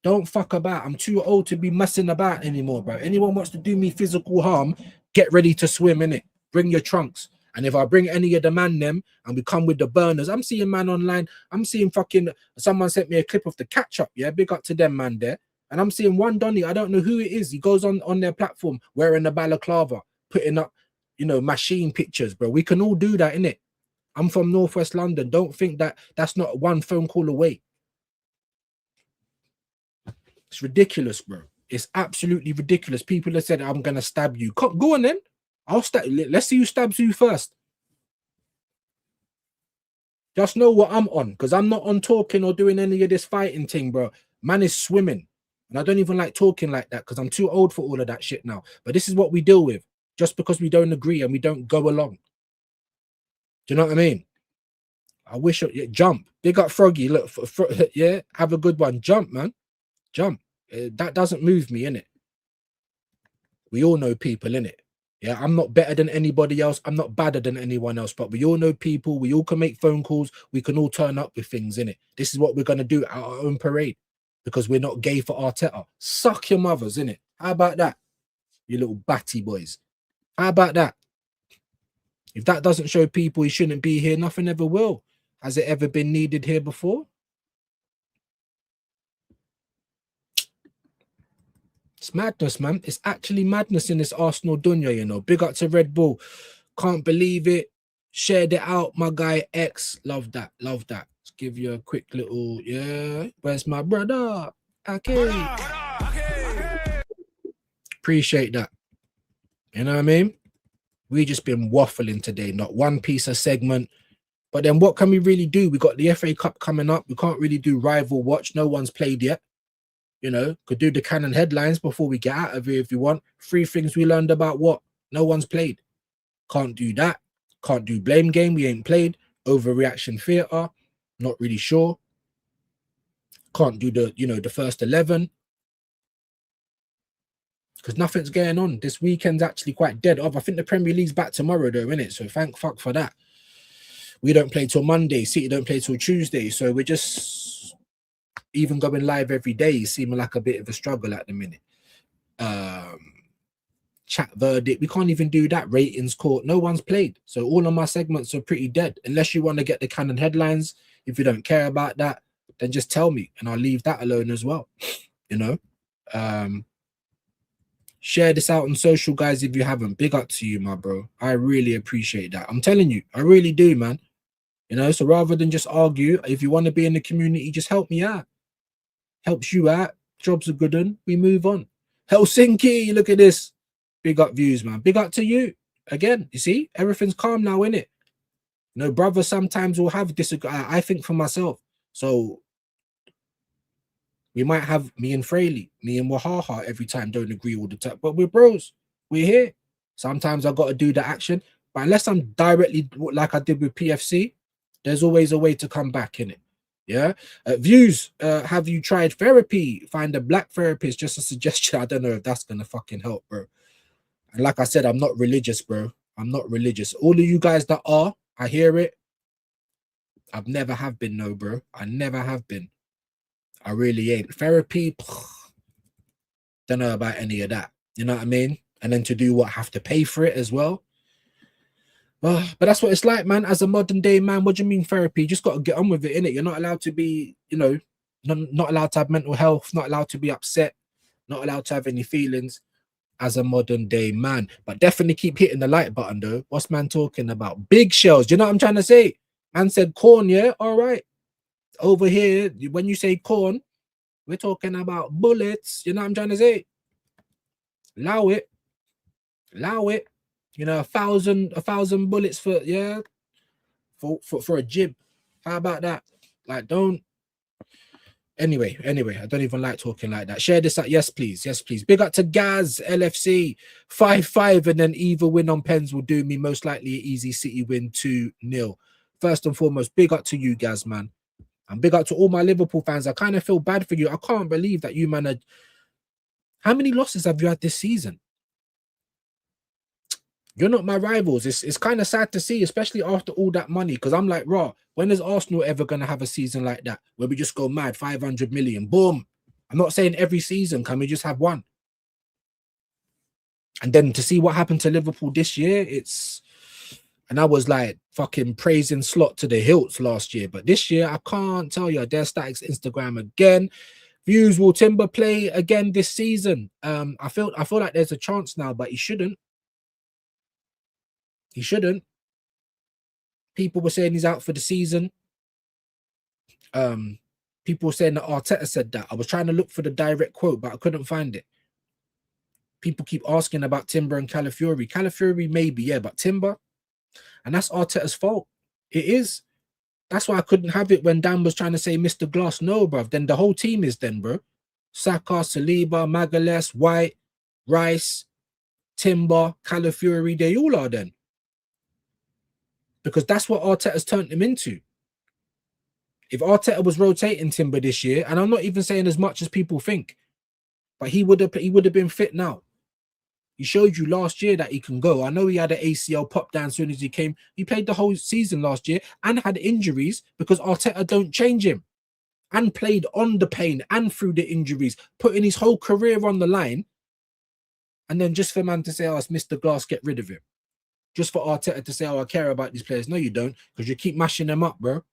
Don't fuck about. I'm too old to be messing about anymore, bro. Anyone wants to do me physical harm, get ready to swim, innit? Bring your trunks. And if I bring any of the man them and we come with the burners, I'm seeing man online. I'm seeing fucking, someone sent me a clip of the catch up. Yeah, big up to them, man, there. And I'm seeing one Donny, I don't know who it is. He goes on their platform wearing the balaclava, putting up, you know, machine pictures, bro. We can all do that, innit? I'm from Northwest London. Don't think that that's not one phone call away. It's ridiculous, bro. It's absolutely ridiculous. People have said, I'm going to stab you. Go on then. I'll stab. Let's see who stabs you first. Just know what I'm on, because I'm not on talking or doing any of this fighting thing, bro. Man is swimming. And I don't even like talking like that because I'm too old for all of that shit now. But this is what we deal with just because we don't agree and we don't go along. Do you know what I mean? I wish, jump. Big up Froggy. Look, yeah, have a good one. Jump, man. Jump. That doesn't move me, innit? We all know people, innit? Yeah, I'm not better than anybody else. I'm not badder than anyone else, but we all know people. We all can make phone calls. We can all turn up with things, innit? This is what we're going to do at our own parade because we're not gay for Arteta. Suck your mothers, innit? How about that? You little batty boys. How about that? If that doesn't show people he shouldn't be here, nothing ever will. Has it ever been needed here before? It's madness, man. It's actually madness in this Arsenal dunya, you know. Big up to Red Bull. Can't believe it. Shared it out, my guy X. Love that. Love that. Let's give you a quick little, yeah. Where's my brother? Okay. Appreciate that. You know what I mean? We just been waffling today. Not one piece of segment. But then what can we really do? We got the FA Cup coming up. We can't really do rival watch. No one's played yet. You know, could do the canon headlines before we get out of here if you want. 3 things we learned about what? No one's played. Can't do that. Can't do blame game. We ain't played. Overreaction theatre. Not really sure. Can't do the, you know, the first 11. Because nothing's going on. This weekend's actually quite dead off. I think the Premier League's back tomorrow though, innit? So thank fuck for that. We don't play till Monday. City don't play till Tuesday. So we're just even going live every day is seeming like a bit of a struggle at the minute. Chat verdict. We can't even do that. Ratings court. No one's played. So all of my segments are pretty dead. Unless you want to get the canon headlines. If you don't care about that, then just tell me and I'll leave that alone as well. You know? Share this out on social, guys, if you haven't. Big up to you, my bro. I really appreciate that. I'm telling you, I really do, man. You know, so rather than just argue, if you want to be in the community, just help me out. Helps you out. Jobs are good and we move on. Helsinki, look at this. Big up views, man. Big up to you. Again, you see, everything's calm now, innit? You know, brother sometimes will have disagreement. I think for myself. So we might have me and Fraley, me and Wahaha every time don't agree all the time. But we're bros. We're here. Sometimes I got to do the action. But unless I'm directly like I did with PFC, there's always a way to come back in it. Yeah. Views. Have you tried therapy? Find a black therapist. Just a suggestion. I don't know if that's going to fucking help, bro. And like I said, I'm not religious, bro. I'm not religious. All of you guys that are, I hear it. I've never have been, no, bro. I never have been. I really ain't. Therapy, don't know about any of that. You know what I mean? And then to do what, have to pay for it as well. But that's what it's like, man. As a modern day man, what do you mean therapy? You just got to get on with it, innit? You're not allowed to be, you know, not allowed to have mental health, not allowed to be upset, not allowed to have any feelings as a modern day man. But definitely keep hitting the like button, though. What's man talking about? Big shells. Do you know what I'm trying to say? Man said corn, yeah? All right. Over here, when you say corn, we're talking about bullets. You know what I'm trying to say? Allow it. Allow it. You know, a thousand bullets for, yeah, for a jib. How about that? Like, don't. Anyway, I don't even like talking like that. Share this out. Yes, please. Yes, please. Big up to Gaz, LFC. 5-5, and then either win on pens will do me. Most likely an easy City win 2-0. First and foremost, big up to you, Gaz, man. And big up to all my Liverpool fans. I kind of feel bad for you. I can't believe that you, man, are... How many losses have you had this season? You're not my rivals. It's kind of sad to see, especially after all that money. Because I'm like, raw, when is Arsenal ever going to have a season like that where we just go mad, 500 million, boom. I'm not saying every season. Can we just have one? And then to see what happened to Liverpool this year, it's... And I was like fucking praising Slot to the hilts last year. But this year, I can't tell you. There's Statics Instagram again. Views, will Timber play again this season? I feel like there's a chance now, but he shouldn't. He shouldn't. People were saying he's out for the season. People were saying that Arteta said that. I was trying to look for the direct quote, but I couldn't find it. People keep asking about Timber and Calafiori. Calafiori, maybe, yeah, but Timber, and that's Arteta's fault. It is. That's why I couldn't have it when Dan was trying to say Mr. Glass. No, bruv. Then the whole team is then, bro. Saka, Saliba, Magalhaes, White, Rice, Timber, Calafiori, they all are then. Because that's what Arteta's turned him into. If Arteta was rotating Timber this year, and I'm not even saying as much as people think, but he would have been fit now. He showed you last year that he can go. I know he had an ACL pop down as soon as he came. He played the whole season last year and had injuries because Arteta don't change him, and played on the pain and through the injuries, putting his whole career on the line. And then just for man to say, oh, it's Mr. Glass, get rid of him. Just for Arteta to say, oh, I care about these players. No, you don't, because you keep mashing them up, bro.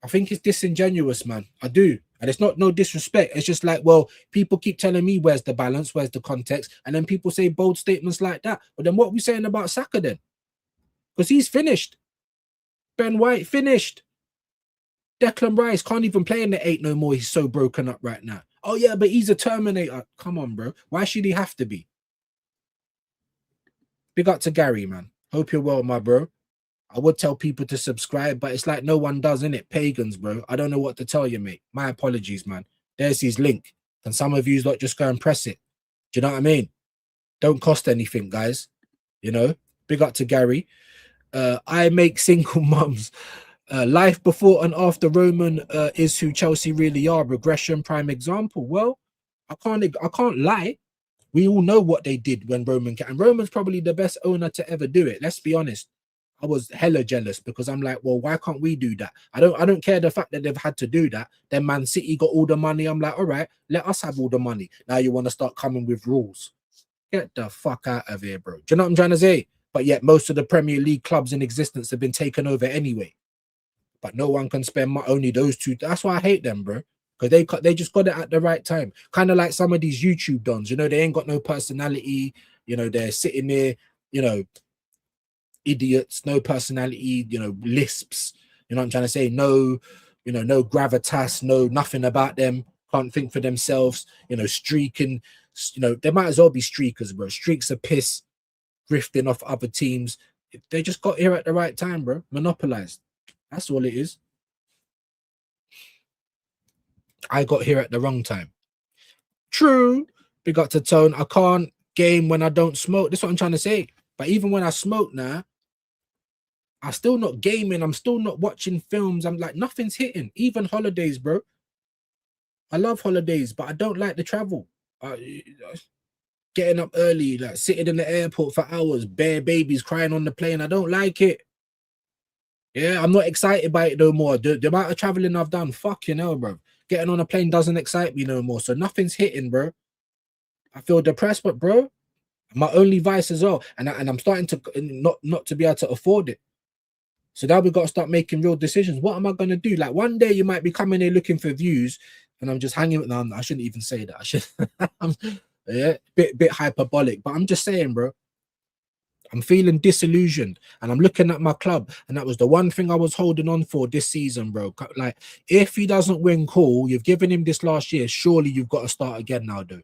I think it's disingenuous, man. I do. And it's not no disrespect. It's just like, well, people keep telling me where's the balance, where's the context. And then people say bold statements like that. But then what are we saying about Saka then? Because he's finished. Ben White finished. Declan Rice can't even play in the 8 no more. He's so broken up right now. Oh, yeah, but he's a Terminator. Come on, bro. Why should he have to be? Big up to Gary, man. Hope you're well, my bro. I would tell people to subscribe, but it's like no one does, innit? Pagans, bro. I don't know what to tell you, mate. My apologies, man. There's his link. Can some of you lot just go and press it? Do you know what I mean? Don't cost anything, guys. You know? Big up to Gary. I make single mums. Life before and after Roman is who Chelsea really are. Regression, prime example. Well, I can't lie. We all know what they did when Roman came. And Roman's probably the best owner to ever do it. Let's be honest. I was hella jealous because I'm like, well, why can't we do that? I don't care the fact that they've had to do that. Then Man City got all the money. I'm like, all right, let us have all the money. Now you want to start coming with rules. Get the fuck out of here, bro. Do you know what I'm trying to say? But yet most of the Premier League clubs in existence have been taken over anyway. But no one can spend only those two. That's why I hate them, bro. Because they just got it at the right time. Kind of like some of these YouTube dons. You know, they ain't got no personality. You know, they're sitting there, you know, idiots, no personality, you know, lisps, you know what I'm trying to say? No, you know, no gravitas, no nothing about them, can't think for themselves, you know, streaking, you know, they might as well be streakers, bro. Streaks are piss, grifting off other teams. They just got here at the right time, bro. Monopolized. That's all it is. I got here at the wrong time. True. Big up to Tone. I can't game when I don't smoke. That's what I'm trying to say. But even when I smoke now, I'm still not gaming. I'm still not watching films. I'm like, nothing's hitting. Even holidays, bro. I love holidays, but I don't like the travel. Getting up early, like sitting in the airport for hours, bare babies crying on the plane. I don't like it. Yeah, I'm not excited by it no more. The amount of traveling I've done, fucking hell, bro. Getting on a plane doesn't excite me no more. So nothing's hitting, bro. I feel depressed, but bro, my only vice as well. And I'm starting to not to be able to afford it. So now we got to start making real decisions. What am I gonna do? Like one day you might be coming here looking for views, and I'm just hanging. No, I shouldn't even say that. I should. Yeah, bit hyperbolic, but I'm just saying, bro. I'm feeling disillusioned, and I'm looking at my club, and that was the one thing I was holding on for this season, bro. Like, if he doesn't win, cool. You've given him this last year. Surely you've got to start again now, though.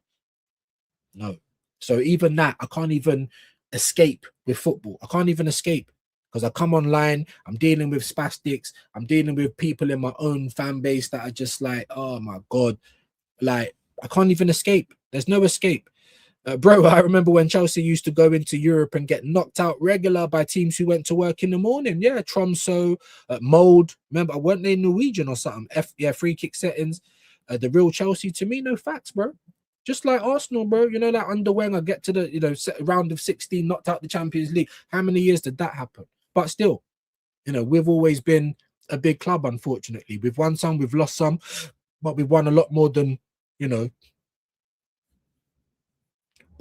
No. So even that, I can't even escape with football. I can't even escape because I come online. I'm dealing with spastics. I'm dealing with people in my own fan base that are just like, oh my god, like I can't even escape. There's no escape. Bro, I remember when Chelsea used to go into Europe and get knocked out regular by teams who went to work in the morning. Yeah, Tromso, Mold. Remember, weren't they Norwegian or something? Yeah, free kick settings. The real Chelsea, to me, no facts, bro. Just like Arsenal, bro. You know, like under Wenger, get to the round of 16, knocked out the Champions League. How many years did that happen? But still, we've always been a big club, unfortunately. We've won some, we've lost some, but we've won a lot more than,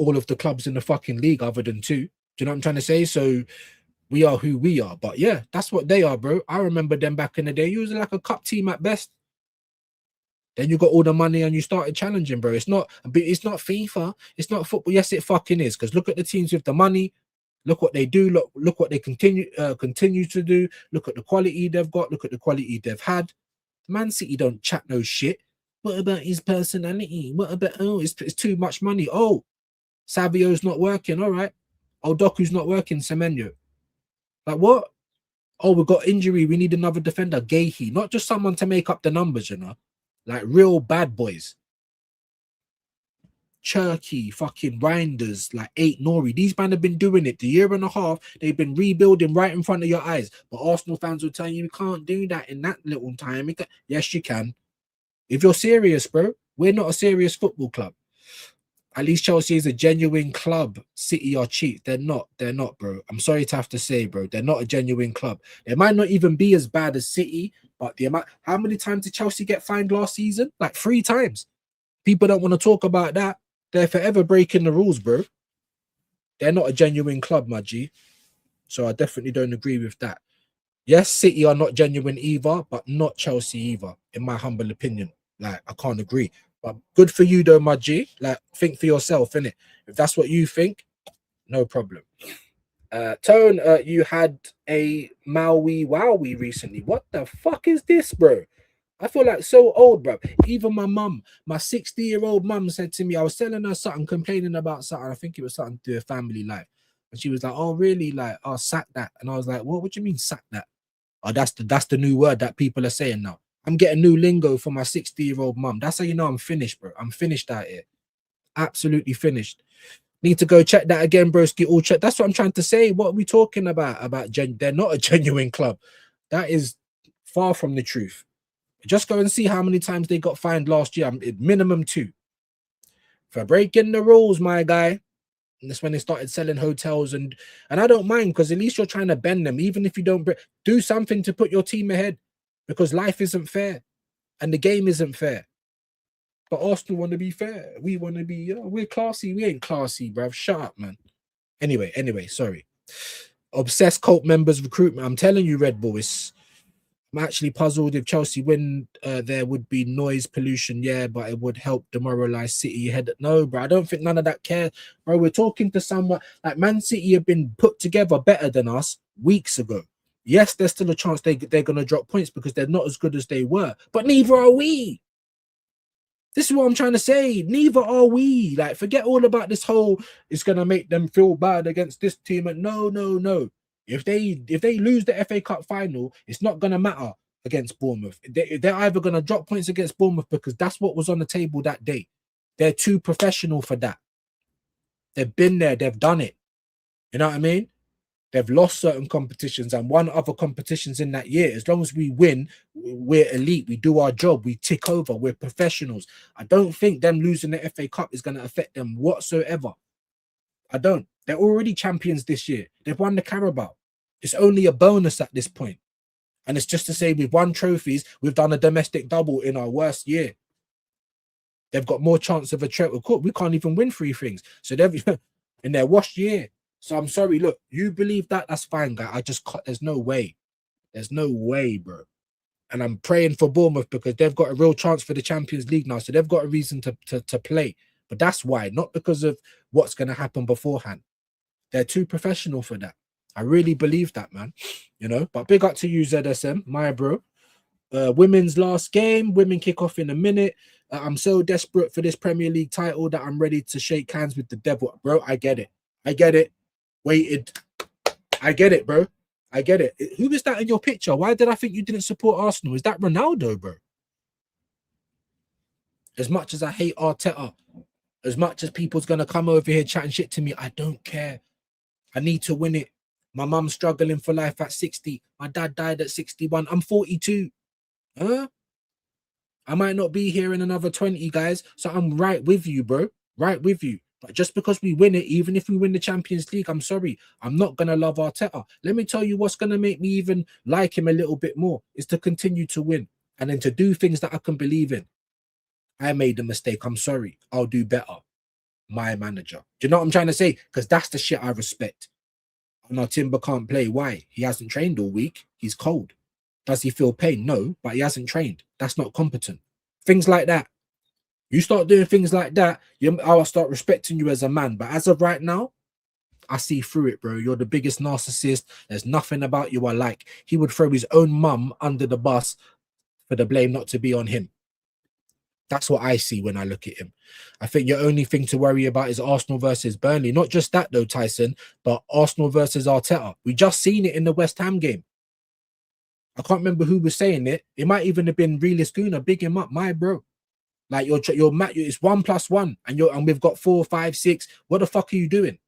all of the clubs in the fucking league other than two. Do you know what I'm trying to say? So we are who we are. But yeah, that's what they are, bro. I remember them back in the day. You was like a cup team at best. Then you got all the money and you started challenging, bro. It's not FIFA. It's not football. Yes, it fucking is. Because look at the teams with the money. Look what they do. Look what they continue to do. Look at the quality they've got. Look at the quality they've had. Man City don't chat no shit. What about his personality? What about it's too much money? Oh, Savio's not working. All right. Oh, Doku's not working. Semenyo. Like what? Oh, we got injury. We need another defender. Gahey. Not just someone to make up the numbers, Like real bad boys. Cherky, fucking Reinders, like 8 Nori. These men have been doing it the year and a half. They've been rebuilding right in front of your eyes. But Arsenal fans will tell you, you can't do that in that little time. Yes, you can. If you're serious, bro, we're not a serious football club. At least Chelsea is a genuine club. City are cheap. They're not, bro. I'm sorry to have to say, bro. They're not a genuine club. They might not even be as bad as City, but the amount, how many times did Chelsea get fined last season? Like 3 times. People don't want to talk about that. They're forever breaking the rules, bro. They're not a genuine club, my G. So I definitely don't agree with that. Yes, City are not genuine either, but not Chelsea either, in my humble opinion. Like, I can't agree. But good for you, though, my G. Like, think for yourself, innit? If that's what you think, no problem. Tone, you had a Maui Wowie recently. What the fuck is this, bro? I feel like so old, bro. Even my mum, my 60-year-old mum said to me, I was telling her something, complaining about something. I think it was something to do with family life. And she was like, oh, really? Like, oh, sack that. And I was like, what do you mean sack that? Oh, that's the new word that people are saying now. I'm getting new lingo for my 60-year-old mum. That's how you know I'm finished, bro. I'm finished out here. Absolutely finished. Need to go check that again, broski. All check. That's what I'm trying to say. What are we talking about? They're not a genuine club. That is far from the truth. Just go and see how many times they got fined last year. Minimum 2. For breaking the rules, my guy. And that's when they started selling hotels. And I don't mind, because at least you're trying to bend them. Even if you don't do something to put your team ahead. Because life isn't fair. And the game isn't fair. But Arsenal want to be fair. We want to be, we're classy. We ain't classy, bruv. Shut up, man. Anyway, sorry. Obsessed cult members recruitment. I'm telling you, Red Bull, I'm actually puzzled. If Chelsea win, there would be noise pollution, yeah, but it would help demoralize City ahead. No, bro, I don't think none of that cares. Bro, we're talking to someone like Man City have been put together better than us weeks ago. Yes, there's still a chance they're going to drop points because they're not as good as they were, but neither are we. This is what I'm trying to say. Neither are we. Like, forget all about this whole, it's going to make them feel bad against this team. And no. If they lose the FA Cup final, it's not going to matter against Bournemouth. They're either going to drop points against Bournemouth because that's what was on the table that day. They're too professional for that. They've been there. They've done it. You know what I mean? They've lost certain competitions and won other competitions in that year. As long as we win, we're elite. We do our job. We tick over. We're professionals. I don't think them losing the FA Cup is going to affect them whatsoever. I don't. They're already champions this year. They've won the Carabao. It's only a bonus at this point. And it's just to say we've won trophies, we've done a domestic double in our worst year. They've got more chance of a treble. We can't even win 3 things. So they've in their washed year. So I'm sorry, look, you believe that, that's fine, guy. I just can't, there's no way. There's no way, bro. And I'm praying for Bournemouth because they've got a real chance for the Champions League now. So they've got a reason to play. But that's why, not because of what's going to happen beforehand. They're too professional for that. I really believe that, man. You know, but big up to you, ZSM, my bro. Women's last game. Women kick off in a minute. I'm so desperate for this Premier League title that I'm ready to shake hands with the devil. Bro, I get it. I get it. Waited. I get it, bro. I get it. Who is that in your picture? Why did I think you didn't support Arsenal? Is that Ronaldo, bro? As much as I hate Arteta, as much as people's going to come over here chatting shit to me, I don't care. I need to win it. My mum's struggling for life at 60. My dad died at 61. I'm 42. Huh? I might not be here in another 20, guys. So I'm right with you, bro. Right with you. But just because we win it, even if we win the Champions League, I'm sorry, I'm not going to love Arteta. Let me tell you what's going to make me even like him a little bit more is to continue to win and then to do things that I can believe in. I made a mistake. I'm sorry. I'll do better. My manager. Do you know what I'm trying to say? Because that's the shit I respect. I know Timber can't play. Why? He hasn't trained all week. He's cold. Does he feel pain? No, but he hasn't trained. That's not competent. Things like that. You start doing things like that, I'll start respecting you as a man. But as of right now, I see through it, bro. You're the biggest narcissist. There's nothing about you I like. He would throw his own mum under the bus for the blame not to be on him. That's what I see when I look at him. I think your only thing to worry about is Arsenal versus Burnley. Not just that, though, Tyson, but Arsenal versus Arteta. We just seen it in the West Ham game. I can't remember who was saying it. It might even have been Realist Guna. Big him up, my bro. Like you're it's 1+1, and we've got 4, 5, 6. What the fuck are you doing?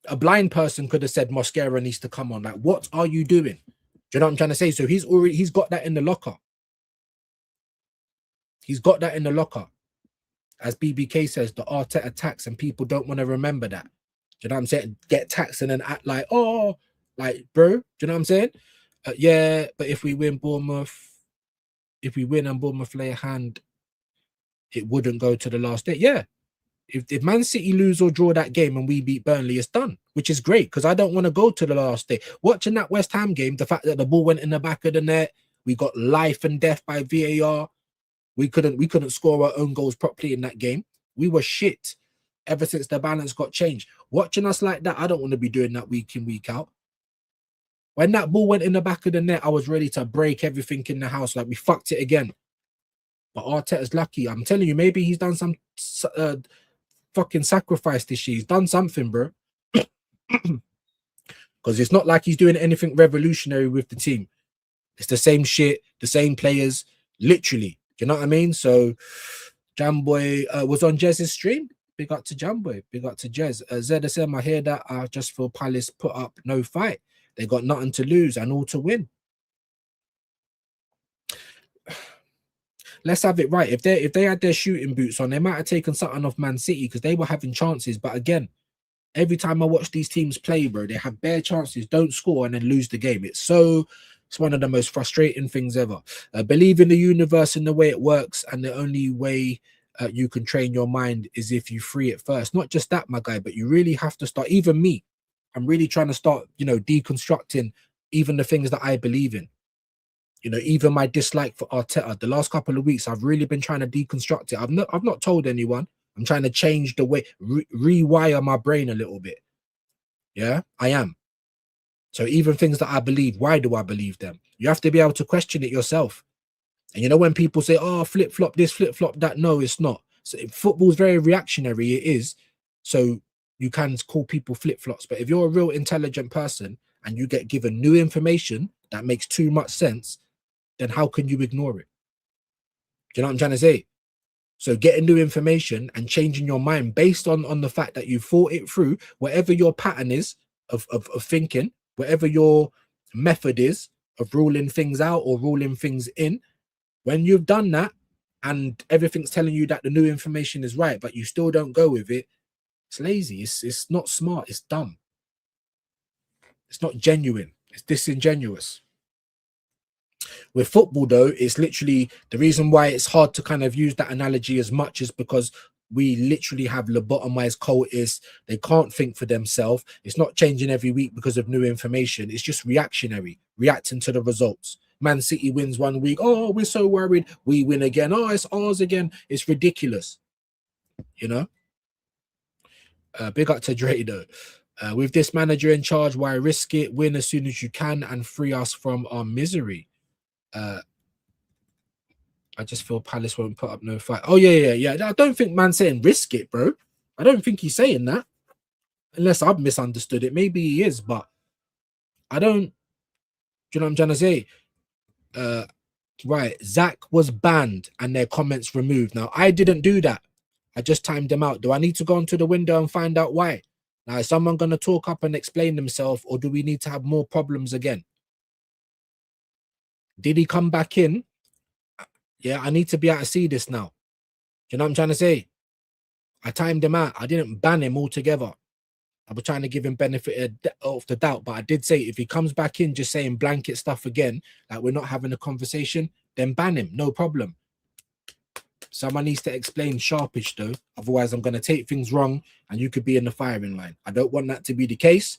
A blind person could have said Mosquera needs to come on. Like, what are you doing? Do you know what I'm trying to say? So he's got that in the locker. He's got that in the locker. As BBK says, the Arteta tax, and people don't want to remember that. Do you know what I'm saying? Get taxed and then act like, oh, like, bro. Do you know what I'm saying? Yeah, but if we win and Bournemouth lay a hand, it wouldn't go to the last day. Yeah. If Man City lose or draw that game and we beat Burnley, it's done, which is great because I don't want to go to the last day. Watching that West Ham game, the fact that the ball went in the back of the net, we got life and death by VAR. We couldn't score our own goals properly in that game. We were shit ever since the balance got changed. Watching us like that, I don't want to be doing that week in, week out. When that ball went in the back of the net, I was ready to break everything in the house. Like, we fucked it again. But Arteta's lucky. I'm telling you, maybe he's done some fucking sacrifice this year. He's done something, bro. Because it's not like he's doing anything revolutionary with the team. It's the same shit, the same players, literally. Do you know what I mean? So, Jamboy was on Jez's stream. Big up to Jamboy. Big up to Jez. ZSM, I hear that. I just feel Palace put up no fight. They got nothing to lose and all to win. Let's have it right. If they had their shooting boots on, they might have taken something off Man City because they were having chances. But again, every time I watch these teams play, bro, they have bare chances, don't score, and then lose the game. It's one of the most frustrating things ever. Believe in the universe and the way it works, and the only way you can train your mind is if you free it first. Not just that, my guy, but you really have to start. Even me, I'm really trying to start, deconstructing even the things that I believe in. Even my dislike for Arteta. The last couple of weeks, I've really been trying to deconstruct it. I've not told anyone. I'm trying to change the way, rewire my brain a little bit. Yeah, I am. So even things that I believe, why do I believe them? You have to be able to question it yourself. And when people say, oh, flip-flop this, flip-flop that, no, it's not. So football's very reactionary, it is. So you can call people flip-flops. But if you're a real intelligent person and you get given new information that makes too much sense, then how can you ignore it? Do you know what I'm trying to say? So getting new information and changing your mind based on the fact that you thought it through, whatever your pattern is of thinking, whatever your method is of ruling things out or ruling things in, when you've done that and everything's telling you that the new information is right, but you still don't go with it, it's lazy. It's not smart. It's dumb. It's not genuine. It's disingenuous. With football, though, it's literally the reason why it's hard to kind of use that analogy as much is because we literally have lobotomized cultists. They can't think for themselves. It's not changing every week because of new information. It's just reactionary, reacting to the results. Man City wins 1 week. Oh, we're so worried. We win again. Oh, it's ours again. It's ridiculous. You know? Big up to Dre, though. With this manager in charge, why risk it? Win as soon as you can and free us from our misery. I just feel Palace won't put up no fight. Oh, yeah. I don't think man's saying risk it, bro. I don't think he's saying that. Unless I've misunderstood it. Maybe he is, but I don't. Do you know what I'm trying to say? Right. Zach was banned and their comments removed. Now, I didn't do that. I just timed them out. Do I need to go onto the window and find out why? Now, is someone going to talk up and explain themselves, or do we need to have more problems again? Did he come back in? Yeah, I need to be able to see this now. Do you know what I'm trying to say? I timed him out. I didn't ban him altogether. I was trying to give him benefit of the doubt, but I did say if he comes back in just saying blanket stuff again, like we're not having a conversation, then ban him. No problem. Someone needs to explain sharpish, though. Otherwise, I'm going to take things wrong and you could be in the firing line. I don't want that to be the case.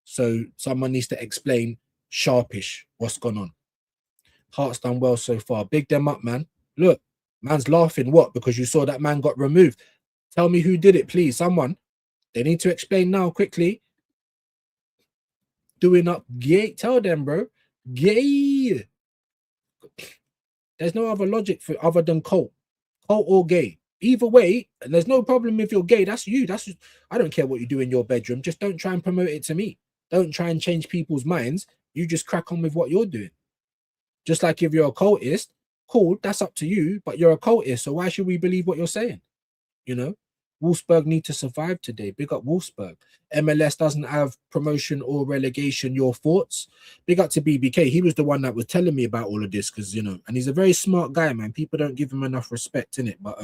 So someone needs to explain sharpish what's gone on. Heart's done well so far. Big them up, man. Look, man's laughing. What? Because you saw that man got removed. Tell me who did it, please. Someone. They need to explain now quickly. Doing up gay. Tell them, bro. Gay. There's no other logic for other than cult or gay. Either way, there's no problem if you're gay. That's you. I don't care what you do in your bedroom. Just don't try and promote it to me. Don't try and change people's minds. You just crack on with what you're doing. Just like if you're a cultist, cool, that's up to you, but you're a cultist, so why should we believe what you're saying? You know, Wolfsburg need to survive today. Big up Wolfsburg. MLS doesn't have promotion or relegation. Your thoughts? Big up to BBK. He was the one that was telling me about all of this because, you know, and he's a very smart guy, man. People don't give him enough respect in it, but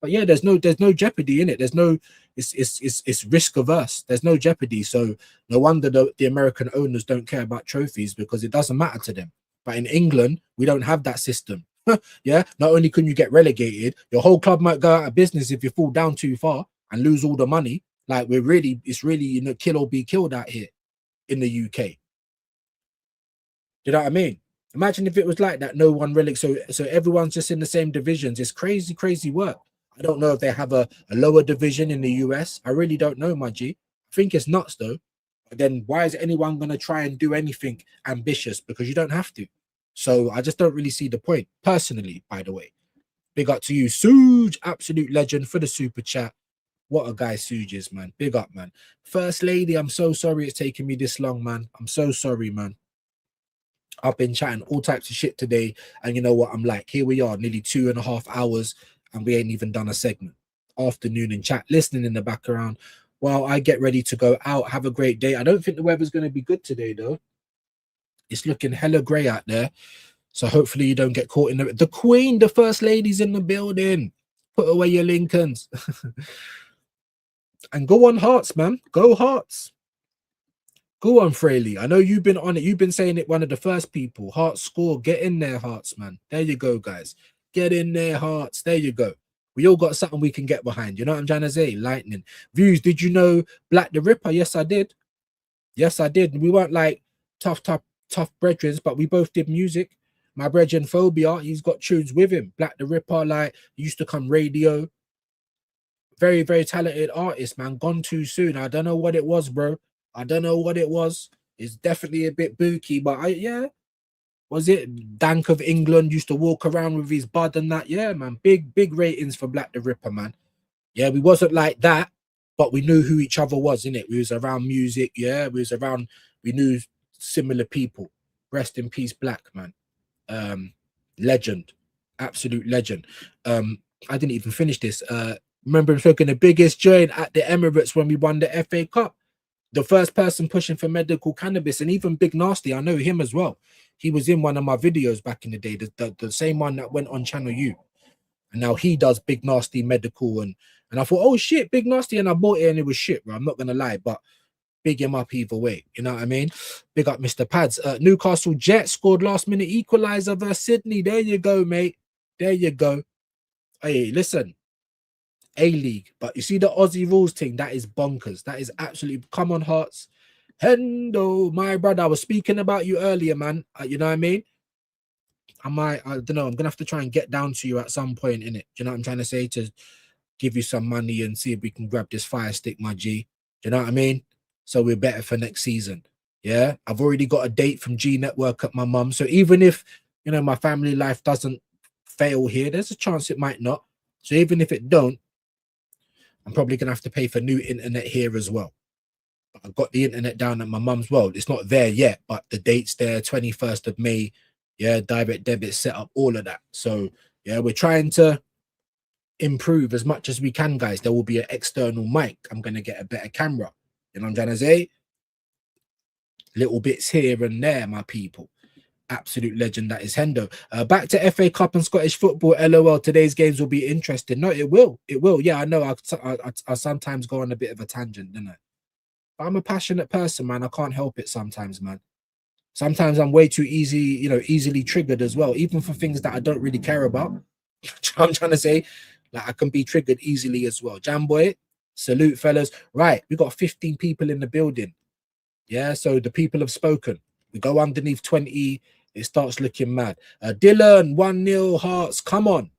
yeah, there's no jeopardy in it. There's no, it's risk averse. There's no jeopardy. So no wonder the American owners don't care about trophies because it doesn't matter to them. But in England, we don't have that system. Yeah, not only can you get relegated, your whole club might go out of business if you fall down too far and lose all the money. Like it's really, you know, kill or be killed out here in the UK. Do you know what I mean? Imagine if it was like that, no one relegated. So everyone's just in the same divisions. It's crazy work. I don't know if they have a lower division in the US. I really don't know, my G. I think it's nuts though. But then why is anyone going to try and do anything ambitious? Because you don't have to. So I just don't really see the point, personally, by the way. Big up to you, Suge, absolute legend for the super chat. What a guy Suge is, man. Big up, man. First lady, I'm so sorry it's taking me this long, man. I'm so sorry, man. I've been chatting all types of shit today. And you know what I'm like? Here we are, nearly 2.5 hours, and we ain't even done a segment. Afternoon in chat, listening in the background while I get ready to go out. Have a great day. I don't think the weather's going to be good today, though. It's looking hella grey out there. So hopefully you don't get caught in the Queen, the first lady's in the building. Put away your Lincolns. And go on Hearts, man. Go Hearts. Go on, Fraley. I know you've been on it. You've been saying it, one of the first people. Hearts score. Get in there, Hearts, man. There you go, guys. Get in there, Hearts. There you go. We all got something we can get behind. You know what I'm trying to say? Lightning. Views, did you know Black the Ripper? Yes, I did. Yes, I did. We weren't like tough brethren, but we both did music. My brethren Phobia, he's got tunes with him. Black the Ripper, like, used to come radio. Very, very talented artist, man. Gone too soon. I don't know what it was, bro. I don't know what it was. It's definitely a bit booky, but yeah. Was it Dank of England used to walk around with his bud and that? Yeah, man. Big ratings for Black the Ripper, man. Yeah, we wasn't like that, but we knew who each other was, innit? We was around music, yeah. We knew similar people. Rest in peace, Black, man. Legend. Absolute legend. I didn't even finish this. Remember him smoking the biggest joint at the Emirates when we won the FA Cup. The first person pushing for medical cannabis, and even Big Nasty, I know him as well. He was in one of my videos back in the day, the same one that went on Channel U. And now he does Big Nasty medical, and I thought, oh shit, Big Nasty, and I bought it and it was shit, bro. I'm not gonna lie, but big him up either way. You know what I mean? Big up Mr. Pads. Newcastle Jets scored last minute equalizer versus Sydney. There you go, mate. There you go. Hey, listen. A-League. But you see the Aussie rules thing? That is bonkers. That is absolutely... Come on, Hearts. Hendo, my brother. I was speaking about you earlier, man. You know what I mean? I don't know. I'm going to have to try and get down to you at some point, innit? Do you know what I'm trying to say? To give you some money and see if we can grab this fire stick, my G. Do you know what I mean? So we're better for next season. Yeah, I've already got a date from G Network at my mum. So even if, you know, my family life doesn't fail here, there's a chance it might not. So even if it don't, I'm probably going to have to pay for new internet here as well. But I've got the internet down at my mum's. Well, it's not there yet, but the date's there, 21st of May. Yeah, direct debit set up, all of that. So, yeah, we're trying to improve as much as we can, guys. There will be an external mic. I'm going to get a better camera. You know what I'm trying to say? Little bits here and there, my people. Absolute legend, that is Hendo. Back to FA Cup and Scottish football. LOL, today's games will be interesting. No, it will. It will. Yeah, I know. I sometimes go on a bit of a tangent, don't I? But I'm a passionate person, man. I can't help it sometimes, man. Sometimes I'm way too easily triggered as well, even for things that I don't really care about. I'm trying to say, like, I can be triggered easily as well. Jamboy, salute, fellas. Right, we got 15 people in the building. Yeah, so the people have spoken. We go underneath 20, it starts looking mad. Dylan, 1-0 Hearts, come on.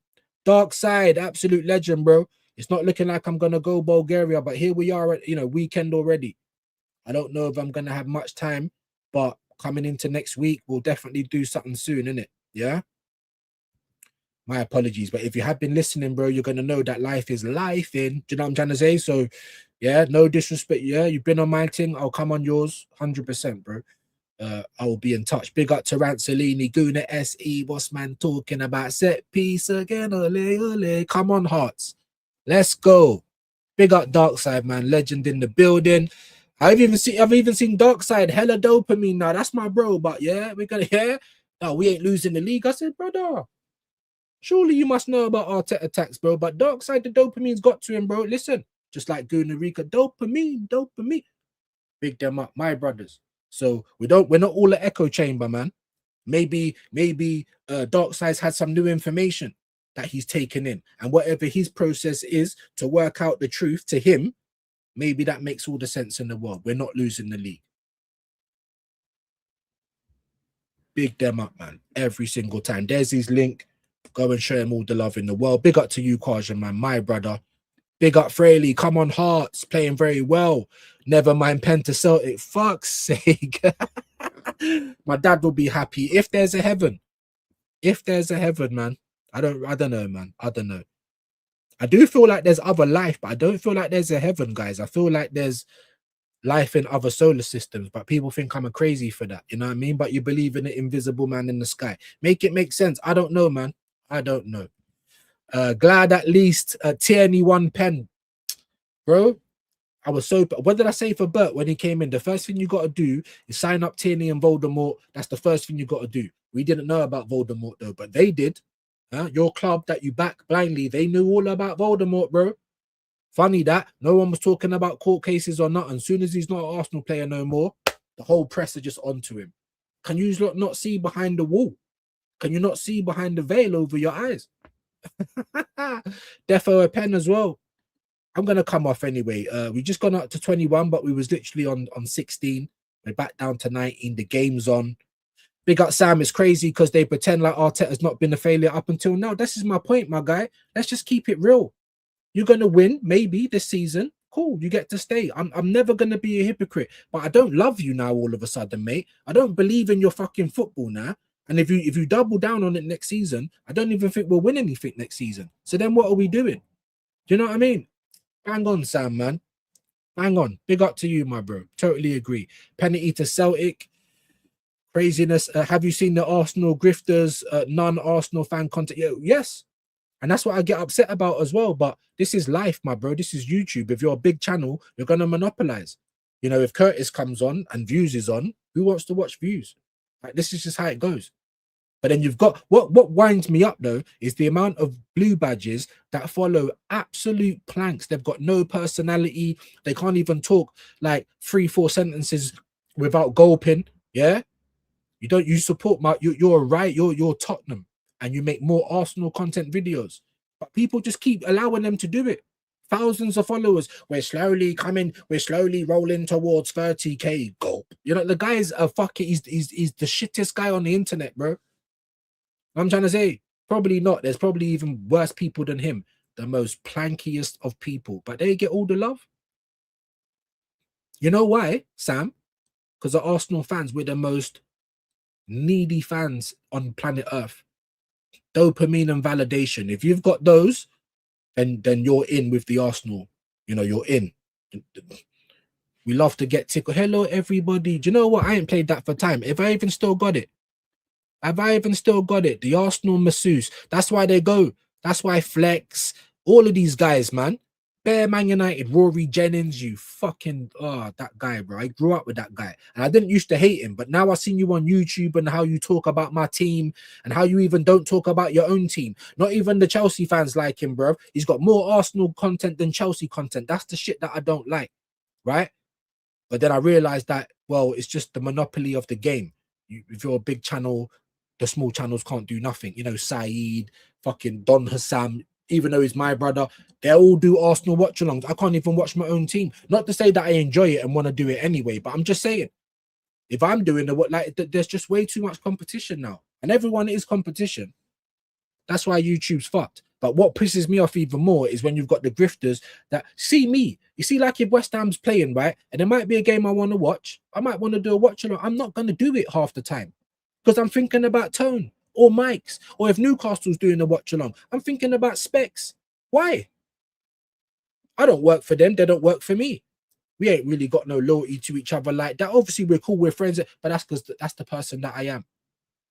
Dark Side, absolute legend, bro. It's not looking like I'm going to go Bulgaria, but here we are at, weekend already. I don't know if I'm going to have much time, but coming into next week, we'll definitely do something soon, innit? Yeah? My apologies, but if you have been listening, bro, you're going to know that life is life in. Do you know what I'm trying to say? So, yeah, no disrespect. Yeah, you've been on my thing. I'll come on yours 100%, bro. I will be in touch. Big up to Rancelini, Guna SE, boss man talking about set piece again. Ole, ole. Come on, Hearts. Let's go. Big up Dark Side, man. Legend in the building. I've even seen Dark Side, hella dopamine now. That's my bro. But yeah, we're gonna no, we ain't losing the league. I said, brother, surely you must know about our tech attacks, bro. But Dark Side, the dopamine's got to him, bro. Listen, just like Gunarica, dopamine. Big them up, my brothers. So we're not all an echo chamber, man. Maybe Dark Side's had some new information that he's taken in, and whatever his process is to work out the truth to him, maybe that makes all the sense in the world. We're not losing the league. Big them up, man. Every single time. There's his link. Go and show him all the love in the world. Big up to you, Kaja, man, my brother. Big up Fraley. Come on, Hearts. Playing very well. Never mind Penta Celtic. Fuck's sake. My dad will be happy if there's a heaven. If there's a heaven, man. I don't know, man. I don't know. I do feel like there's other life, but I don't feel like there's a heaven, guys. I feel like there's life in other solar systems, but people think I'm a crazy for that. You know what I mean? But you believe in the invisible man in the sky. Make it make sense. I don't know, man. I don't know. Glad at least Tierney won pen, bro. I was so. What did I say for Bert when he came in? The first thing you got to do is sign up Tierney and Voldemort. That's the first thing you got to do. We didn't know about Voldemort though, but they did. Your club that you back blindly, they knew all about Voldemort, bro. Funny that no one was talking about court cases or nothing. As soon as he's not an Arsenal player no more, the whole press are just onto him. Can you not see behind the wall? Can you not see behind the veil over your eyes? Defo a pen as well. I'm gonna come off anyway. We just gone up to 21, but we was literally on 16. We're back down to 19. The game's on. Big up Sam. It's crazy because they pretend like Arteta's not been a failure up until now. This is my point, my guy. Let's just keep it real. You're gonna win maybe this season. Cool, you get to stay. I'm never gonna be a hypocrite, but I don't love you now all of a sudden, mate. I don't believe in your fucking football now. And if you double down on it next season, I don't even think we'll win anything next season. So then what are we doing? Do you know what I mean? Bang on, Sam, man. Bang on. Big up to you, my bro. Totally agree. Penalty to Celtic. Craziness. Have you seen the Arsenal grifters, non-Arsenal fan content? Yes. And that's what I get upset about as well. But this is life, my bro. This is YouTube. If you're a big channel, you're going to monopolize. You know, if Curtis comes on and Views is on, who wants to watch Views? Like, this is just how it goes. But then you've got what winds me up though is the amount of blue badges that follow absolute planks. They've got no personality. They can't even talk like 3-4 sentences without gulping. Yeah, you support you're right. You're Tottenham and you make more Arsenal content videos, but people just keep allowing them to do it. Thousands of followers. We're slowly coming. We're slowly rolling towards 30k. Gulp. You know the guy is a fucking. He's the shittest guy on the internet, bro. I'm trying to say, probably not. There's probably even worse people than him, the most plankiest of people, but they get all the love. You know why, Sam? Because the Arsenal fans, we're the most needy fans on planet Earth. Dopamine and validation. If you've got those, then you're in with the Arsenal. You know, you're in. We love to get tickled. Hello, everybody. Do you know what? I ain't played that for time. If I even still got it. Have I even still got it? The Arsenal masseuse. That's why they go. That's why Flex. All of these guys, man. Bear Man United, Rory Jennings, you fucking that guy, bro. I grew up with that guy. And I didn't used to hate him, but now I've seen you on YouTube and how you talk about my team and how you even don't talk about your own team. Not even the Chelsea fans like him, bro. He's got more Arsenal content than Chelsea content. That's the shit that I don't like, right? But then I realized that, well, it's just the monopoly of the game. If you're a big channel, the small channels can't do nothing. You know, Saeed, fucking Don Hassam, even though he's my brother, they all do Arsenal watch-alongs. I can't even watch my own team. Not to say that I enjoy it and want to do it anyway, but I'm just saying, if I'm doing there's just way too much competition now. And everyone is competition. That's why YouTube's fucked. But what pisses me off even more is when you've got the grifters that see me. You see, like if West Ham's playing, right? And there might be a game I want to watch. I might want to do a watch-along. I'm not going to do it half the time. Because I'm thinking about tone or mics, or if Newcastle's doing a watch along, I'm thinking about specs. Why? I don't work for them, they don't work for me. We ain't really got no loyalty to each other like that. Obviously, we're cool, we're friends, but that's because that's the person that I am.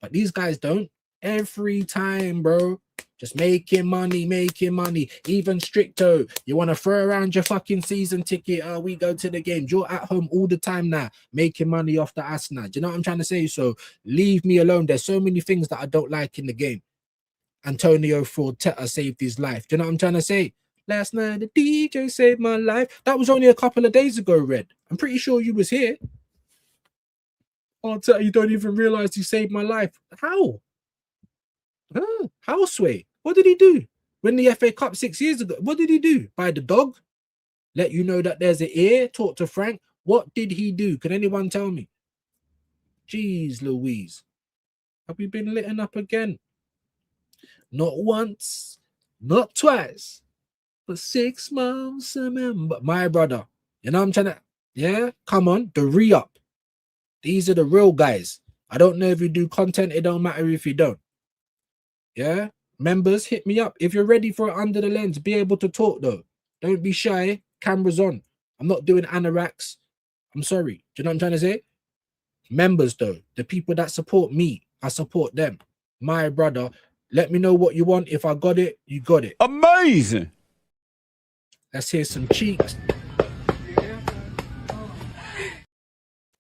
But these guys don't. Every time, bro. Just making money. Even Stricto, you want to throw around your fucking season ticket. Oh, we go to the games. You're at home all the time now, making money off the Asna. Do you know what I'm trying to say? So leave me alone. There's so many things that I don't like in the game. Antonio Fortetta saved his life. Do you know what I'm trying to say? Last night, the DJ saved my life. That was only a couple of days ago, Red. I'm pretty sure you was here. Arteta, you don't even realize he saved my life. How? How, Sway? What did he do? Win the FA Cup 6 years ago. What did he do? Buy the dog? Let you know that there's an ear? Talk to Frank? What did he do? Can anyone tell me? Jeez Louise. Have we been lit up again? Not once, not twice, but 6 months, remember. My brother. You know what I'm trying to... Yeah? Come on. The re-up. These are the real guys. I don't know if you do content. It don't matter if you don't. Yeah, members, hit me up if you're ready for it under the lens. Be able to talk though. Don't be shy. Cameras on. I'm not doing anoraks. I'm sorry. Do you know what I'm trying to say? Members though, the people that support me, I support them. My brother, let me know what you want. If I got it, you got it. Amazing. Let's hear some cheeks.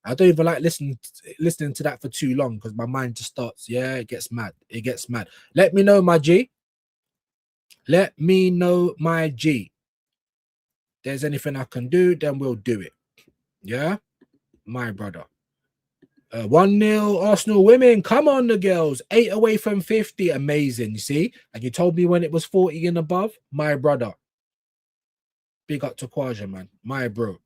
I don't even like listening to that for too long because my mind just starts. Yeah, it gets mad. It gets mad. Let me know, my G. Let me know, my G. There's anything I can do, then we'll do it. Yeah, my brother. 1-0 Arsenal women. Come on, the girls. 8 away from 50. Amazing. You see? And you told me when it was 40 and above. My brother. Big up to Kwaja, man. My bro.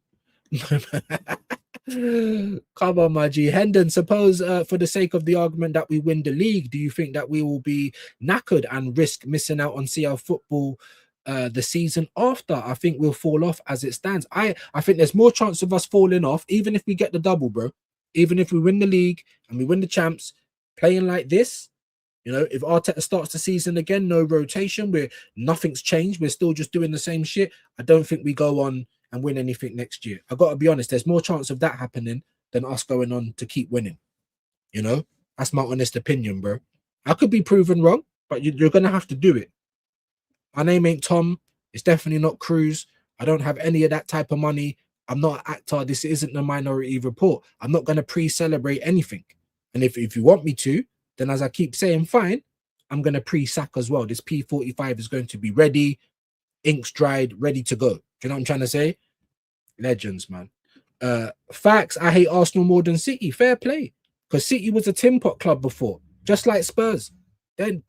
Come on, my G. Hendon, suppose for the sake of the argument that we win the league, do you think that we will be knackered and risk missing out on CL football the season after? I think we'll fall off as it stands. I think there's more chance of us falling off, even if we get the double, bro. Even if we win the league and we win the champs, playing like this, you know, if Arteta starts the season again, no rotation, nothing's changed, we're still just doing the same shit, I don't think we go on and win anything next year. I got to be honest, there's more chance of that happening than us going on to keep winning. You know, that's my honest opinion, bro. I could be proven wrong, but you're going to have to do it. My name ain't Tom. It's definitely not Cruz. I don't have any of that type of money. I'm not an actor. This isn't the Minority Report. I'm not going to pre-celebrate anything. And if you want me to, then as I keep saying, fine, I'm going to pre-sack as well. This P45 is going to be ready, inks dried, ready to go. Do you know what I'm trying to say? Legends, man. Facts, I hate Arsenal more than City. Fair play. Because City was a tin pot club before, just like Spurs. Then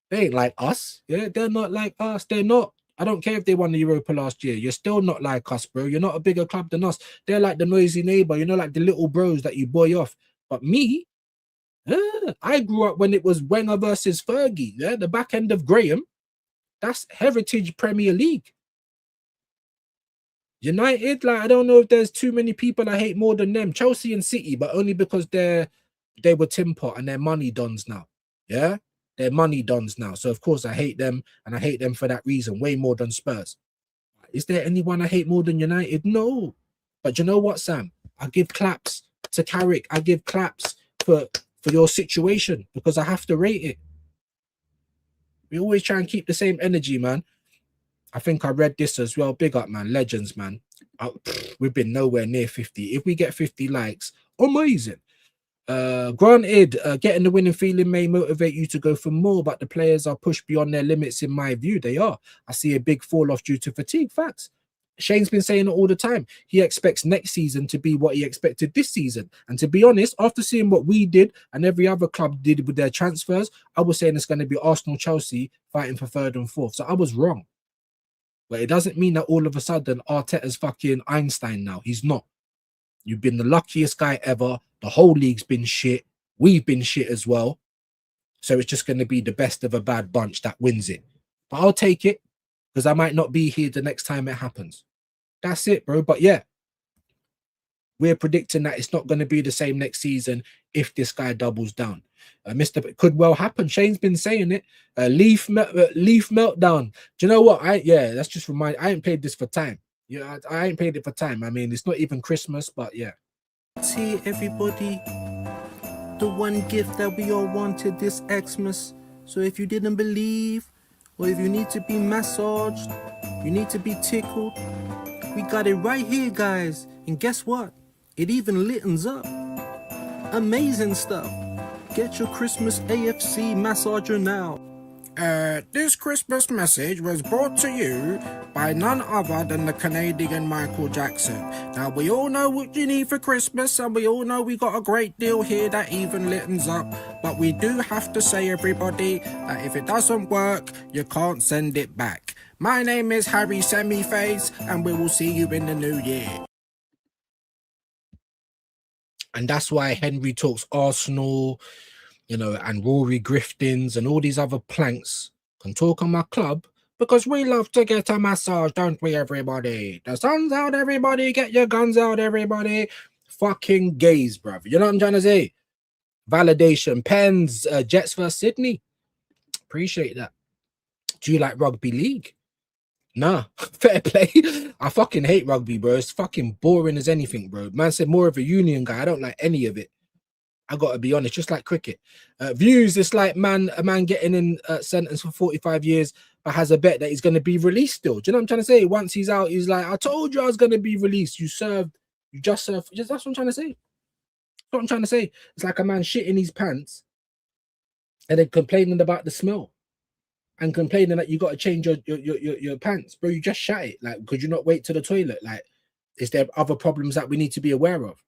they ain't like us. Yeah, they're not like us. They're not. I don't care if they won the Europa last year. You're still not like us, bro. You're not a bigger club than us. They're like the noisy neighbor, you know, like the little bros that you boy off. But me, I grew up when it was Wenger versus Fergie. Yeah, the back end of Graham. That's Heritage Premier League. United, like, I don't know if there's too many people I hate more than them. Chelsea and City, but only because they were tin pot and they're money dons now. Yeah, they're money dons now. So of course I hate them, and I hate them for that reason way more than Spurs. Is there anyone I hate more than United? No. But you know what, Sam? I give claps to Carrick. I give claps for your situation because I have to rate it. We always try and keep the same energy, man. I think I read this as well. Big up, man. Legends, man. We've been nowhere near 50. If we get 50 likes, amazing. Granted, getting the winning feeling may motivate you to go for more, but the players are pushed beyond their limits in my view. They are. I see a big fall off due to fatigue. Facts. Shane's been saying it all the time. He expects next season to be what he expected this season. And to be honest, after seeing what we did and every other club did with their transfers, I was saying it's going to be Arsenal, Chelsea fighting for third and fourth. So I was wrong. But it doesn't mean that all of a sudden Arteta's fucking Einstein now. He's not. You've been the luckiest guy ever. The whole league's been shit. We've been shit as well. So it's just going to be the best of a bad bunch that wins it. But I'll take it because I might not be here the next time it happens. That's it, bro. But yeah, we're predicting that it's not going to be the same next season if this guy doubles down. It could well happen. Shane's been saying it. Leaf meltdown. Do you know what? That's just remind. I ain't played this for time. Yeah, I ain't played it for time. I mean, it's not even Christmas, but yeah. See everybody, the one gift that we all wanted this Xmas. So if you didn't believe, or if you need to be massaged, you need to be tickled, we got it right here, guys. And guess what? It even lightens up. Amazing stuff. Get your Christmas AFC massager now. This Christmas message was brought to you by none other than the Canadian Michael Jackson. Now, we all know what you need for Christmas, and we all know we got a great deal here that even lightens up. But we do have to say, everybody, that if it doesn't work, you can't send it back. My name is Harry Semiface, and we will see you in the new year. And that's why Henry talks Arsenal, you know, and Rory Griftins and all these other planks can talk on my club because we love to get a massage, don't we, everybody? The sun's out, everybody. Get your guns out, everybody. Fucking gays, bruv. You know what I'm trying to say? Validation. Pens, Jets versus Sydney. Appreciate that. Do you like rugby league? Nah, fair play. I fucking hate rugby, bro. It's fucking boring as anything, bro. Man said more of a union guy. I don't like any of it. I gotta be honest, just like cricket. Views, it's like a man getting in sentence for 45 years, but has a bet that he's gonna be released still. Do you know what I'm trying to say? Once he's out, he's like, I told you I was gonna be released. You just served. That's what I'm trying to say. That's what I'm trying to say. It's like a man shitting his pants and then complaining about the smell. And complaining that you got to change your pants, bro. You just shat it. Like, could you not wait to the toilet? Like, is there other problems that we need to be aware of?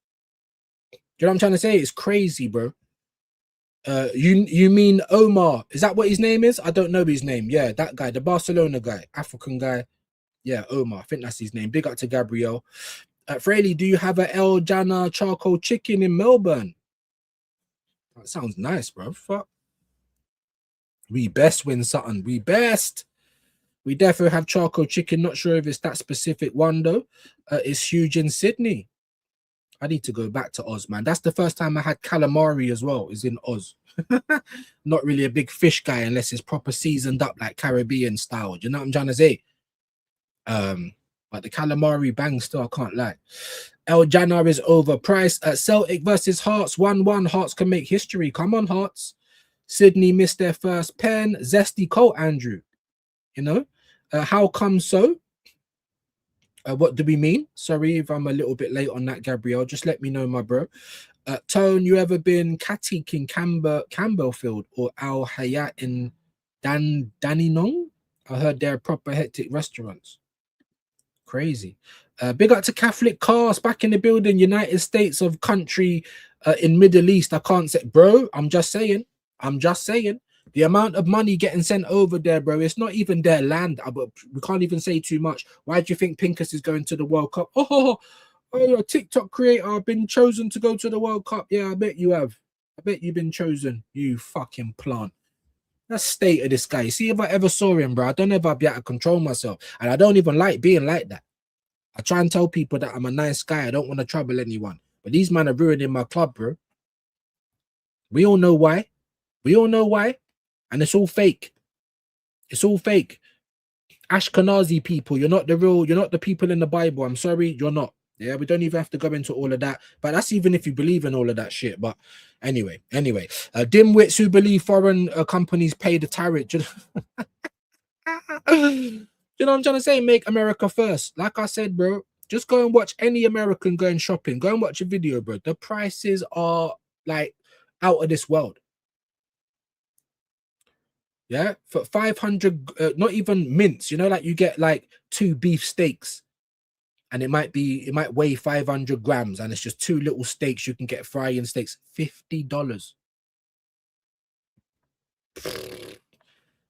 Do you know what I'm trying to say? It's crazy, bro. You mean Omar? Is that what his name is? I don't know his name. Yeah, that guy, the Barcelona guy, African guy. Yeah, Omar. I think that's his name. Big up to Gabriel. Fraley, do you have a El Jana charcoal chicken in Melbourne? That sounds nice, bro. Fuck. We best win something. We best. We definitely have charcoal chicken. Not sure if it's that specific one, though. It's huge in Sydney. I need to go back to Oz, man. That's the first time I had calamari as well, is in Oz. Not really a big fish guy unless it's proper seasoned up like Caribbean style. Do you know what I'm trying to say? But the calamari bang still, I can't lie. El Jana is overpriced. Celtic versus Hearts, 1-1. Hearts can make history. Come on, Hearts. Sydney missed their first pen. Zesty Colt, Andrew. You know? How come so? What do we mean? Sorry if I'm a little bit late on that, Gabrielle. Just let me know, my bro. Tone, you ever been Katik in Campbellfield or Al Hayat in Dandenong? I heard they're proper hectic restaurants. Crazy. Big up to Catholic Cast back in the building. United States of country in Middle East. I can't say, bro. I'm just saying. The amount of money getting sent over there, bro. It's not even their land. But we can't even say too much. Why do you think Pincus is going to the World Cup? Oh, a TikTok creator. I've been chosen to go to the World Cup. Yeah, I bet you have. I bet you've been chosen. You fucking plant. That's state of this guy. See, if I ever saw him, bro, I don't know if I'd be able to control myself. And I don't even like being like that. I try and tell people that I'm a nice guy. I don't want to trouble anyone. But these men are ruining my club, bro. We all know why. And it's all fake. It's all fake. Ashkenazi people, you're not the people in the Bible. I'm sorry, you're not. Yeah, we don't even have to go into all of that. But that's even if you believe in all of that shit. But anyway. Dimwits who believe foreign companies pay the tariff. You know what I'm trying to say? Make America first. Like I said, bro, just go and watch any American going shopping. Go and watch a video, bro. The prices are like out of this world. Yeah, for 500, not even mince. You know, like you get like 2 beef steaks. And it might weigh 500 grams, and it's just 2 little steaks. You can get frying steaks, $50.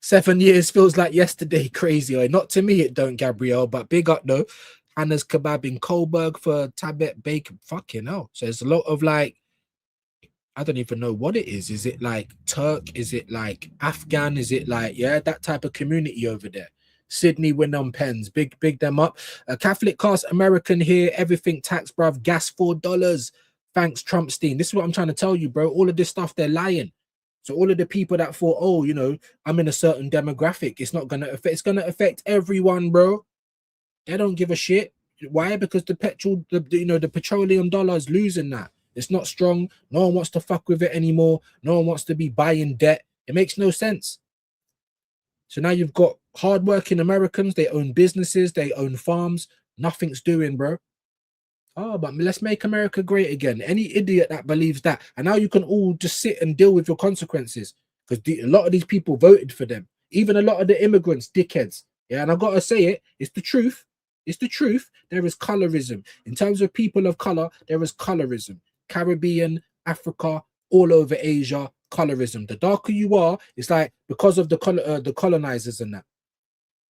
7 years feels like yesterday. Crazy, or not to me, it don't, Gabrielle. But big up though, Hannah's Kebab in Coburg for Tabet bacon. Fucking hell! So there's a lot of like, I don't even know what it is. Is it like Turk? Is it like Afghan? Is it like that type of community over there? Sydney Wynnum Pens, big them up. Catholic Cast American here, everything tax, bruv. Gas $4. Thanks, Trumpstein. This is what I'm trying to tell you, bro. All of this stuff, they're lying. So all of the people that thought, oh, you know, I'm in a certain demographic, it's not gonna affect. It's gonna affect everyone, bro. They don't give a shit. Why? Because the petroleum dollar is losing that. It's not strong. No one wants to fuck with it anymore. No one wants to be buying debt. It makes no sense. So now you've got hardworking Americans. They own businesses. They own farms. Nothing's doing, bro. Oh, but let's make America great again. Any idiot that believes that. And now you can all just sit and deal with your consequences. Because a lot of these people voted for them. Even a lot of the immigrants, dickheads. Yeah, and I've got to say it. It's the truth. It's the truth. There is colorism. In terms of people of color, there is colorism. Caribbean, Africa, all over Asia, colorism. The darker you are, it's like because of the colonizers and that.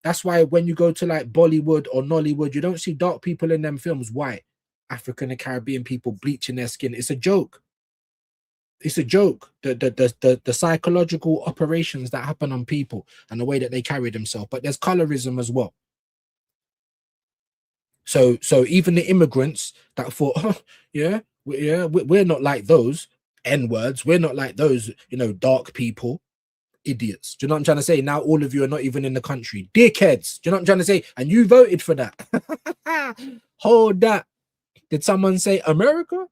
That's why when you go to like Bollywood or Nollywood, you don't see dark people in them films. Why? African and Caribbean people bleaching their skin. It's a joke. It's a joke. The psychological operations that happen on people and the way that they carry themselves. But there's colorism as well. So even the immigrants that thought, oh, we're not like those N-words. We're not like those, dark people. Idiots. Do you know what I'm trying to say? Now all of you are not even in the country. Dickheads. Do you know what I'm trying to say? And you voted for that. Hold that. Did someone say America?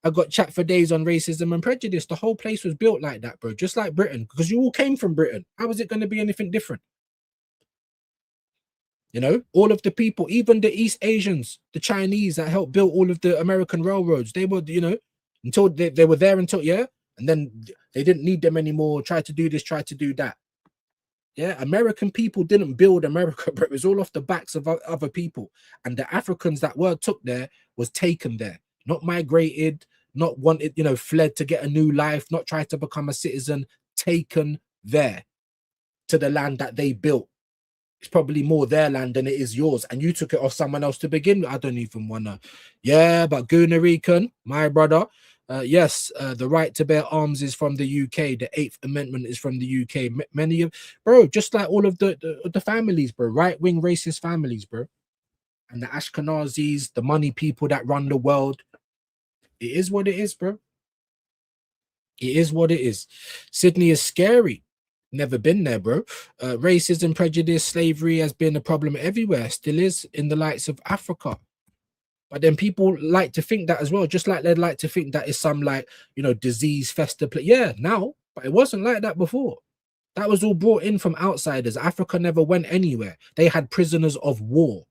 I got chat for days on racism and prejudice. The whole place was built like that, bro. Just like Britain. Because you all came from Britain. How is it going to be anything different? All of the people, even the East Asians, the Chinese that helped build all of the American railroads, they were, until they were there until, and then they didn't need them anymore, tried to do this, tried to do that. Yeah, American people didn't build America, but it was all off the backs of other people. And the Africans that were took there was taken there, not migrated, not wanted, fled to get a new life, not tried to become a citizen, taken there to the land that they built. It's probably more their land than it is yours. And you took it off someone else to begin with. I don't even want to. Yeah, but Goonarican, my brother, yes, the right to bear arms is from the UK. The 8th Amendment is from the UK. Many of, bro, just like all of the families, bro, right-wing racist families, bro. And the Ashkenazis, the money people that run the world. It is what it is, bro. It is what it is. Sydney is scary. Never been there, bro. Racism, prejudice, slavery has been a problem everywhere. Still is in the likes of Africa. But then people like to think that as well, just like they'd like to think that is some like, disease, fester. Yeah, now, but it wasn't like that before. That was all brought in from outsiders. Africa never went anywhere. They had prisoners of war.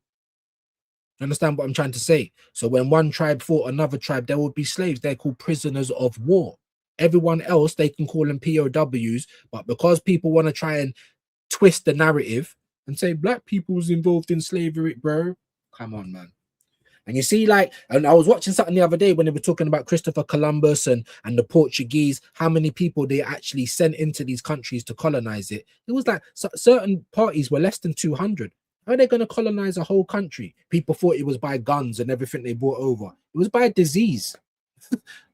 You understand what I'm trying to say? So when one tribe fought another tribe, there would be slaves. They're called prisoners of war. Everyone else, they can call them POWs, but because people want to try and twist the narrative and say black people was involved in slavery, bro. Come on, man. And you see, like, and I was watching something the other day when they were talking about Christopher Columbus and the Portuguese, how many people they actually sent into these countries to colonize it. It was like certain parties were less than 200. How are they going to colonize a whole country? People thought it was by guns and everything they brought over. It was by disease.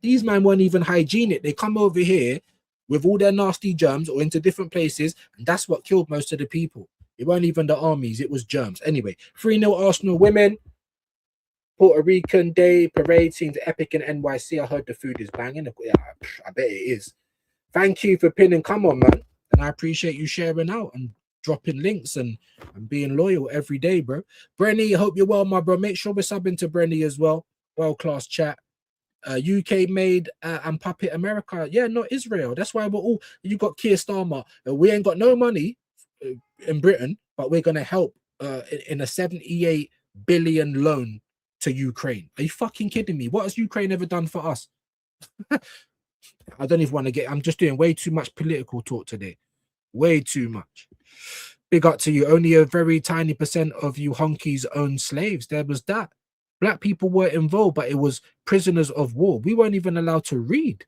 These men weren't even hygienic. They come over here with all their nasty germs or into different places, and that's what killed most of the people. It weren't even the armies, it was germs. Anyway, 3-0 Arsenal women. Puerto Rican Day parade seems epic in NYC. I heard the food is banging. Yeah, I bet it is. Thank you for pinning. Come on, man. And I appreciate you sharing out and dropping links and being loyal every day, bro. Brenny, hope you're well, my bro. Make sure we're subbing to Brenny as well. World-class chat. UK made and puppet America. Yeah, not Israel. That's why we're all, you got Keir Starmer. We ain't got no money in Britain, but we're going to help in a 78 billion loan to Ukraine. Are you fucking kidding me? What has Ukraine ever done for us? I don't even want to I'm just doing way too much political talk today. Way too much. Big up to you. Only a very tiny percent of you honkies own slaves. There was that. Black people were involved, but it was prisoners of war. We weren't even allowed to read.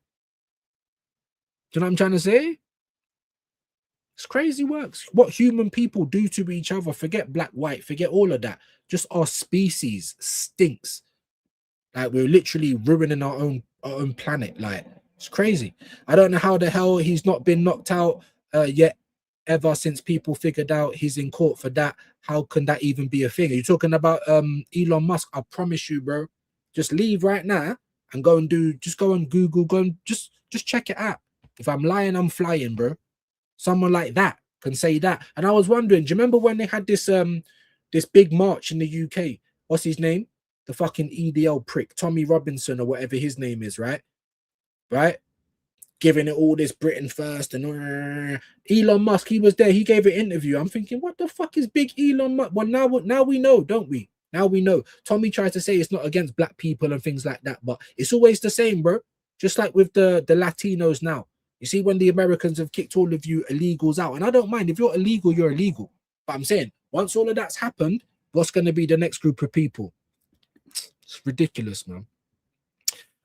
Do you know what I'm trying to say? It's crazy works. What human people do to each other, forget black, white, forget all of that. Just our species stinks. Like we're literally ruining our own planet. Like it's crazy. I don't know how the hell he's not been knocked out yet. Ever since people figured out he's in court for that, how can that even be a thing? Are you talking about Elon Musk? I promise you, bro. Just leave right now and go and just go on Google, go and just check it out. If I'm lying, I'm flying, bro. Someone like that can say that. And I was wondering, do you remember when they had this this big march in the UK? What's his name? The fucking EDL prick, Tommy Robinson or whatever his name is, right? Right? Giving it all this Britain first and Elon Musk, he was there. He gave an interview. I'm thinking, what the fuck is big Elon Musk? Well, now we know, don't we? Now we know. Tommy tries to say it's not against black people and things like that, but it's always the same, bro. Just like with the Latinos now. You see, when the Americans have kicked all of you illegals out, and I don't mind if you're illegal, you're illegal. But I'm saying, once all of that's happened, what's going to be the next group of people? It's ridiculous, man.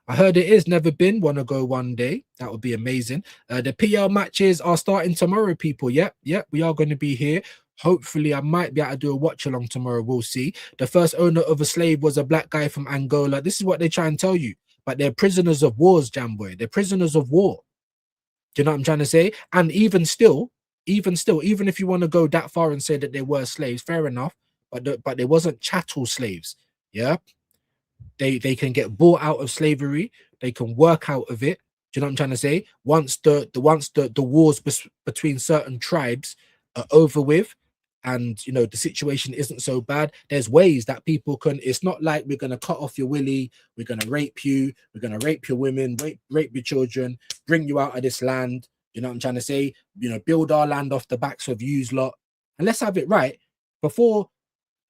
I heard it is never been. Want to go one day? That would be amazing. The PL matches are starting tomorrow, people. Yep, we are going to be here. Hopefully, I might be able to do a watch along tomorrow. We'll see. The first owner of a slave was a black guy from Angola. This is what they try and tell you. But they're prisoners of wars, Jamboy. They're prisoners of war. Do you know what I'm trying to say? And even still, even if you want to go that far and say that they were slaves, fair enough. But they wasn't chattel slaves. Yeah. They can get bought out of slavery. They can work out of it. Do you know what I'm trying to say? Once the wars between certain tribes are over with, and you know the situation isn't so bad, there's ways that people can. It's not like we're gonna cut off your willy, we're gonna rape you, we're gonna rape your women, rape your children, bring you out of this land. You know what I'm trying to say? You know, build our land off the backs of yous lot, and let's have it right. Before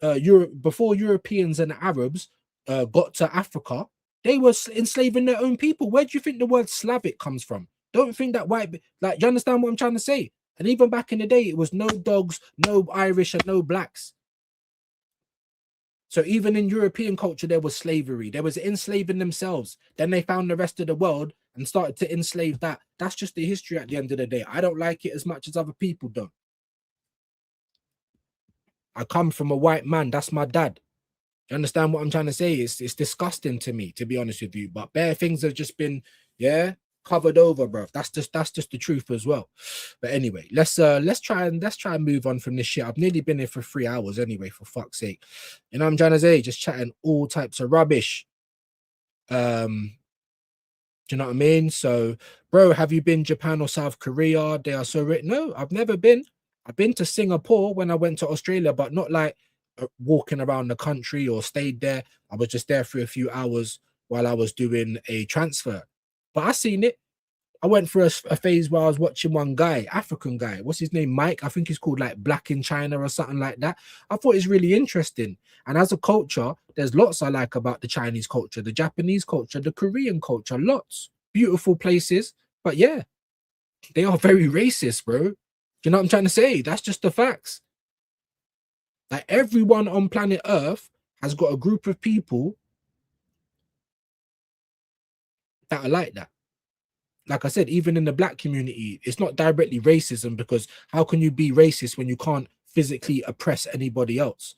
Europeans and Arabs got to Africa, they were enslaving their own people. Where do you think the word Slavic comes from? Don't think that white, like, you understand what I'm trying to say? And even back in the day, it was no dogs, no Irish, and no blacks. So even in European culture, there was slavery. There was enslaving themselves. Then they found the rest of the world and started to enslave that. That's just the history at the end of the day. I don't like it as much as other people don't. I come from a white man. That's my dad. You understand what I'm trying to say? It's disgusting to me, to be honest with you. But bare things have just been, covered over, bro. That's just the truth as well. But anyway, let's try and move on from this shit. I've nearly been here for 3 hours anyway, for fuck's sake. You know what I'm trying to say? Just chatting all types of rubbish. Do you know what I mean? So, bro, have you been Japan or South Korea? They are so rich. No, I've never been. I've been to Singapore when I went to Australia, but not like walking around the country or stayed there. I was just there for a few hours while I was doing a transfer. But I seen it. I went through a phase where I was watching one guy, African guy. What's his name? Mike. I think he's called like Black in China or something like that. I thought it's really interesting. And as a culture, there's lots I like about the Chinese culture, the Japanese culture, the Korean culture, lots. Beautiful places. But yeah, they are very racist, bro. Do you know what I'm trying to say? That's just the facts. Like everyone on planet Earth has got a group of people that are like that. Like I said, even in the black community, it's not directly racism, because how can you be racist when you can't physically oppress anybody else?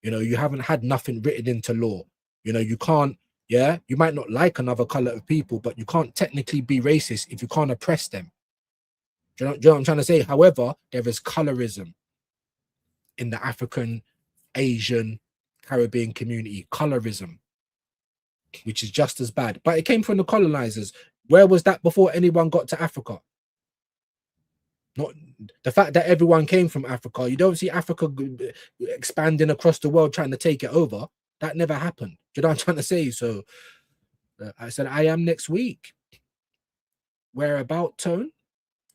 You know, you haven't had nothing written into law. You know, you can't, yeah, you might not like another color of people, but you can't technically be racist if you can't oppress them. Do you know what I'm trying to say? However, there is colorism in the African, Asian, Caribbean community, colorism, which is just as bad. But it came from the colonizers. Where was that before anyone got to Africa? Not the fact that everyone came from Africa. You don't see Africa expanding across the world trying to take it over. That never happened. Do you know what I'm trying to say? So I said, I am next week. Where about, Tone?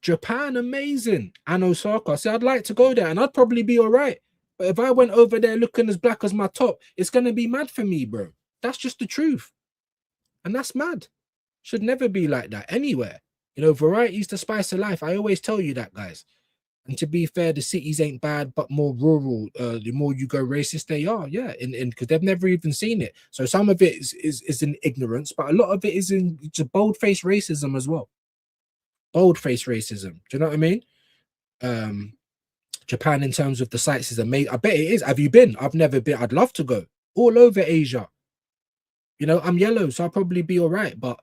Japan, amazing. And Osaka. I said, I'd like to go there and I'd probably be all right. But if I went over there looking as black as my top, it's going to be mad for me, bro. That's just the truth. And that's mad. Should never be like that anywhere. You know, variety's the spice of life. I always tell you that, guys. And to be fair, the cities ain't bad, but more rural. The more you go racist, they are. Yeah, because they've never even seen it. So some of it is in ignorance, but a lot of it is in just bold-faced racism as well. Bold-faced racism. Do you know what I mean? Japan, in terms of the sites, is amazing. I bet it is. Have you been? I've never been. I'd love to go. All over Asia. You know, I'm yellow, so I'll probably be all right, but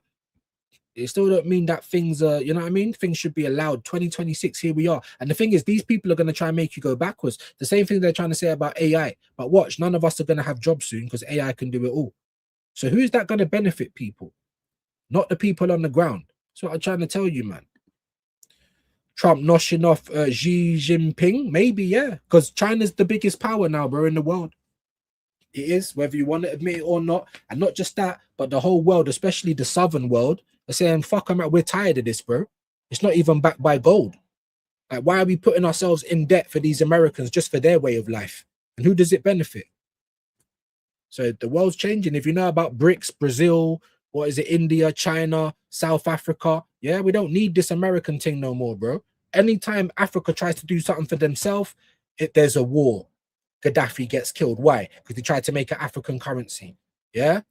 it still don't mean that things are, you know what I mean? Things should be allowed. 2026, here we are. And the thing is, these people are going to try and make you go backwards. The same thing they're trying to say about AI. But watch, none of us are going to have jobs soon because AI can do it all. So who is that going to benefit people? Not the people on the ground. That's what I'm trying to tell you, man. Trump noshing off Xi Jinping? Maybe, yeah. Because China's the biggest power now, bro, in the world. It is, whether you want to admit it or not. And not just that, but the whole world, especially the southern world, are saying, fuck, we're tired of this, bro. It's not even backed by gold. Like, why are we putting ourselves in debt for these Americans just for their way of life? And who does it benefit? So the world's changing. If you know about BRICS, Brazil, what is it, India, China, South Africa, yeah, we don't need this American thing no more, bro. Anytime Africa tries to do something for themselves, there's a war. Gaddafi gets killed. Why? Because he tried to make an African currency. Yeah.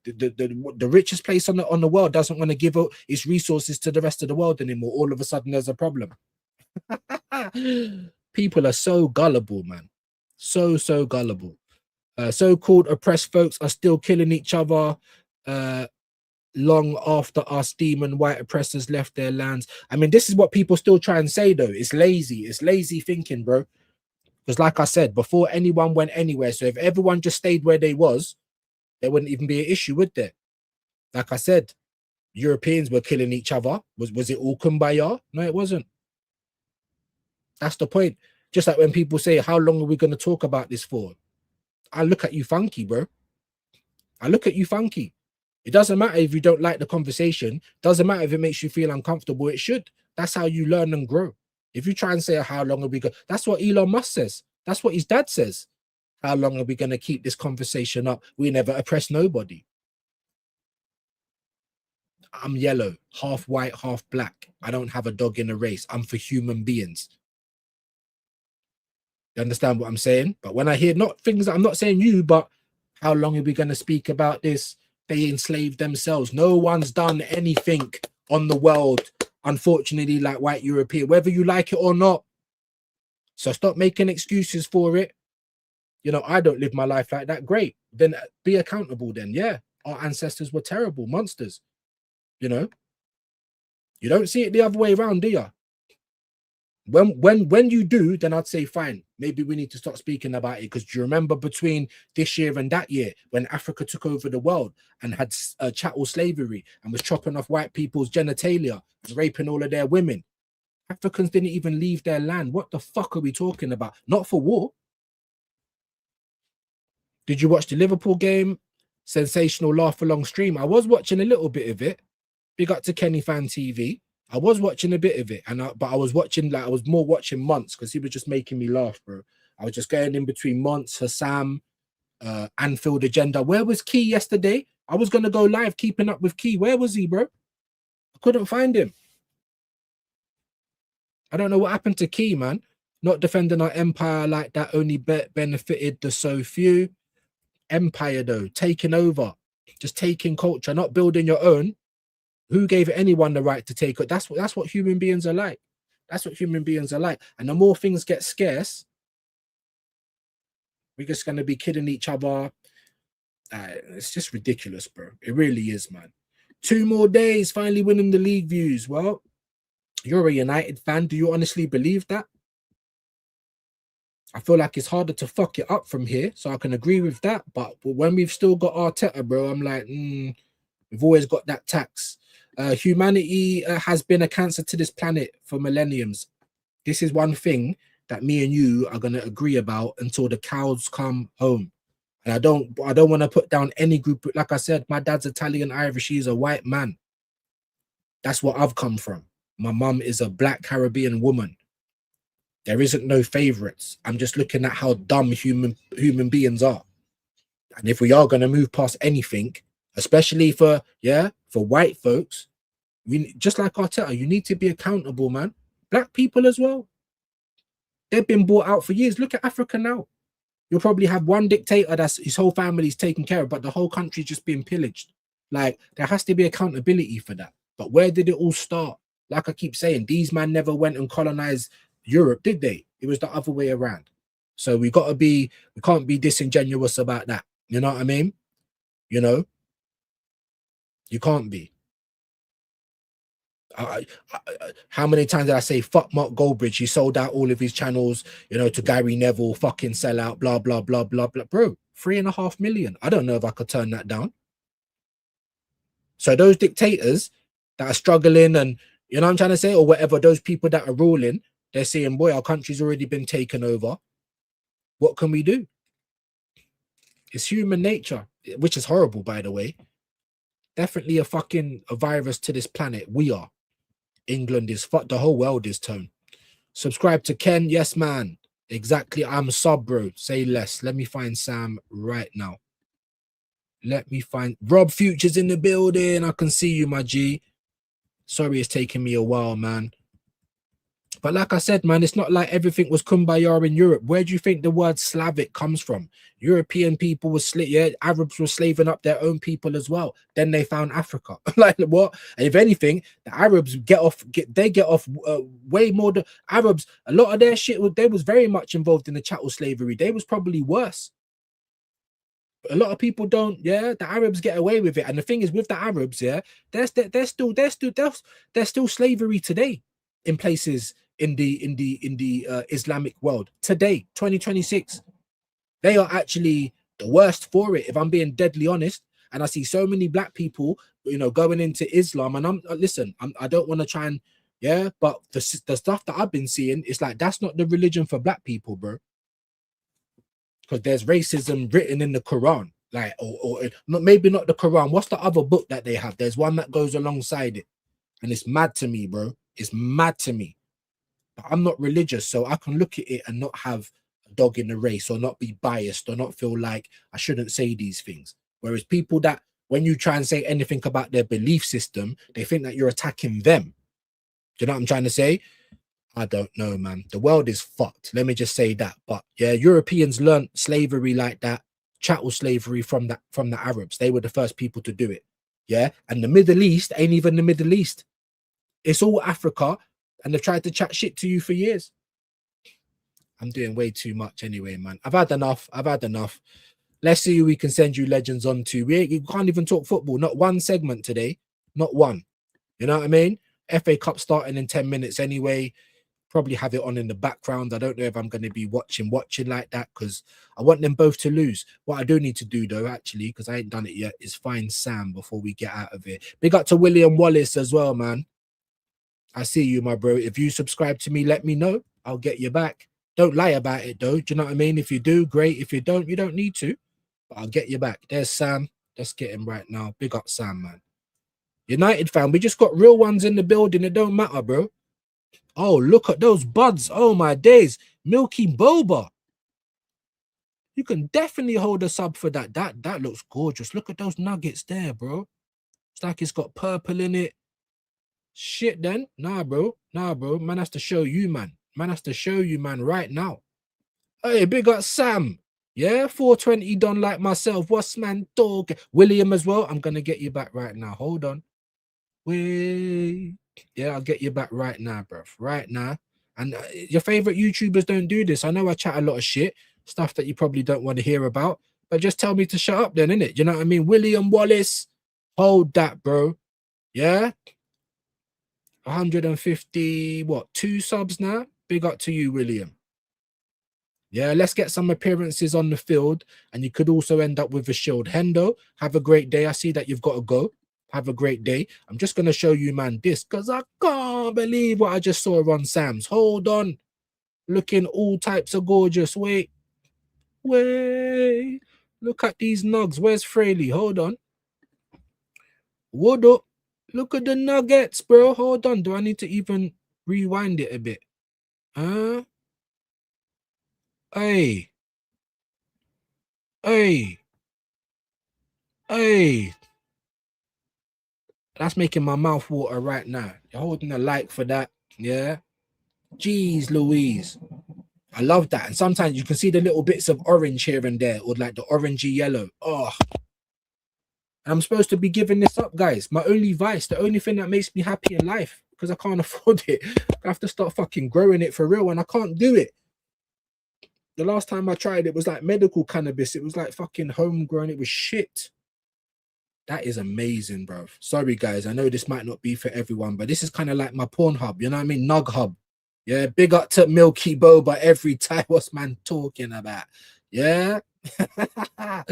The richest place on the world doesn't want to give up its resources to the rest of the world anymore. All of a sudden, there's a problem. People are so gullible, man. So gullible. So-called oppressed folks are still killing each other long after our demon white oppressors left their lands. I mean, this is what people still try and say, though. It's lazy. It's lazy thinking, bro. Because like I said, before anyone went anywhere, so if everyone just stayed where they was, there wouldn't even be an issue, would there? Like I said, Europeans were killing each other. Was it all kumbaya? No, it wasn't. That's the point. Just like when people say, how long are we going to talk about this for? I look at you funky, bro. I look at you funky. It doesn't matter if you don't like the conversation. Doesn't matter if it makes you feel uncomfortable. It should. That's how you learn and grow. If you try and say, how long are we going? That's what Elon Musk says. That's what his dad says. How long are we going to keep this conversation up? We never oppress nobody. I'm yellow, half white, half black. I don't have a dog in a race. I'm for human beings. You understand what I'm saying? But when I hear not things that I'm not saying you, but how long are we going to speak about this? They enslaved themselves. No one's done anything on the world, unfortunately, like white European, whether you like it or not. So stop making excuses for it. You know, I don't live my life like that. Great. Then be accountable then. Yeah. Our ancestors were terrible monsters. You know, you don't see it the other way around, do you? When you do, then I'd say, fine, maybe we need to start speaking about it. Because do you remember between this year and that year when Africa took over the world and had chattel slavery and was chopping off white people's genitalia, was raping all of their women? Africans didn't even leave their land. What the fuck are we talking about? Not for war. Did you watch the Liverpool game? Sensational laugh along stream. I was watching a little bit of it. Big up to Kenny Fan TV. I was watching a bit of it, but I was watching I was more watching Monts because he was just making me laugh, bro. I was just going in between Monts, Hassam, Anfield Agenda. Where was Key yesterday? I was gonna go live, keeping up with Key. Where was he, bro? I couldn't find him. I don't know what happened to Key, man. Not defending our empire like that only benefited the so few. Empire though, taking over, just taking culture, not building your own. Who gave anyone the right to take it? That's what human beings are like. That's what human beings are like. And the more things get scarce, we're just gonna be kidding each other. It's just ridiculous, bro. It really is, man. 2 more days, finally winning the league views. Well, you're a United fan. Do you honestly believe that? I feel like it's harder to fuck it up from here, so I can agree with that. But when we've still got Arteta, bro, I'm like, we've always got that tax. Humanity has been a cancer to this planet for millenniums. This is one thing that me and you are going to agree about until the cows come home. And I don't want to put down any group. Like I said, my dad's Italian Irish. He's a white man. That's what I've come from. My mum is a black Caribbean woman. There isn't no favorites. I'm just looking at how dumb human beings are. And if we are going to move past anything, especially for white folks, we just like Arteta, you need to be accountable, man. Black people as well. They've been bought out for years. Look at Africa now. You'll probably have one dictator that's his whole family's taken care of, but the whole country's just being pillaged. Like, there has to be accountability for that. But where did it all start? Like I keep saying, these men never went and colonized Europe, did they? It was the other way around. So we can't be disingenuous about that. You know what I mean? You know, you can't be. How many times did I say fuck Mark Goldbridge? He sold out all of his channels, you know, to Gary Neville, fucking sell out, blah blah blah blah blah. Bro, 3.5 million. I don't know if I could turn that down. So those dictators that are struggling, and you know what I'm trying to say, or whatever, those people that are ruling, they're saying, boy, our country's already been taken over. What can we do? It's human nature, which is horrible, by the way. Definitely a virus to this planet. We are. England is fucked. The whole world is tone. Subscribe to Ken. Yes, man. Exactly. I'm sub, bro. Say less. Let me find Sam right now. Let me find Rob Future's in the building. I can see you, my G. Sorry it's taking me a while, man. But like I said, man, it's not like everything was kumbaya in Europe. Where do you think the word Slavic comes from? European people were Arabs were slaving up their own people as well. Then they found Africa. Like what? And if anything, the Arabs get off way more. The Arabs, a lot of their shit, they was very much involved in the chattel slavery. They was probably worse. A lot of people don't. The Arabs get away with it. And the thing is, with the Arabs, there's still slavery today in places in the Islamic world today, 2026. They are actually the worst for it, if I'm being deadly honest. And I see so many black people, you know, going into Islam, and I don't want to try and but the stuff that I've been seeing is like, that's not the religion for black people, bro. Because there's racism written in the Quran, like, or not, maybe not the Quran. What's the other book that they have? There's one that goes alongside it, and it's mad to me, bro. It's mad to me. But I'm not religious, so I can look at it and not have a dog in the race, or not be biased, or not feel like I shouldn't say these things. Whereas people that, when you try and say anything about their belief system, they think that you're attacking them. Do you know what I'm trying to say? I don't know, man. The world is fucked. Let me just say that. But yeah, Europeans learned slavery like that, chattel slavery from the Arabs. They were the first people to do it. Yeah, and the Middle East ain't even the Middle East. It's all Africa. And they've tried to chat shit to you for years. I'm doing way too much anyway, man. I've had enough. Let's see who we can send you legends on to. We can't even talk football. Not one segment today. Not one. You know what I mean? FA Cup starting in 10 minutes anyway. Probably have it on in the background. I don't know if I'm going to be watching like that, because I want them both to lose. What I do need to do, though, actually, because I ain't done it yet, is find Sam before we get out of here. Big up to William Wallace as well, man. I see you, my bro. If you subscribe to me, let me know. I'll get you back. Don't lie about it, though. Do you know what I mean? If you do, great. If you don't, you don't need to. But I'll get you back. There's Sam. Let's get him right now. Big up Sam, man. United fan, we just got real ones in the building. It don't matter, bro. Oh, look at those buds. Oh my days. Milky Boba. You can definitely hold a sub for that. That looks gorgeous. Look at those nuggets there, bro. It's like it's got purple in it. Shit, then. Nah, bro. Nah, bro. Man has to show you, man. Man has to show you, man, right now. Hey, big up Sam. Yeah, 420 done like myself. What's man dog? William as well. I'm gonna get you back right now. Hold on. Wait. Yeah, I'll get you back right now, bro. Right now. And your favorite YouTubers don't do this. I know I chat a lot of shit, stuff that you probably don't want to hear about, but just tell me to shut up then, innit? You know what I mean? William Wallace, hold that, bro. Yeah. 150, what, 2 subs now? Big up to you, William. Yeah, let's get some appearances on the field, and you could also end up with a shield. Hendo, have a great day. I see that you've got to go. Have a great day. I'm just going to show you, man, this, because I can't believe what I just saw on Sam's. Hold on. Looking all types of gorgeous. Wait. Look at these nugs. Where's Fraley? Hold on. What up? Look at the nuggets, bro. Hold on. Do I need to even rewind it a bit? Huh? Hey. That's making my mouth water right now. You're holding a like for that. Yeah. Jeez Louise. I love that. And sometimes you can see the little bits of orange here and there, or like the orangey yellow. Oh. And I'm supposed to be giving this up, guys. My only vice, the only thing that makes me happy in life, because I can't afford it. I have to start fucking growing it for real, and I can't do it. The last time I tried it was like medical cannabis. It was like fucking homegrown. It was shit. That is amazing, bro. Sorry, guys. I know this might not be for everyone, but this is kind of like my porn hub. You know what I mean? Nug hub. Yeah. Big up to Milky Boba every time. What's man talking about? Yeah. I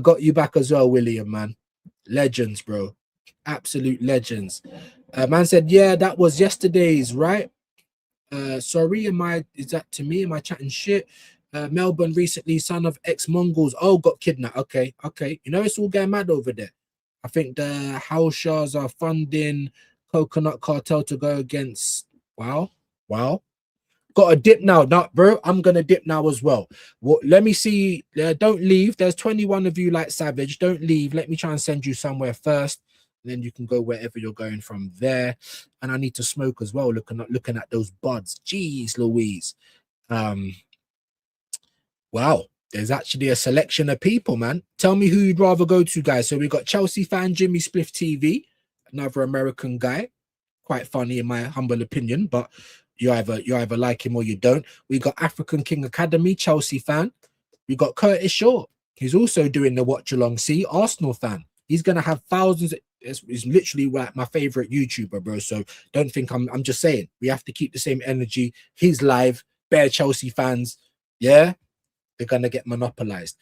got you back as well, William, man. Legends, bro. Absolute legends. Man said, yeah, that was yesterday's, right? Sorry, is that to me? Am I chatting shit? Melbourne recently, son of ex-Mongols. Oh, got kidnapped. Okay. You know, it's all getting mad over there. I think the Haushas are funding Coconut Cartel to go against. Wow. Got a dip now, not bro. I'm gonna dip now as well. Let me see. Don't leave. There's 21 of you like Savage. Don't leave. Let me try and send you somewhere first. And then you can go wherever you're going from there. And I need to smoke as well, looking at those buds. Jeez Louise. Wow, there's actually a selection of people, man. Tell me who you'd rather go to, guys. So we got Chelsea fan Jimmy Spliff TV, another American guy. Quite funny in my humble opinion, but you either like him or you don't. We got African King Academy, Chelsea fan. We got Curtis Shaw. He's also doing the watch along. See, Arsenal fan. He's gonna have thousands. It's literally like my favorite YouTuber, bro. So don't think I'm just saying. We have to keep the same energy. He's live. Bare Chelsea fans. Yeah, they're gonna get monopolized.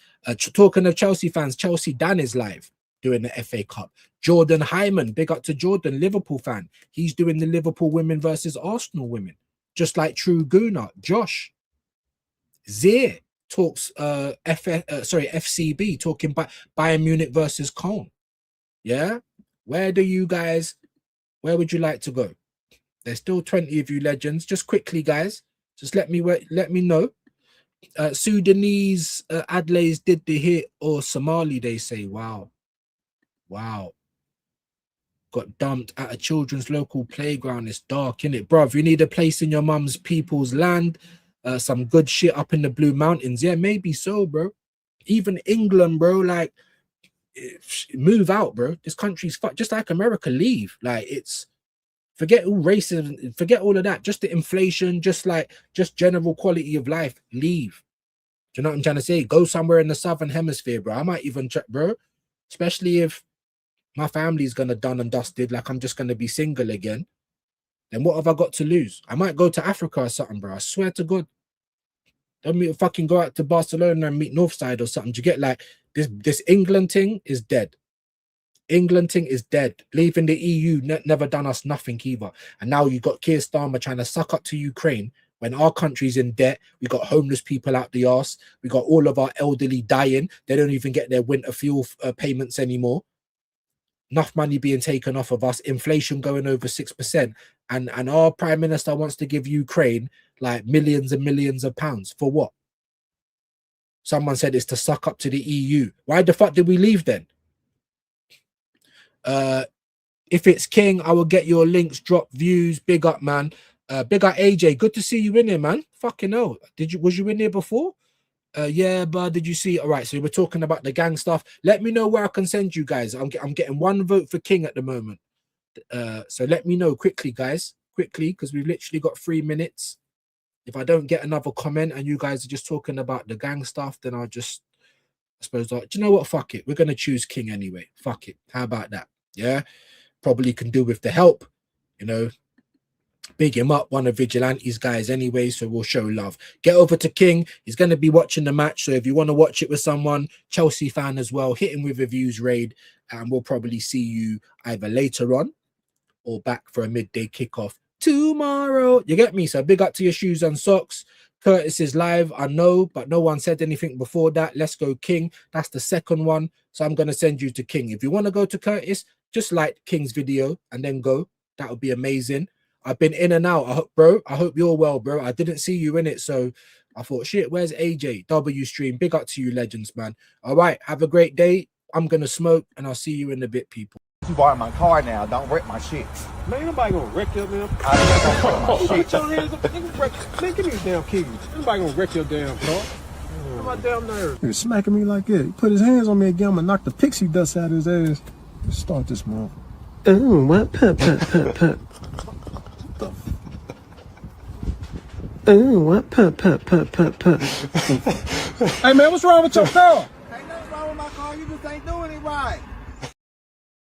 Talking of Chelsea fans, Chelsea Dan is live doing the FA Cup. Jordan Hyman, big up to Jordan, Liverpool fan. He's doing the Liverpool women versus Arsenal women, just like True Gooner. Josh Zier talks FCB, talking about Bayern Munich versus Cologne. Yeah, where would you like to go? There's still 20 of you legends. Just quickly, guys, just let me know. Sudanese Adelaide did the hit, or Somali, they say. Wow. Got dumped at a children's local playground. It's dark, innit? Bruv, you need a place in your mum's people's land. Some good shit up in the Blue Mountains. Yeah, maybe so, bro. Even England, bro, like, move out, bro. This country's fucked. Just like America, leave. Like, it's, forget all racism, forget all of that. Just the inflation, just general quality of life. Leave. Do you know what I'm trying to say? Go somewhere in the Southern Hemisphere, bro. I might even check, bro. Especially if my family's gonna done and dusted, like I'm just gonna be single again. Then what have I got to lose? I might go to Africa or something, bro. I swear to God. Don't fucking go out to Barcelona and meet Northside or something. Do you get, like, this England thing is dead. England thing is dead. Leaving the EU never done us nothing either. And now you got Keir Starmer trying to suck up to Ukraine when our country's in debt. We got homeless people out the arse. We got all of our elderly dying. They don't even get their winter fuel payments anymore. enough money being taken off of us, inflation going over 6%, and our prime minister wants to give Ukraine like millions and millions of pounds for what? Someone said it's to suck up to the EU. Why the fuck did we leave then? If it's King, I will get your links, drop views. Big up, man. Big up AJ. Good to see you in here, man. Fucking hell. Was you in here before? Yeah, but did you see? All right, so we're talking about the gang stuff. Let me know where I can send you guys. I'm getting 1 vote for King at the moment. So let me know quickly, guys. Quickly, because we've literally got 3 minutes. If I don't get another comment and you guys are just talking about the gang stuff, then I'll just, I suppose, like, do you know what? Fuck it. We're going to choose King anyway. Fuck it. How about that? Yeah. Probably can do with the help, you know. Big him up, one of Vigilante's guys anyway, so we'll show love. Get over to King. He's going to be watching the match, so if you want to watch it with someone, Chelsea fan as well, hit him with a views raid, and we'll probably see you either later on or back for a midday kickoff tomorrow. You get me? So big up to your shoes and socks. Curtis is live, I know, but no one said anything before that. Let's go King. That's the second one, so I'm going to send you to King. If you want to go to Curtis, just like King's video and then go. That would be amazing. I've been in and out, bro. I hope you're well, bro. I didn't see you in it, so I thought, shit, where's AJ? W stream. Big up to you, legends, man. All right, have a great day. I'm going to smoke, and I'll see you in a bit, people. You borrow my car now. Don't wreck my shit. Man, nobody gonna wreck your damn car. Shit. Man, give me the damn keys. Nobody gonna wreck your damn car. Get my damn nerves. He was smacking me like that. He put his hands on me again. I'm gonna knock the pixie dust out of his ass. Let's start this month. Oh, what? Put. Oh, what? Put. Hey man, what's wrong with your car? Ain't nothing wrong with my car. You just ain't doing it right.